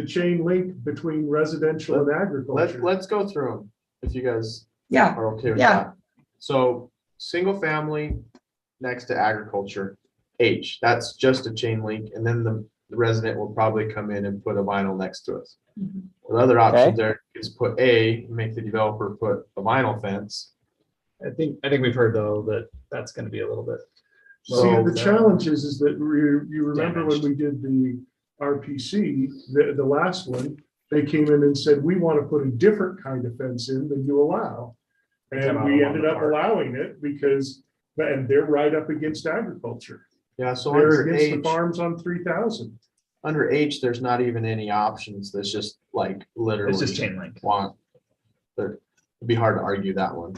chain link between residential and agriculture. Let's go through them, if you guys Yeah, are okay with Yeah. that. So, single family next to agriculture, H, that's just a chain link, and then the resident will probably come in and put a vinyl next to it. The other option there is put A, make the developer put a vinyl fence. I think we've heard though that that's gonna be a little bit. See, well, the challenge is that you remember when damaged. we did the RPC, the last one, they came in and said, we want to put a different kind of fence in than you allow. They And come out we along ended the up park. allowing it because, and they're right up against agriculture. Yeah, so They're under against the H, farms on 3,000. under H, there's not even any options. That's just like literally. It's just chain link. Want, it'd be hard to argue that one.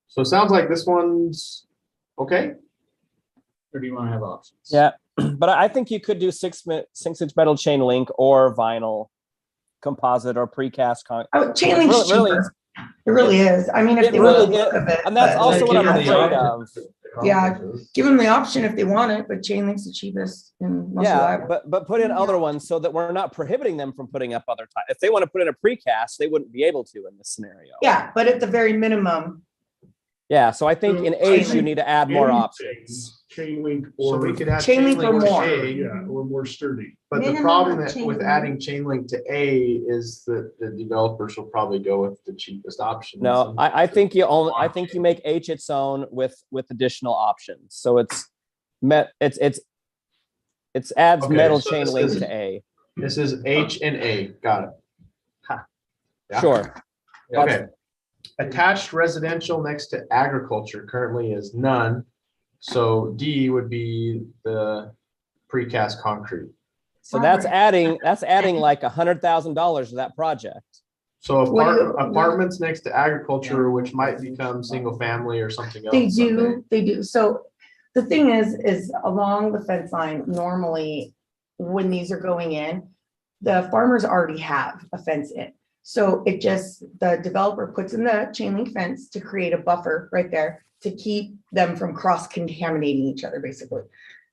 So it sounds like this one's okay. or do you want to have options? Yeah, but I think you could do 6-inch metal chain link or vinyl composite or precast concrete. Oh, chain link's Really- cheaper. It really is. I mean, if It they want really the look is, of it. and that's but- also what I'm Given the afraid option. of. Yeah, give them the option if they want it, but chain link's the cheapest and most Yeah, reliable. but put in other ones so that we're not prohibiting them from putting up other types. If they want to put in a precast, they wouldn't be able to in this scenario. Yeah, but at the very minimum, Yeah, so I think So in I H you think need to add more anything, options. Chain link So or. we could add Chain link or to more. A, Yeah, or more sturdy. but the Minimum problem of that chain with link. adding chain link to A is that the developers will probably go with the cheapest option. No, I think I think you make H its own with additional options. So it's adds Okay, metal so chain this link is- to A. This is H and A, got it. Yeah? Sure. Okay. Attached residential next to agriculture currently is none. So D would be the precast concrete. So that's adding like $100,000 to that project. So What do you- apartments next to agriculture, which might become single family or something else. they someday. do. So the thing is along the fence line, normally when these are going in, the farmers already have a fence in. So it just, the developer puts in the chain link fence to create a buffer right there to keep them from cross contaminating each other, basically.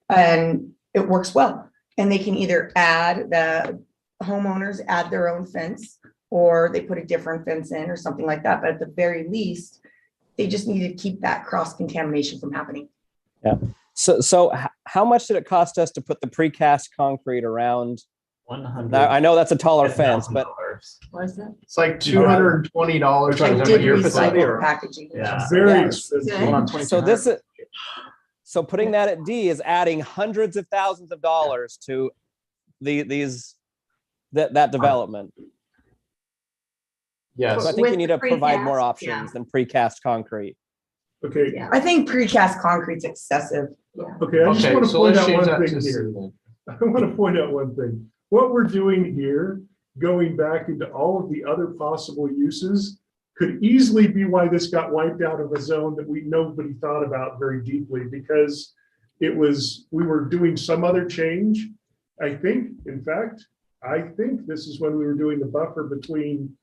And it works well. And they can either the homeowners add their own fence, or they put a different fence in or something like that. But at the very least, they just need to keep that cross contamination from happening. Yeah. So how much did it cost us to put the precast concrete around? 100. Now, I know that's a taller fence, but What is that? It's like $220. Which one I is did that, your facility recycle or- packaging. Yeah. Very Yes. expensive. Hold on, Good. so 2200. so putting that at D is adding hundreds of thousands of dollars to that development. Yes. So I think With you need to provide more precast, options than precast concrete. Okay, I think precast concrete's excessive. okay, I just Okay, want to so point let's out change one that thing to C here. then. I want to point out one thing. What we're doing here, going back into all of the other possible uses, could easily be why this got wiped out of a zone that nobody thought about very deeply, because we were doing some other change. I think this is when we were doing the buffer between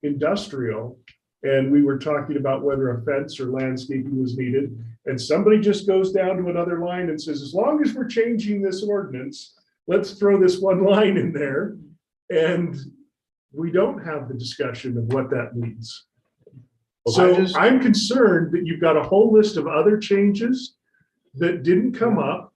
industrial, and we were talking about whether a fence or landscaping was needed. And somebody just goes down to another line and says, as long as we're changing this ordinance, let's throw this one line in there. And we don't have the discussion of what that means. So I'm concerned that you've got a whole list of other changes that didn't come up,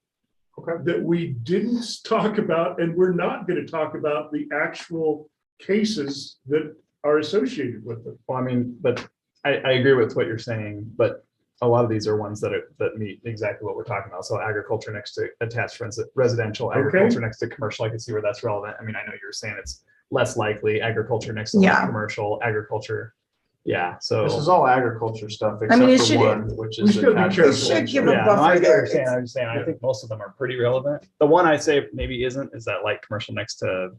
that we didn't talk about, and we're not going to talk about the actual cases that are associated with it. Well, I mean, but I agree with what you're saying, but a lot of these are ones that meet exactly what we're talking about. So agriculture next to attached residential, agriculture next to commercial, I can see where that's relevant. I mean, I know you were saying it's less likely, agriculture next to Yeah. commercial, agriculture. Yeah, so. This is all agriculture stuff I mean, it except should- for one, which we is should be attached careful. It should give residential. a Yeah, no, I buffer get what there. you're saying. I'm just saying, I think most of them are pretty relevant. The one I say maybe isn't is that light commercial next to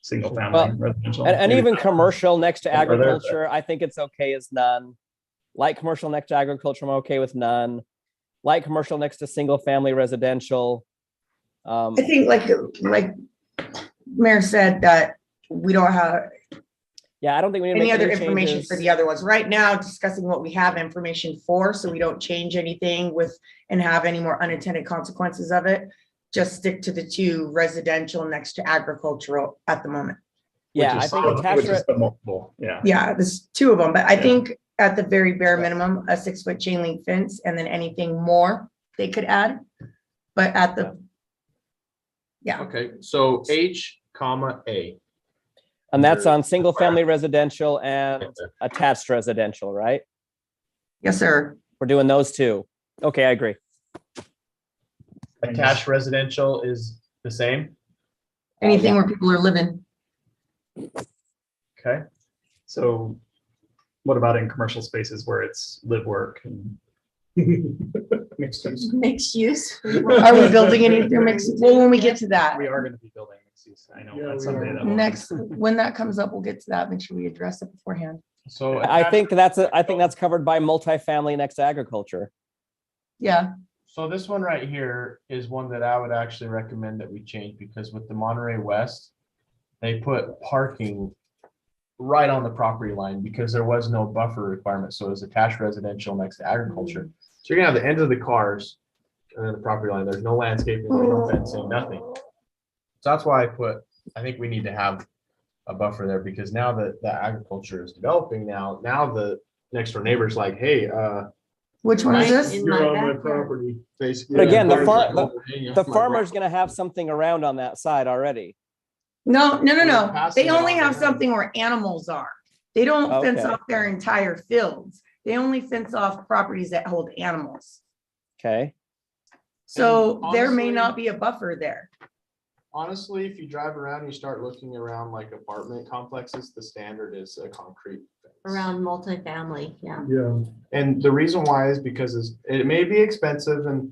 single family Well, residential. And Maybe even that- commercial next to Are there- agriculture, I think it's okay as none. Light commercial next to agriculture, I'm okay with none. Light commercial next to single family residential. I think like Mayor said, that we don't have Yeah, I don't think we need to any make other any information changes. for the other ones. Right now, discussing what we have information for, so we don't change anything and have any more unintended consequences of it. Just stick to the two residential next to agricultural at the moment. Yeah, which I is think the- attached which is the multiple, yeah. Yeah, there's two of them, but I Yeah. think at the very bare minimum, a 6-foot chain link fence, and then anything more they could add. But at the, yeah, Okay, so H, comma, A. And that's on single family residential and attached residential, right? yes, sir. We're doing those two. Okay, I agree. Attached residential is the same. Anything where people are living. Okay, so what about in commercial spaces where it's live, work and mixed use? Mixed use. Are we building any through mixed? Well, when we get to that. We are gonna be building mixed use, I know. Yeah, that's we someday are. that will- Next, when that comes up, we'll get to that. Make sure we address it beforehand. So I think that's covered by multifamily next to agriculture. Yeah, So this one right here is one that I would actually recommend that we change, because with the Monterey West, they put parking right on the property line because there was no buffer requirement. So it was attached residential next to agriculture. So you're gonna have the ends of the cars and then the property line. There's no landscaping, there's no fencing, nothing. So that's why I think we need to have a buffer there, because now that the agriculture is developing now the next door neighbor's like, hey, Which one is this? You're on my property. basically. But again, the the farmer's gonna have something around on that side already. No. Passing They it only on to have him. something where animals are. They don't fence Okay. off their entire fields. They only fence off properties that hold animals. Okay. So And there may honestly- not be a buffer there. Honestly, if you drive around, you start looking around like apartment complexes, the standard is a concrete fence. Around multifamily, yeah. Yeah, And the reason why is because it may be expensive, and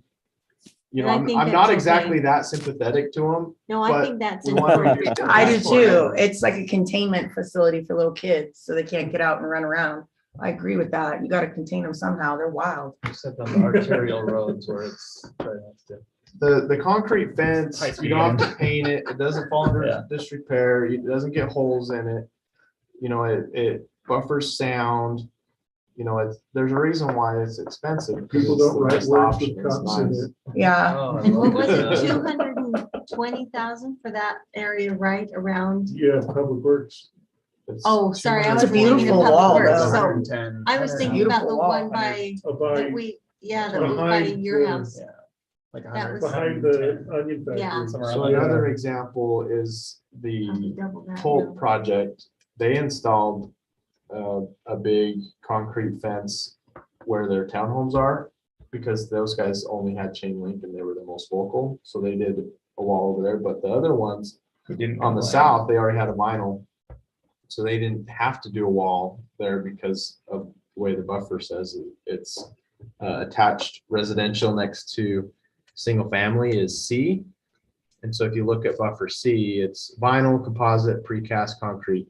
you know, And I think I'm that's not okay. exactly that sympathetic to them. No, I But think that's we wanna important. reduce the I do impact too. forever. It's like a containment facility for little kids, so they can't get out and run around. I agree with that. You gotta contain them somehow. They're wild. Except on the arterial roads where it's right next to. The concrete fence, High you speed don't have end. to paint it. It doesn't fall under Yeah. disrepair. It doesn't get holes in it. You know, it buffers sound. You know, there's a reason why it's expensive. because people it's don't the write best words option. with It's cuts in nice. it. Yeah. Oh, I And what love was it, that. 220,000 for that area right around? Yeah, Public Works. It's Oh, sorry, I It's was a thinking of beautiful Public wall, Works, though. So 110. I was thinking about the Beautiful wall. one by, that By, we, yeah, that was by Behind your the- house. Yeah. Like That 100. was- behind the onion Yeah. factory. Somewhere So around there. another example is the Probably double that, Polk no. project. They installed a big concrete fence where their townhomes are, because those guys only had chain link and they were the most vocal. So they did a wall over there, but the other ones Who didn't on the complain. south, they already had a vinyl. So they didn't have to do a wall there because of the way the buffer says it's attached residential next to single family is C. And so if you look at buffer C, it's vinyl, composite, precast concrete,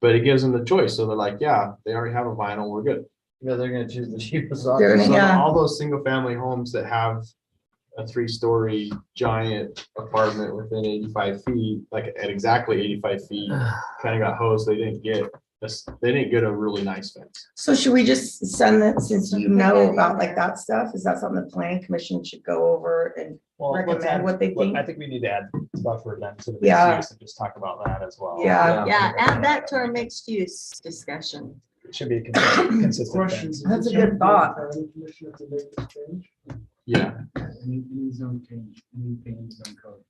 but it gives them the choice. So they're like, yeah, they already have a vinyl, we're good. Yeah, they're gonna choose the cheapest They're option. gonna- So Yeah. all those single family homes that have a 3-story giant apartment within 85 feet, like at exactly 85 feet, kind of got hosed. They didn't get a really nice fence. So should we just send that, since you know about like that stuff, is that something the planning commission should go over and Well, let's recommend add- what they think? I think we need to add buffer then to the Yeah. mixed use and just talk about that as well. Yeah. Yeah, add that to our mixed use discussion. It should be a consistent Questions? fence. That's a good thought. Planning commission to make this change? Yeah. Any zone change, anything in zone code.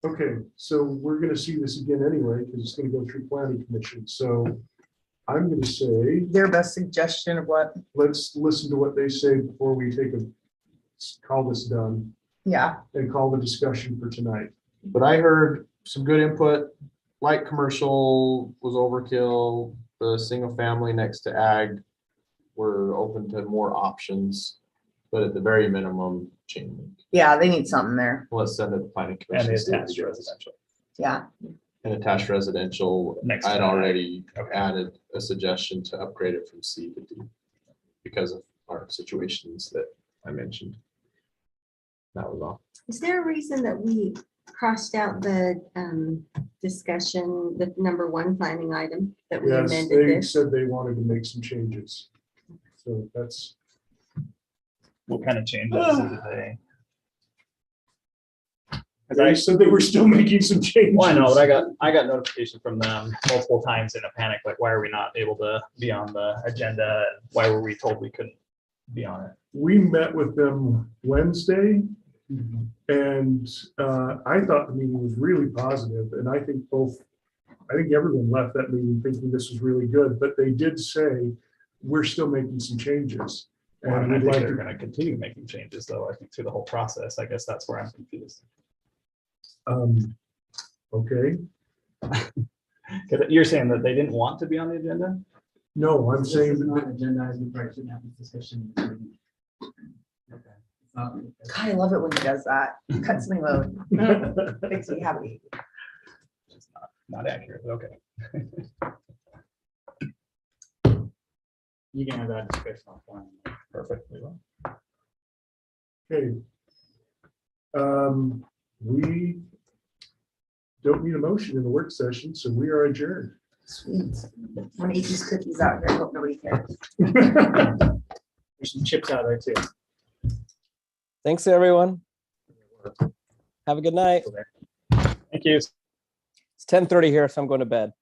Okay, so we're gonna see this again anyway, because it's gonna go through planning commission, so I'm gonna say, Their best suggestion of what, let's listen to what they say before we call this done yeah, and call the discussion for tonight. But I heard some good input, light commercial was overkill, the single family next to ag. We're open to more options, but at the very minimum, chain link. yeah, they need something there, Let's send it to planning And commission. the see what attached they do. residential. yeah. And attached residential, Next to I'd ag. already Okay. added a suggestion to upgrade it from C to D because of our situations that I mentioned. That was all. Is there a reason that we crossed out the discussion, the number 1 planning item that we Yes, amended they this? said they wanted to make some changes. So that's, What kind of changes did they? 'Cause they said they were still making some changes. Well, I know, but I got notification from them multiple times in a panic, like, why are we not able to be on the agenda? And why were we told we couldn't be on it? We met with them Wednesday, and I thought the meeting was really positive, and I think everyone left that meeting thinking this was really good, but they did say, we're still making some changes. Well, And and I we'd think like they're to, gonna continue making changes, though, I think through the whole process. I guess that's where I'm confused. okay, Because you're saying that they didn't want to be on the agenda? no, I'm saying, that- Not agendized, we probably shouldn't have this discussion. Okay. It's not- God, I love it when he does that, cuts me load, makes me happy. It's not accurate, but okay. You can have that discussion offline. Perfect. We will. Okay. We don't need a motion in the work session, so we are adjourned. Sweet. I'm gonna eat these cookies out here. I hope nobody cares. There's some chips out there too. Thanks, everyone. Have a good night. Thank you. It's 10:30 here, so I'm going to bed.